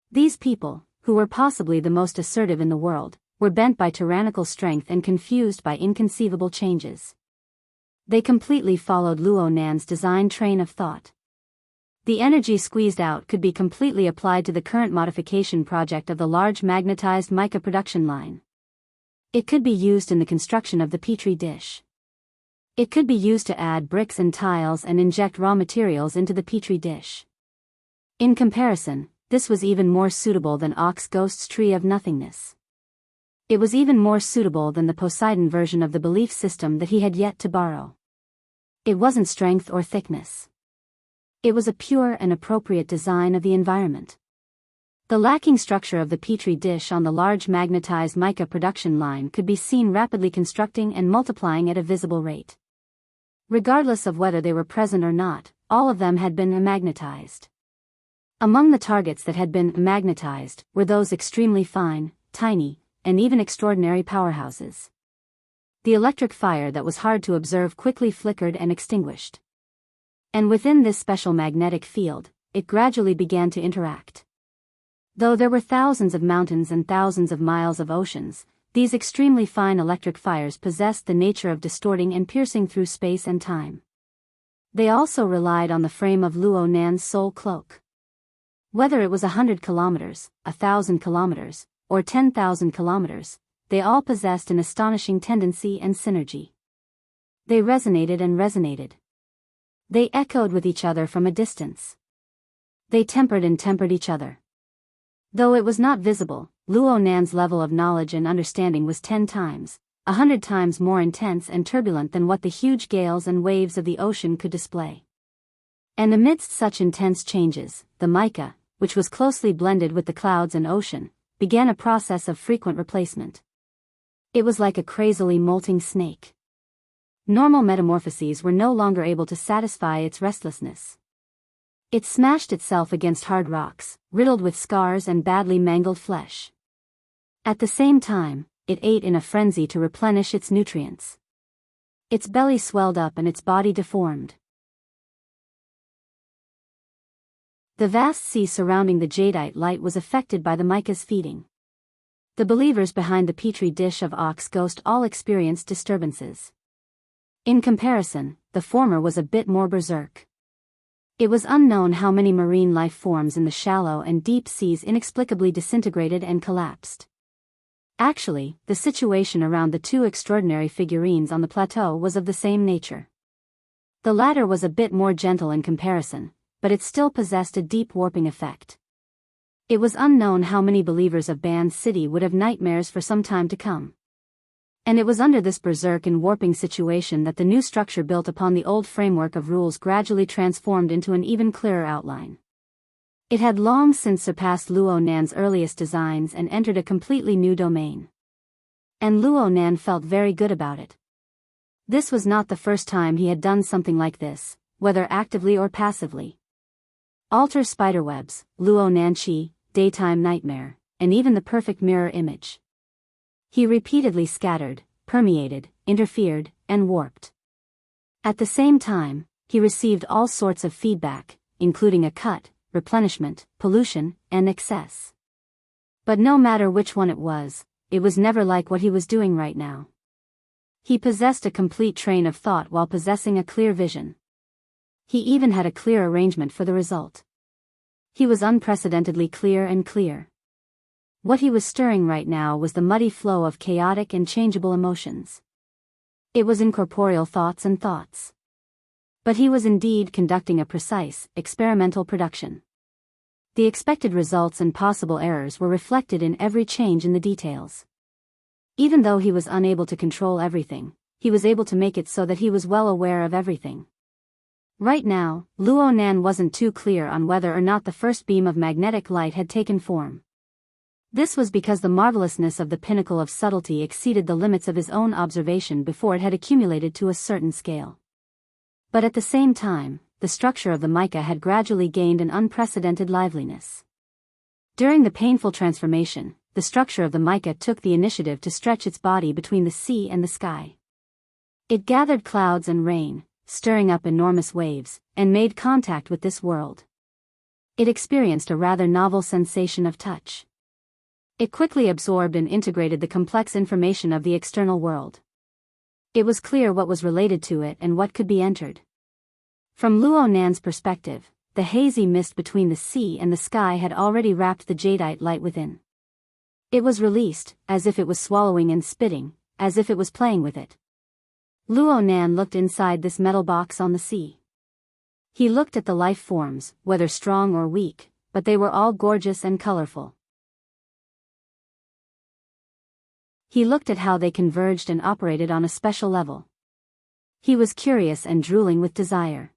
These people, who were possibly the most assertive in the world, were bent by tyrannical strength and confused by inconceivable changes. They completely followed Luo Nan's designed train of thought. The energy squeezed out could be completely applied to the current modification project of the large magnetized mica production line. It could be used in the construction of the petri dish. It could be used to add bricks and tiles and inject raw materials into the petri dish. In comparison, this was even more suitable than Ox Ghost's Tree of Nothingness. It was even more suitable than the Poseidon version of the belief system that he had yet to borrow. It wasn't strength or thickness. It was a pure and appropriate design of the environment. The lacking structure of the petri dish on the large magnetized mica production line could be seen rapidly constructing and multiplying at a visible rate. Regardless of whether they were present or not, all of them had been magnetized. Among the targets that had been magnetized were those extremely fine, tiny, and even extraordinary powerhouses. The electric fire that was hard to observe quickly flickered and extinguished. And within this special magnetic field, it gradually began to interact. Though there were thousands of mountains and thousands of miles of oceans, these extremely fine electric fires possessed the nature of distorting and piercing through space and time. They also relied on the frame of Luo Nan's soul cloak. Whether it was 100 kilometers, 1,000 kilometers, or 10,000 kilometers, they all possessed an astonishing tendency and synergy. They resonated and resonated. They echoed with each other from a distance. They tempered and tempered each other. Though it was not visible, Luo Nan's level of knowledge and understanding was 10 times, 100 times more intense and turbulent than what the huge gales and waves of the ocean could display. And amidst such intense changes, the mica, which was closely blended with the clouds and ocean, began a process of frequent replacement. It was like a crazily molting snake. Normal metamorphoses were no longer able to satisfy its restlessness. It smashed itself against hard rocks, riddled with scars and badly mangled flesh. At the same time, it ate in a frenzy to replenish its nutrients. Its belly swelled up and its body deformed. The vast sea surrounding the jadeite light was affected by the mica's feeding. The believers behind the petri dish of Ox Ghost all experienced disturbances. In comparison, the former was a bit more berserk. It was unknown how many marine life forms in the shallow and deep seas inexplicably disintegrated and collapsed. Actually, the situation around the two extraordinary figurines on the plateau was of the same nature. The latter was a bit more gentle in comparison, but it still possessed a deep warping effect. It was unknown how many believers of Ban City would have nightmares for some time to come. And it was under this berserk and warping situation that the new structure built upon the old framework of rules gradually transformed into an even clearer outline. It had long since surpassed Luo Nan's earliest designs and entered a completely new domain. And Luo Nan felt very good about it. This was not the first time he had done something like this, whether actively or passively. Alter spiderwebs, Luo Nan Chi, daytime nightmare, and even the perfect mirror image. He repeatedly scattered, permeated, interfered, and warped. At the same time, he received all sorts of feedback, including a cut, replenishment, pollution, and excess. But no matter which one it was never like what he was doing right now. He possessed a complete train of thought while possessing a clear vision. He even had a clear arrangement for the result. He was unprecedentedly clear and clear. What he was stirring right now was the muddy flow of chaotic and changeable emotions. It was incorporeal thoughts and thoughts. But he was indeed conducting a precise, experimental production. The expected results and possible errors were reflected in every change in the details. Even though he was unable to control everything, he was able to make it so that he was well aware of everything. Right now, Luo Nan wasn't too clear on whether or not the first beam of magnetic light had taken form. This was because the marvelousness of the pinnacle of subtlety exceeded the limits of his own observation before it had accumulated to a certain scale. But at the same time, the structure of the mica had gradually gained an unprecedented liveliness. During the painful transformation, the structure of the mica took the initiative to stretch its body between the sea and the sky. It gathered clouds and rain, stirring up enormous waves, and made contact with this world. It experienced a rather novel sensation of touch. It quickly absorbed and integrated the complex information of the external world. It was clear what was related to it and what could be entered. From Luo Nan's perspective, the hazy mist between the sea and the sky had already wrapped the jadeite light within. It was released, as if it was swallowing and spitting, as if it was playing with it. Luo Nan looked inside this metal box on the sea. He looked at the life forms, whether strong or weak, but they were all gorgeous and colorful. He looked at how they converged and operated on a special level. He was curious and drooling with desire.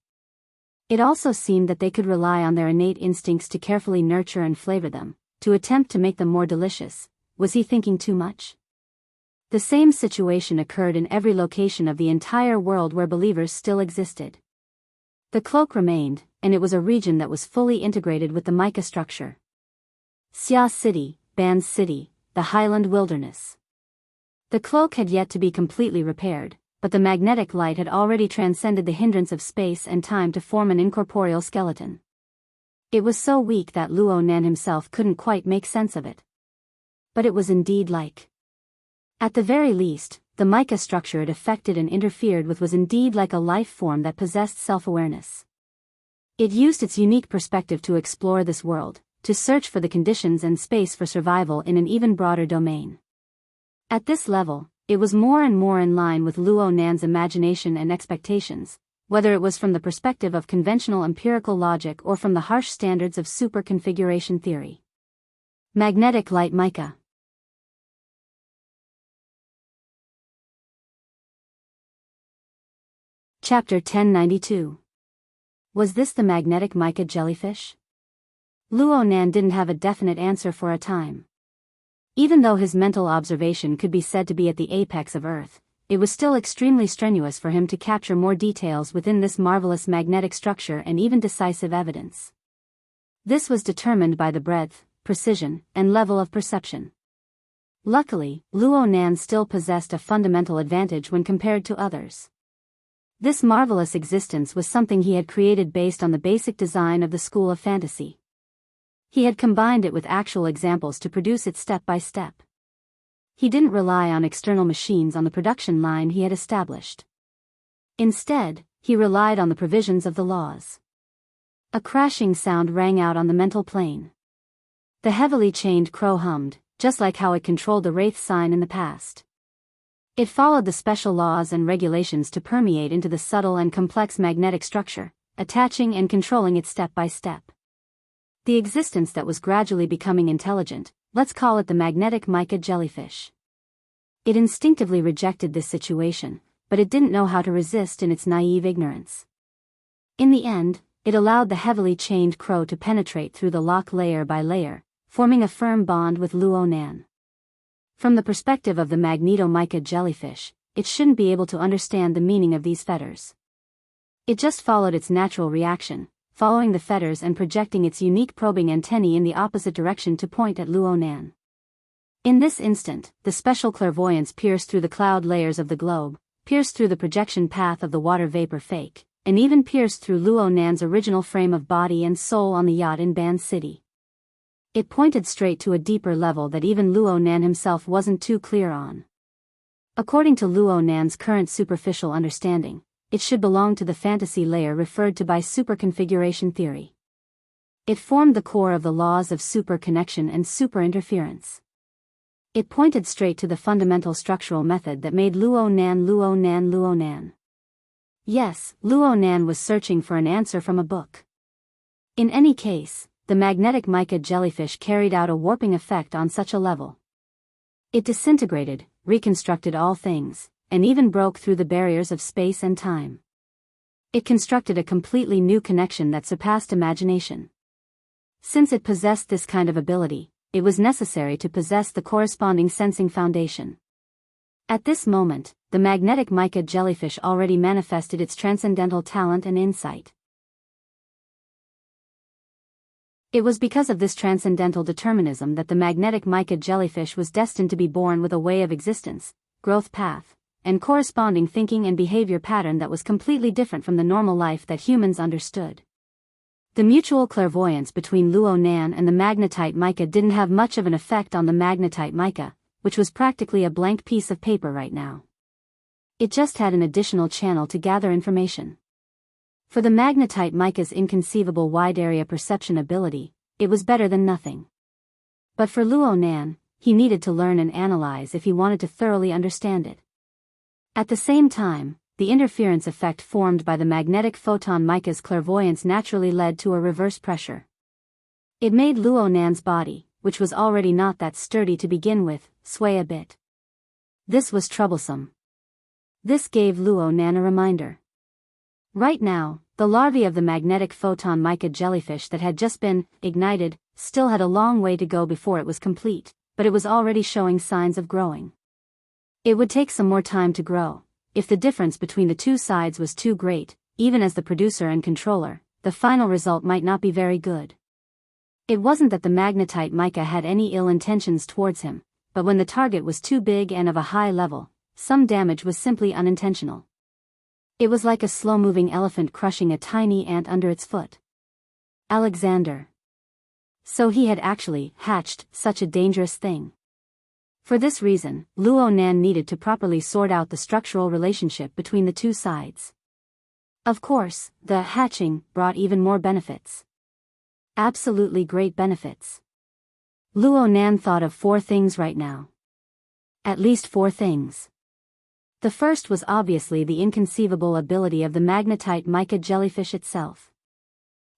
It also seemed that they could rely on their innate instincts to carefully nurture and flavor them, to attempt to make them more delicious. Was he thinking too much? The same situation occurred in every location of the entire world where believers still existed. The cloak remained, and it was a region that was fully integrated with the mica structure. Xia City, Ban City, the highland wilderness. The cloak had yet to be completely repaired, but the magnetic light had already transcended the hindrance of space and time to form an incorporeal skeleton. It was so weak that Luo Nan himself couldn't quite make sense of it. But it was indeed like. At the very least, the mica structure it affected and interfered with was indeed like a life form that possessed self-awareness. It used its unique perspective to explore this world, to search for the conditions and space for survival in an even broader domain. At this level, it was more and more in line with Luo Nan's imagination and expectations, whether it was from the perspective of conventional empirical logic or from the harsh standards of superconfiguration theory. Magnetic light mica. Chapter 1092. Was this the magnetic mica jellyfish? Luo Nan didn't have a definite answer for a time. Even though his mental observation could be said to be at the apex of Earth, it was still extremely strenuous for him to capture more details within this marvelous magnetic structure and even decisive evidence. This was determined by the breadth, precision, and level of perception. Luckily, Luo Nan still possessed a fundamental advantage when compared to others. This marvelous existence was something he had created based on the basic design of the school of fantasy. He had combined it with actual examples to produce it step by step. He didn't rely on external machines on the production line he had established. Instead, he relied on the provisions of the laws. A crashing sound rang out on the mental plane. The heavily chained crow hummed, just like how it controlled the wraith sign in the past. It followed the special laws and regulations to permeate into the subtle and complex magnetic structure, attaching and controlling it step by step. The existence that was gradually becoming intelligent, let's call it the magnetic mica jellyfish. It instinctively rejected this situation, but it didn't know how to resist in its naive ignorance. In the end, it allowed the heavily chained crow to penetrate through the lock layer by layer, forming a firm bond with Luo Nan. From the perspective of the magneto-mica jellyfish, it shouldn't be able to understand the meaning of these fetters. It just followed its natural reaction, following the fetters and projecting its unique probing antennae in the opposite direction to point at Luo Nan. In this instant, the special clairvoyance pierced through the cloud layers of the globe, pierced through the projection path of the water vapor fake, and even pierced through Luo Nan's original frame of body and soul on the yacht in Ban City. It pointed straight to a deeper level that even Luo Nan himself wasn't too clear on. According to Luo Nan's current superficial understanding, it should belong to the fantasy layer referred to by superconfiguration theory. It formed the core of the laws of superconnection and superinterference. It pointed straight to the fundamental structural method that made Luo Nan Luo Nan Luo Nan. Yes, Luo Nan was searching for an answer from a book. In any case, the magnetic mica jellyfish carried out a warping effect on such a level. It disintegrated, reconstructed all things, and even broke through the barriers of space and time. It constructed a completely new connection that surpassed imagination. Since it possessed this kind of ability, it was necessary to possess the corresponding sensing foundation. At this moment, the magnetic mica jellyfish already manifested its transcendental talent and insight. It was because of this transcendental determinism that the magnetic mica jellyfish was destined to be born with a way of existence, growth path, and corresponding thinking and behavior pattern that was completely different from the normal life that humans understood. The mutual clairvoyance between Luo Nan and the magnetite mica didn't have much of an effect on the magnetite mica, which was practically a blank piece of paper right now. It just had an additional channel to gather information. For the magnetite mica's inconceivable wide-area perception ability, it was better than nothing. But for Luo Nan, he needed to learn and analyze if he wanted to thoroughly understand it. At the same time, the interference effect formed by the magnetic photon mica's clairvoyance naturally led to a reverse pressure. It made Luo Nan's body, which was already not that sturdy to begin with, sway a bit. This was troublesome. This gave Luo Nan a reminder. Right now, the larvae of the magnetic photon mica jellyfish that had just been ignited still had a long way to go before it was complete, but it was already showing signs of growing. It would take some more time to grow. If the difference between the two sides was too great, even as the producer and controller, the final result might not be very good. It wasn't that the magnetite mica had any ill intentions towards him, but when the target was too big and of a high level, some damage was simply unintentional. It was like a slow-moving elephant crushing a tiny ant under its foot. Alexander. So he had actually hatched such a dangerous thing. For this reason, Luo Nan needed to properly sort out the structural relationship between the two sides. Of course, the hatching brought even more benefits. Absolutely great benefits. Luo Nan thought of 4 things right now. At least 4 things. The first was obviously the inconceivable ability of the magnetite mica jellyfish itself.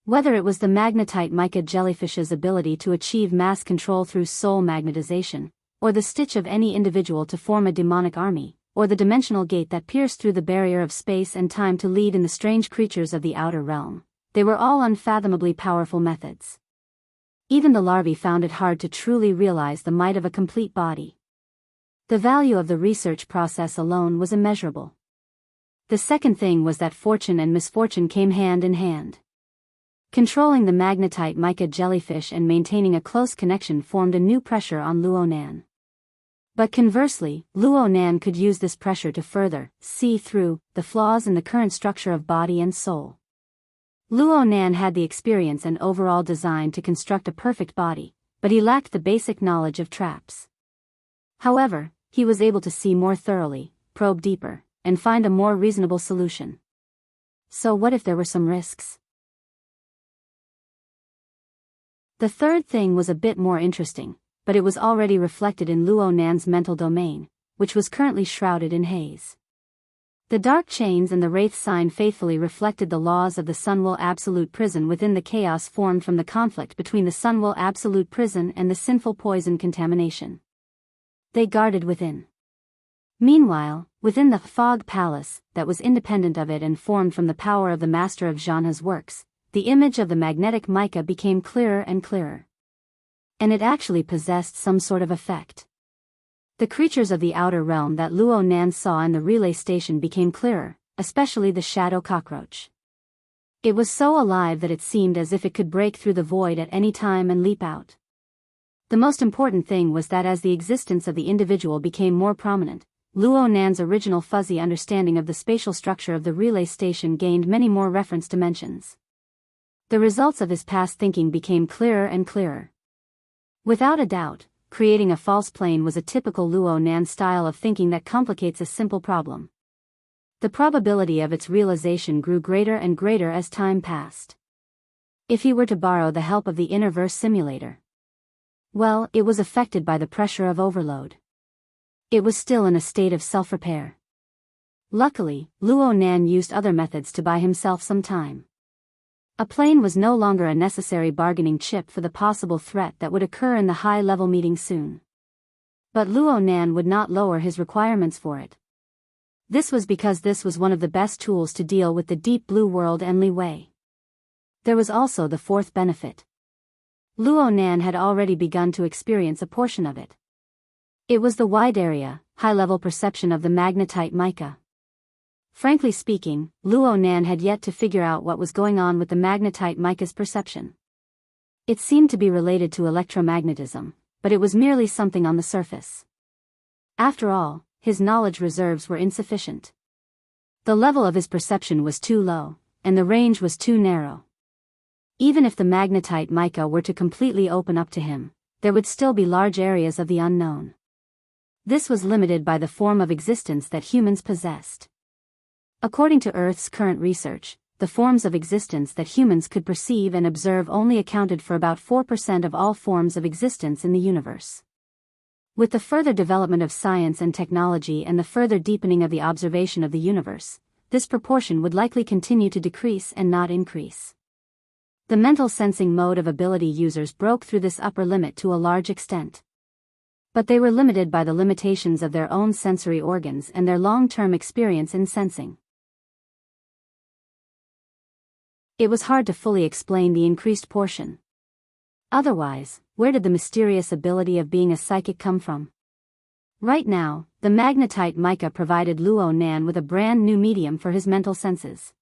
Whether it was the magnetite mica jellyfish's ability to achieve mass control through soul magnetization, or the stitch of any individual to form a demonic army, or the dimensional gate that pierced through the barrier of space and time to lead in the strange creatures of the outer realm, they were all unfathomably powerful methods. Even the larvae found it hard to truly realize the might of a complete body. The value of the research process alone was immeasurable. The second thing was that fortune and misfortune came hand in hand. Controlling the magnetite mica jellyfish and maintaining a close connection formed a new pressure on Luo Nan. But conversely, Luo Nan could use this pressure to further see through the flaws in the current structure of body and soul. Luo Nan had the experience and overall design to construct a perfect body, but he lacked the basic knowledge of traps. However, he was able to see more thoroughly, probe deeper, and find a more reasonable solution. So what if there were some risks? The third thing was a bit more interesting, but it was already reflected in Luo Nan's mental domain, which was currently shrouded in haze. The dark chains and the wraith sign faithfully reflected the laws of the Sunwill Absolute Prison within the chaos formed from the conflict between the Sunwill Absolute Prison and the sinful poison contamination. They guarded within. Meanwhile, within the fog palace, that was independent of it and formed from the power of the master of Zhanhe's works, the image of the magnetic mica became clearer and clearer. And it actually possessed some sort of effect. The creatures of the outer realm that Luo Nan saw in the relay station became clearer, especially the shadow cockroach. It was so alive that it seemed as if it could break through the void at any time and leap out. The most important thing was that as the existence of the individual became more prominent, Luo Nan's original fuzzy understanding of the spatial structure of the relay station gained many more reference dimensions. The results of his past thinking became clearer and clearer. Without a doubt, creating a false plane was a typical Luo Nan style of thinking that complicates a simple problem. The probability of its realization grew greater and greater as time passed. If he were to borrow the help of the Innerverse simulator, well, it was affected by the pressure of overload. It was still in a state of self-repair. Luckily, Luo Nan used other methods to buy himself some time. A plane was no longer a necessary bargaining chip for the possible threat that would occur in the high-level meeting soon. But Luo Nan would not lower his requirements for it. This was because this was one of the best tools to deal with the deep blue world Enli Wei. There was also the fourth benefit. Luo Nan had already begun to experience a portion of it. It was the wide area, high-level perception of the magnetite mica. Frankly speaking, Luo Nan had yet to figure out what was going on with the magnetite mica's perception. It seemed to be related to electromagnetism, but it was merely something on the surface. After all, his knowledge reserves were insufficient. The level of his perception was too low, and the range was too narrow. Even if the magnetite mica were to completely open up to him, there would still be large areas of the unknown. This was limited by the form of existence that humans possessed. According to Earth's current research, the forms of existence that humans could perceive and observe only accounted for about 4% of all forms of existence in the universe. With the further development of science and technology and the further deepening of the observation of the universe, this proportion would likely continue to decrease and not increase. The mental sensing mode of ability users broke through this upper limit to a large extent. But they were limited by the limitations of their own sensory organs and their long-term experience in sensing. It was hard to fully explain the increased portion. Otherwise, where did the mysterious ability of being a psychic come from? Right now, the magnetite mica provided Luo Nan with a brand new medium for his mental senses.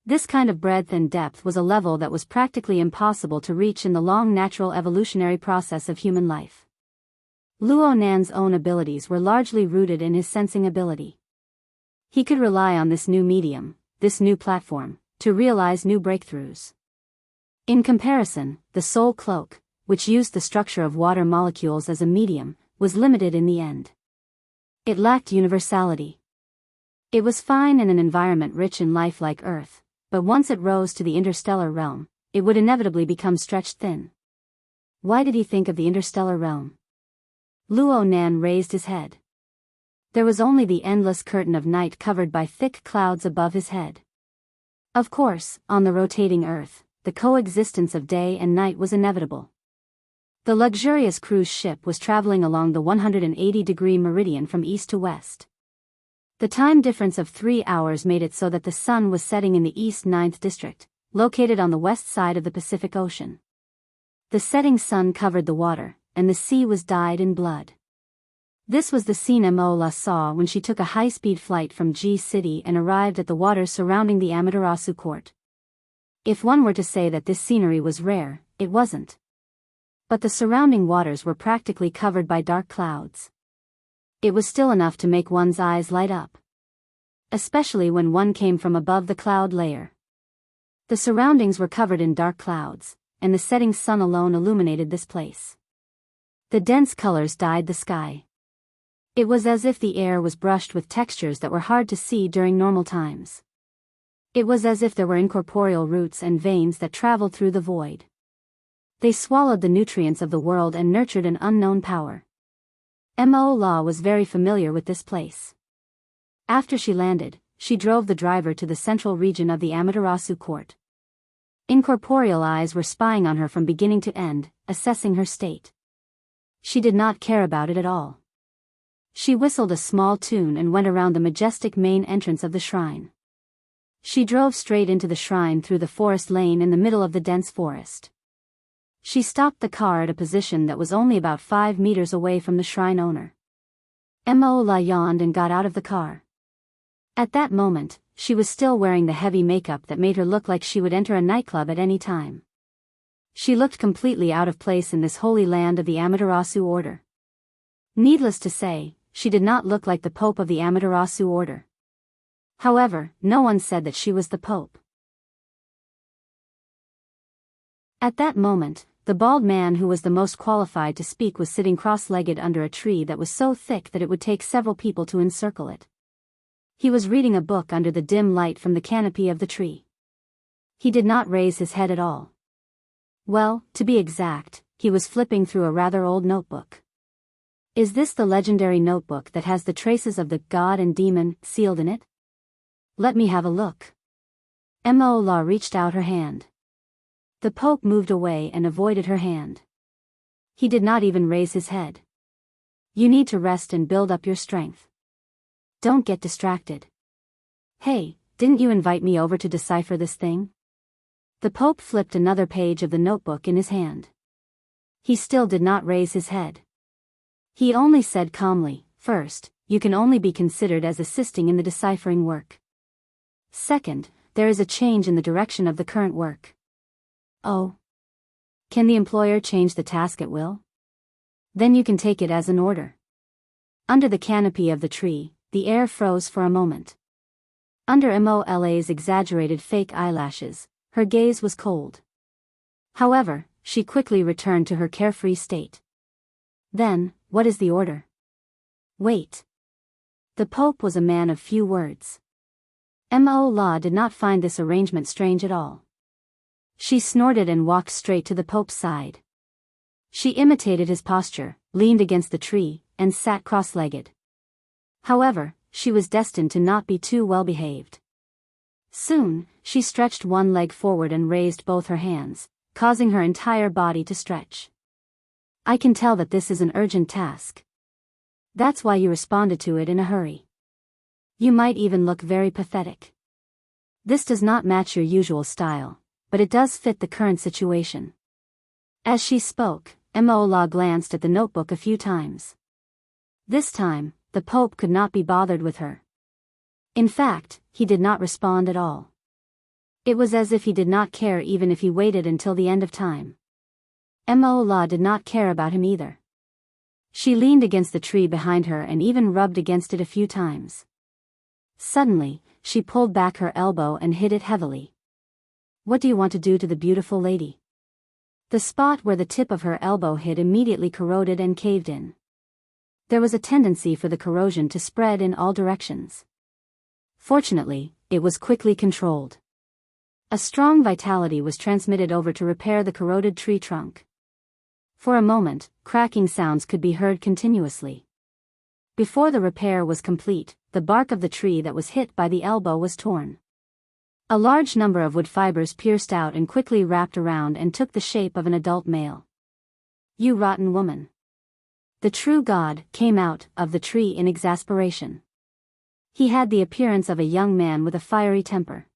This kind of breadth and depth was a level that was practically impossible to reach in the long natural evolutionary process of human life. Luo Nan's own abilities were largely rooted in his sensing ability. He could rely on this new medium, this new platform, to realize new breakthroughs. In comparison, the soul cloak, which used the structure of water molecules as a medium, was limited in the end. It lacked universality. It was fine in an environment rich in life like Earth, but once it rose to the interstellar realm, it would inevitably become stretched thin. Why did he think of the interstellar realm? Luo Nan raised his head. There was only the endless curtain of night covered by thick clouds above his head. Of course, on the rotating Earth, the coexistence of day and night was inevitable. The luxurious cruise ship was traveling along the 180-degree meridian from east to west. The time difference of 3 hours made it so that the sun was setting in the East 9th District, located on the west side of the Pacific Ocean. The setting sun covered the water, and the sea was dyed in blood. This was the scene Emola saw when she took a high-speed flight from G City and arrived at the waters surrounding the Amaterasu court. If one were to say that this scenery was rare, it wasn't. But the surrounding waters were practically covered by dark clouds. It was still enough to make one's eyes light up. Especially when one came from above the cloud layer. The surroundings were covered in dark clouds, and the setting sun alone illuminated this place. The dense colors dyed the sky. It was as if the air was brushed with textures that were hard to see during normal times. It was as if there were incorporeal roots and veins that traveled through the void. They swallowed the nutrients of the world and nurtured an unknown power. Mo La was very familiar with this place. After she landed, she drove the driver to the central region of the Amaterasu court. Incorporeal eyes were spying on her from beginning to end, assessing her state. She did not care about it at all. She whistled a small tune and went around the majestic main entrance of the shrine. She drove straight into the shrine through the forest lane in the middle of the dense forest. She stopped the car at a position that was only about 5 meters away from the shrine owner. Mo La yawned and got out of the car. At that moment, she was still wearing the heavy makeup that made her look like she would enter a nightclub at any time. She looked completely out of place in this holy land of the Amaterasu order. Needless to say, she did not look like the Pope of the Amaterasu order. However, no one said that she was the Pope. At that moment, the bald man who was the most qualified to speak was sitting cross-legged under a tree that was so thick that it would take several people to encircle it. He was reading a book under the dim light from the canopy of the tree. He did not raise his head at all. Well, to be exact, he was flipping through a rather old notebook. Is this the legendary notebook that has the traces of the god and demon sealed in it? Let me have a look. Mo La reached out her hand. The Pope moved away and avoided her hand. He did not even raise his head. You need to rest and build up your strength. Don't get distracted. Hey, didn't you invite me over to decipher this thing? The Pope flipped another page of the notebook in his hand. He still did not raise his head. He only said calmly, first, you can only be considered as assisting in the deciphering work. Second, there is a change in the direction of the current work. Oh. Can the employer change the task at will? Then you can take it as an order. Under the canopy of the tree, the air froze for a moment. Under Mola's exaggerated fake eyelashes, her gaze was cold. However, she quickly returned to her carefree state. Then, what is the order? Wait. The Pope was a man of few words. Mo La did not find this arrangement strange at all. She snorted and walked straight to the Pope's side. She imitated his posture, leaned against the tree, and sat cross-legged. However, she was destined to not be too well behaved. Soon, she stretched one leg forward and raised both her hands, causing her entire body to stretch. I can tell that this is an urgent task. That's why you responded to it in a hurry. You might even look very pathetic. This does not match your usual style, but it does fit the current situation. As she spoke, Emola glanced at the notebook a few times. This time, the Pope could not be bothered with her. In fact, he did not respond at all. It was as if he did not care even if he waited until the end of time. Emola did not care about him either. She leaned against the tree behind her and even rubbed against it a few times. Suddenly, she pulled back her elbow and hit it heavily. What do you want to do to the beautiful lady? The spot where the tip of her elbow hit immediately corroded and caved in. there was a tendency for the corrosion to spread in all directions. Fortunately, it was quickly controlled. A strong vitality was transmitted over to repair the corroded tree trunk. For a moment, cracking sounds could be heard continuously. Before the repair was complete, the bark of the tree that was hit by the elbow was torn. A large number of wood fibers pierced out and quickly wrapped around and took the shape of an adult male. "You rotten woman!" The true god came out of the tree in exasperation. He had the appearance of a young man with a fiery temper.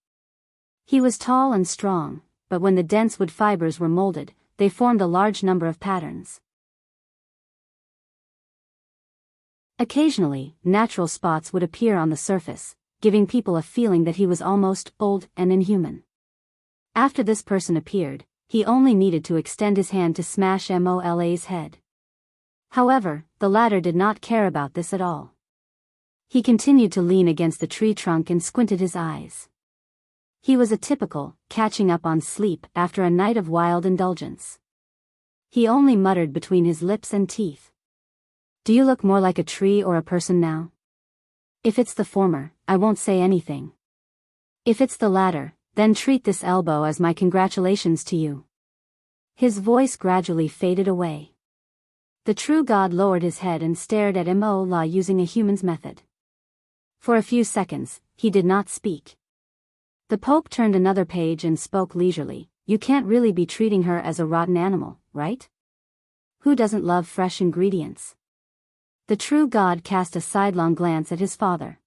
He was tall and strong, but when the dense wood fibers were molded, they formed a large number of patterns. Occasionally, natural spots would appear on the surface, giving people a feeling that he was almost old and inhuman. After this person appeared, he only needed to extend his hand to smash Mola's head. However, the latter did not care about this at all. He continued to lean against the tree trunk and squinted his eyes. He was a typical, catching up on sleep after a night of wild indulgence. He only muttered between his lips and teeth. "Do you look more like a tree or a person now? If it's the former, I won't say anything. If it's the latter, then treat this elbow as my congratulations to you." His voice gradually faded away. The true god lowered his head and stared at Mola using a human's method. For a few seconds, he did not speak. The Pope turned another page and spoke leisurely. "You can't really be treating her as a rotten animal, right? Who doesn't love fresh ingredients?" The true god cast a sidelong glance at his father.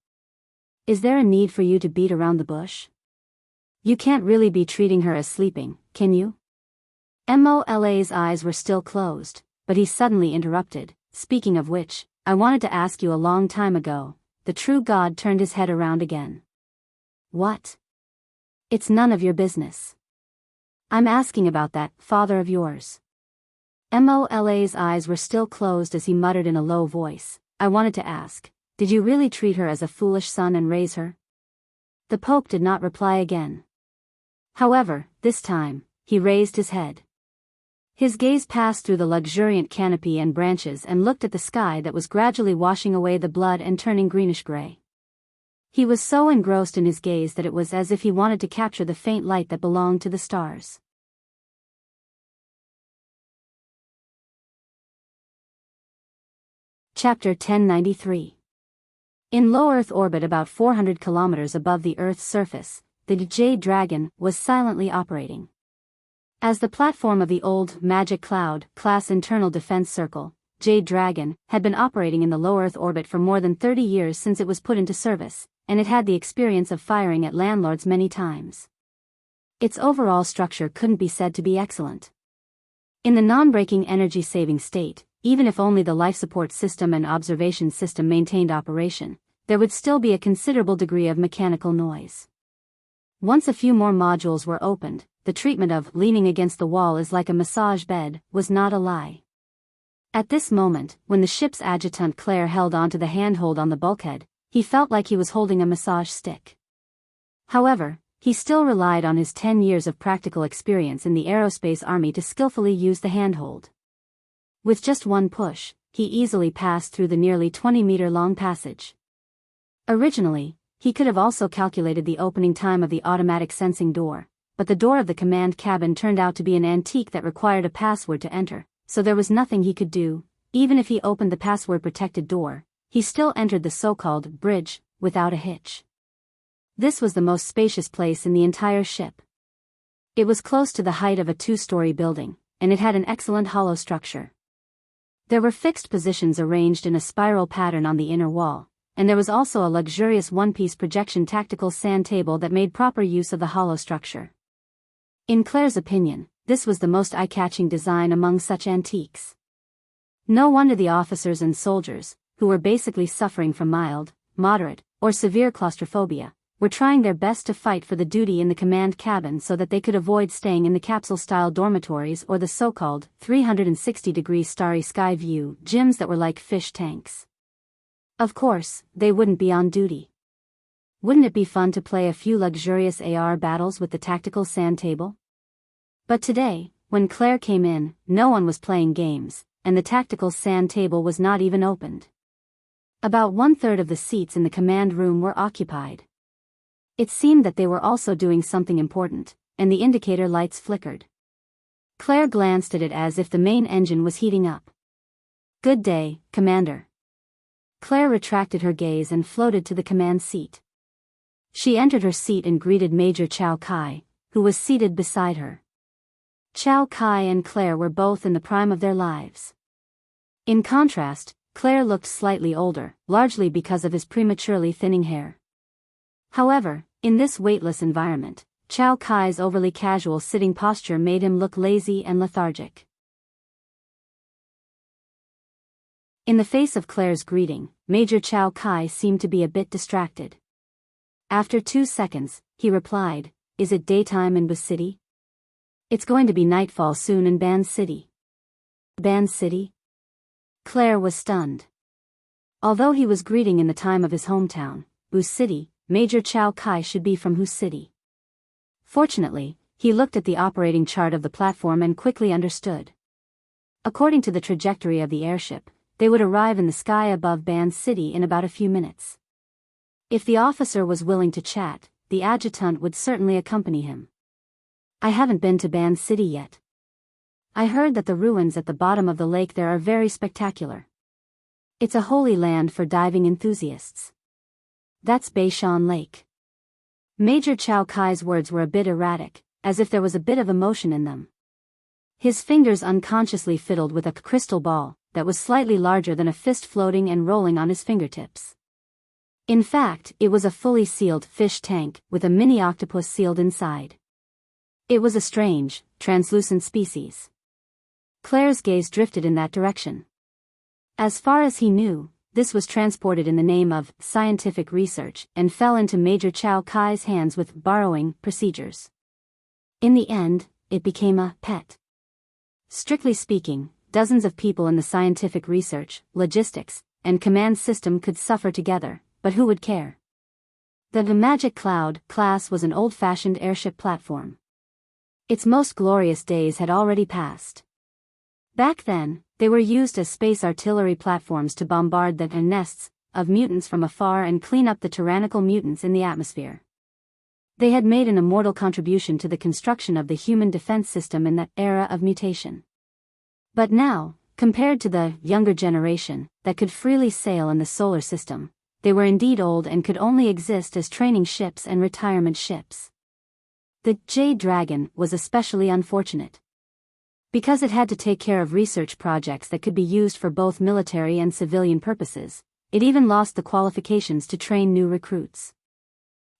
"Is there a need for you to beat around the bush? You can't really be treating her as sleeping, can you?" Mola's eyes were still closed, but he suddenly interrupted. "Speaking of which, I wanted to ask you a long time ago." The true god turned his head around again. "What?" "It's none of your business." "I'm asking about that father of yours." Mola's eyes were still closed as he muttered in a low voice. "I wanted to ask, did you really treat her as a foolish son and raise her?" The Pope did not reply again. However, this time, he raised his head. His gaze passed through the luxuriant canopy and branches and looked at the sky that was gradually washing away the blood and turning greenish-gray. He was so engrossed in his gaze that it was as if he wanted to capture the faint light that belonged to the stars. Chapter 1093. In low Earth orbit about 400 kilometers above the Earth's surface, the Jade Dragon was silently operating. As the platform of the old Magic Cloud class internal defense circle, Jade Dragon had been operating in the low Earth orbit for more than 30 years since it was put into service, and it had the experience of firing at landlords many times. Its overall structure couldn't be said to be excellent. In the non-breaking energy-saving state, even if only the life support system and observation system maintained operation, there would still be a considerable degree of mechanical noise. Once a few more modules were opened, the treatment of "leaning against the wall is like a massage bed" was not a lie. At this moment, when the ship's adjutant Claire held onto the handhold on the bulkhead, he felt like he was holding a massage stick. However, he still relied on his 10 years of practical experience in the aerospace army to skillfully use the handhold. With just one push, he easily passed through the nearly 20-meter-long passage. Originally, he could have also calculated the opening time of the automatic sensing door, but the door of the command cabin turned out to be an antique that required a password to enter, so there was nothing he could do. Even if he opened the password-protected door, he still entered the so-called bridge without a hitch. This was the most spacious place in the entire ship. It was close to the height of a 2-story building, and it had an excellent hollow structure. There were fixed positions arranged in a spiral pattern on the inner wall, and there was also a luxurious one-piece projection tactical sand table that made proper use of the hollow structure. In Claire's opinion, this was the most eye-catching design among such antiques. No wonder the officers and soldiers, who were basically suffering from mild, moderate, or severe claustrophobia, were trying their best to fight for the duty in the command cabin so that they could avoid staying in the capsule-style dormitories or the so-called 360-degree starry sky view gyms that were like fish tanks. Of course, they wouldn't be on duty. Wouldn't it be fun to play a few luxurious AR battles with the tactical sand table? But today, when Claire came in, no one was playing games, and the tactical sand table was not even opened. About 1/3 of the seats in the command room were occupied. It seemed that they were also doing something important, and the indicator lights flickered. Claire glanced at it as if the main engine was heating up. "Good day, Commander." Claire retracted her gaze and floated to the command seat. She entered her seat and greeted Major Chow Kai, who was seated beside her. Chow Kai and Claire were both in the prime of their lives. In contrast, Claire looked slightly older, largely because of his prematurely thinning hair. However, in this weightless environment, Chow Kai's overly casual sitting posture made him look lazy and lethargic. In the face of Claire's greeting, Major Chow Kai seemed to be a bit distracted. After 2 seconds, he replied, "Is it daytime in Bus City?" "It's going to be nightfall soon in Ban City." "Ban City?" Claire was stunned. Although he was greeting in the time of his hometown, Bus City, Major Chow Kai should be from whose city? Fortunately, he looked at the operating chart of the platform and quickly understood. According to the trajectory of the airship, they would arrive in the sky above Ban City in about a few minutes. If the officer was willing to chat, the adjutant would certainly accompany him. "I haven't been to Ban City yet. I heard that the ruins at the bottom of the lake there are very spectacular. It's a holy land for diving enthusiasts." "That's Beishan Lake." Major Chow Kai's words were a bit erratic, as if there was a bit of emotion in them. His fingers unconsciously fiddled with a crystal ball that was slightly larger than a fist floating and rolling on his fingertips. In fact, it was a fully sealed fish tank with a mini octopus sealed inside. It was a strange, translucent species. Claire's gaze drifted in that direction. As far as he knew, this was transported in the name of scientific research and fell into Major Chow Kai's hands with borrowing procedures. In the end, it became a pet. Strictly speaking, dozens of people in the scientific research, logistics, and command system could suffer together, but who would care? The Magic Cloud class was an old-fashioned airship platform. Its most glorious days had already passed. Back then, they were used as space artillery platforms to bombard the nests of mutants from afar and clean up the tyrannical mutants in the atmosphere. They had made an immortal contribution to the construction of the human defense system in that era of mutation. But now, compared to the younger generation that could freely sail in the solar system, they were indeed old and could only exist as training ships and retirement ships. The Jade Dragon was especially unfortunate. Because it had to take care of research projects that could be used for both military and civilian purposes, it even lost the qualifications to train new recruits.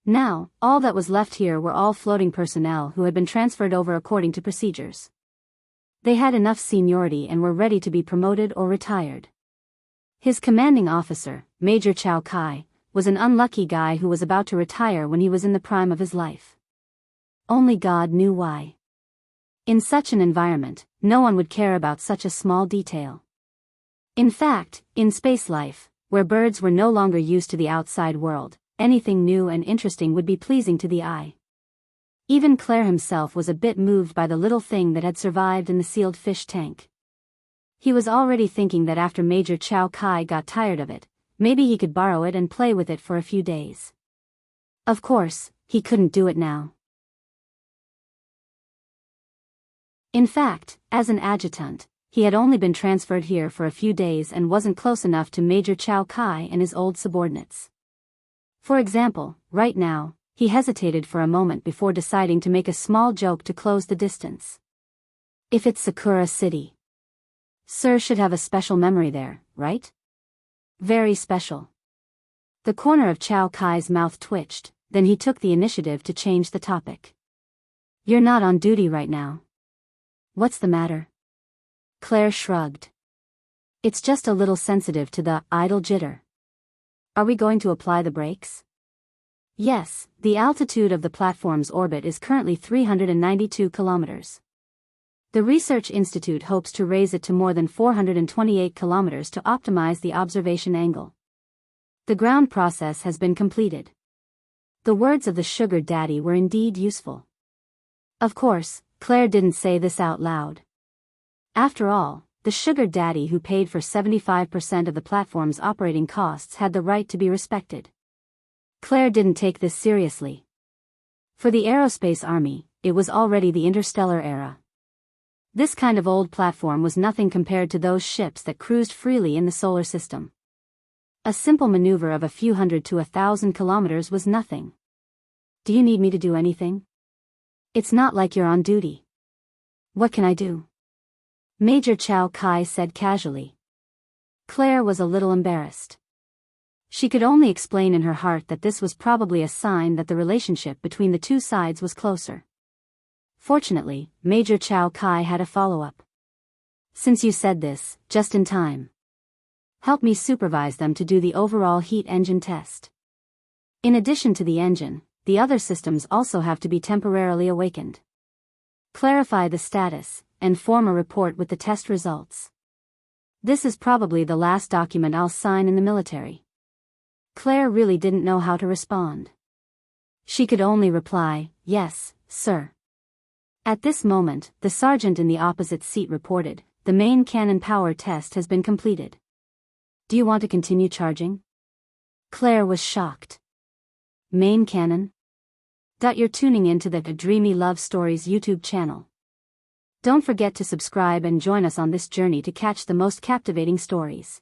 Now, all that was left here were all floating personnel who had been transferred over according to procedures. They had enough seniority and were ready to be promoted or retired. His commanding officer, Major Chow Kai, was an unlucky guy who was about to retire when he was in the prime of his life. Only God knew why. In such an environment, no one would care about such a small detail. In fact, in space life, where birds were no longer used to the outside world, anything new and interesting would be pleasing to the eye. Even Claire himself was a bit moved by the little thing that had survived in the sealed fish tank. He was already thinking that after Major Chow Kai got tired of it, maybe he could borrow it and play with it for a few days. Of course, he couldn't do it now. In fact, as an adjutant, he had only been transferred here for a few days and wasn't close enough to Major Chow Kai and his old subordinates. For example, right now, he hesitated for a moment before deciding to make a small joke to close the distance. If it's Sakura City, Sir should have a special memory there, right? Very special. The corner of Chow Kai's mouth twitched, then he took the initiative to change the topic. You're not on duty right now. What's the matter? Claire shrugged. It's just a little sensitive to the idle jitter. Are we going to apply the brakes? Yes, the altitude of the platform's orbit is currently 392 kilometers. The Research Institute hopes to raise it to more than 428 kilometers to optimize the observation angle. The ground process has been completed. The words of the sugar daddy were indeed useful. Of course, Claire didn't say this out loud. After all, the sugar daddy who paid for 75% of the platform's operating costs had the right to be respected. Claire didn't take this seriously. For the aerospace army, it was already the interstellar era. This kind of old platform was nothing compared to those ships that cruised freely in the solar system. A simple maneuver of a few hundred to 1,000 kilometers was nothing. Do you need me to do anything? It's not like you're on duty. What can I do? Major Chow Kai said casually. Claire was a little embarrassed. She could only explain in her heart that this was probably a sign that the relationship between the two sides was closer. Fortunately, Major Chow Kai had a follow-up. Since you said this, just in time. Help me supervise them to do the overall heat engine test. In addition to the engine, the other systems also have to be temporarily awakened. Clarify the status, and form a report with the test results. This is probably the last document I'll sign in the military. Claire really didn't know how to respond. She could only reply, "Yes, sir." At this moment, the sergeant in the opposite seat reported, "The main cannon power test has been completed. Do you want to continue charging?" Claire was shocked. Main cannon? You're tuning into the Dreamy Love Stories YouTube channel. Don't forget to subscribe and join us on this journey to catch the most captivating stories.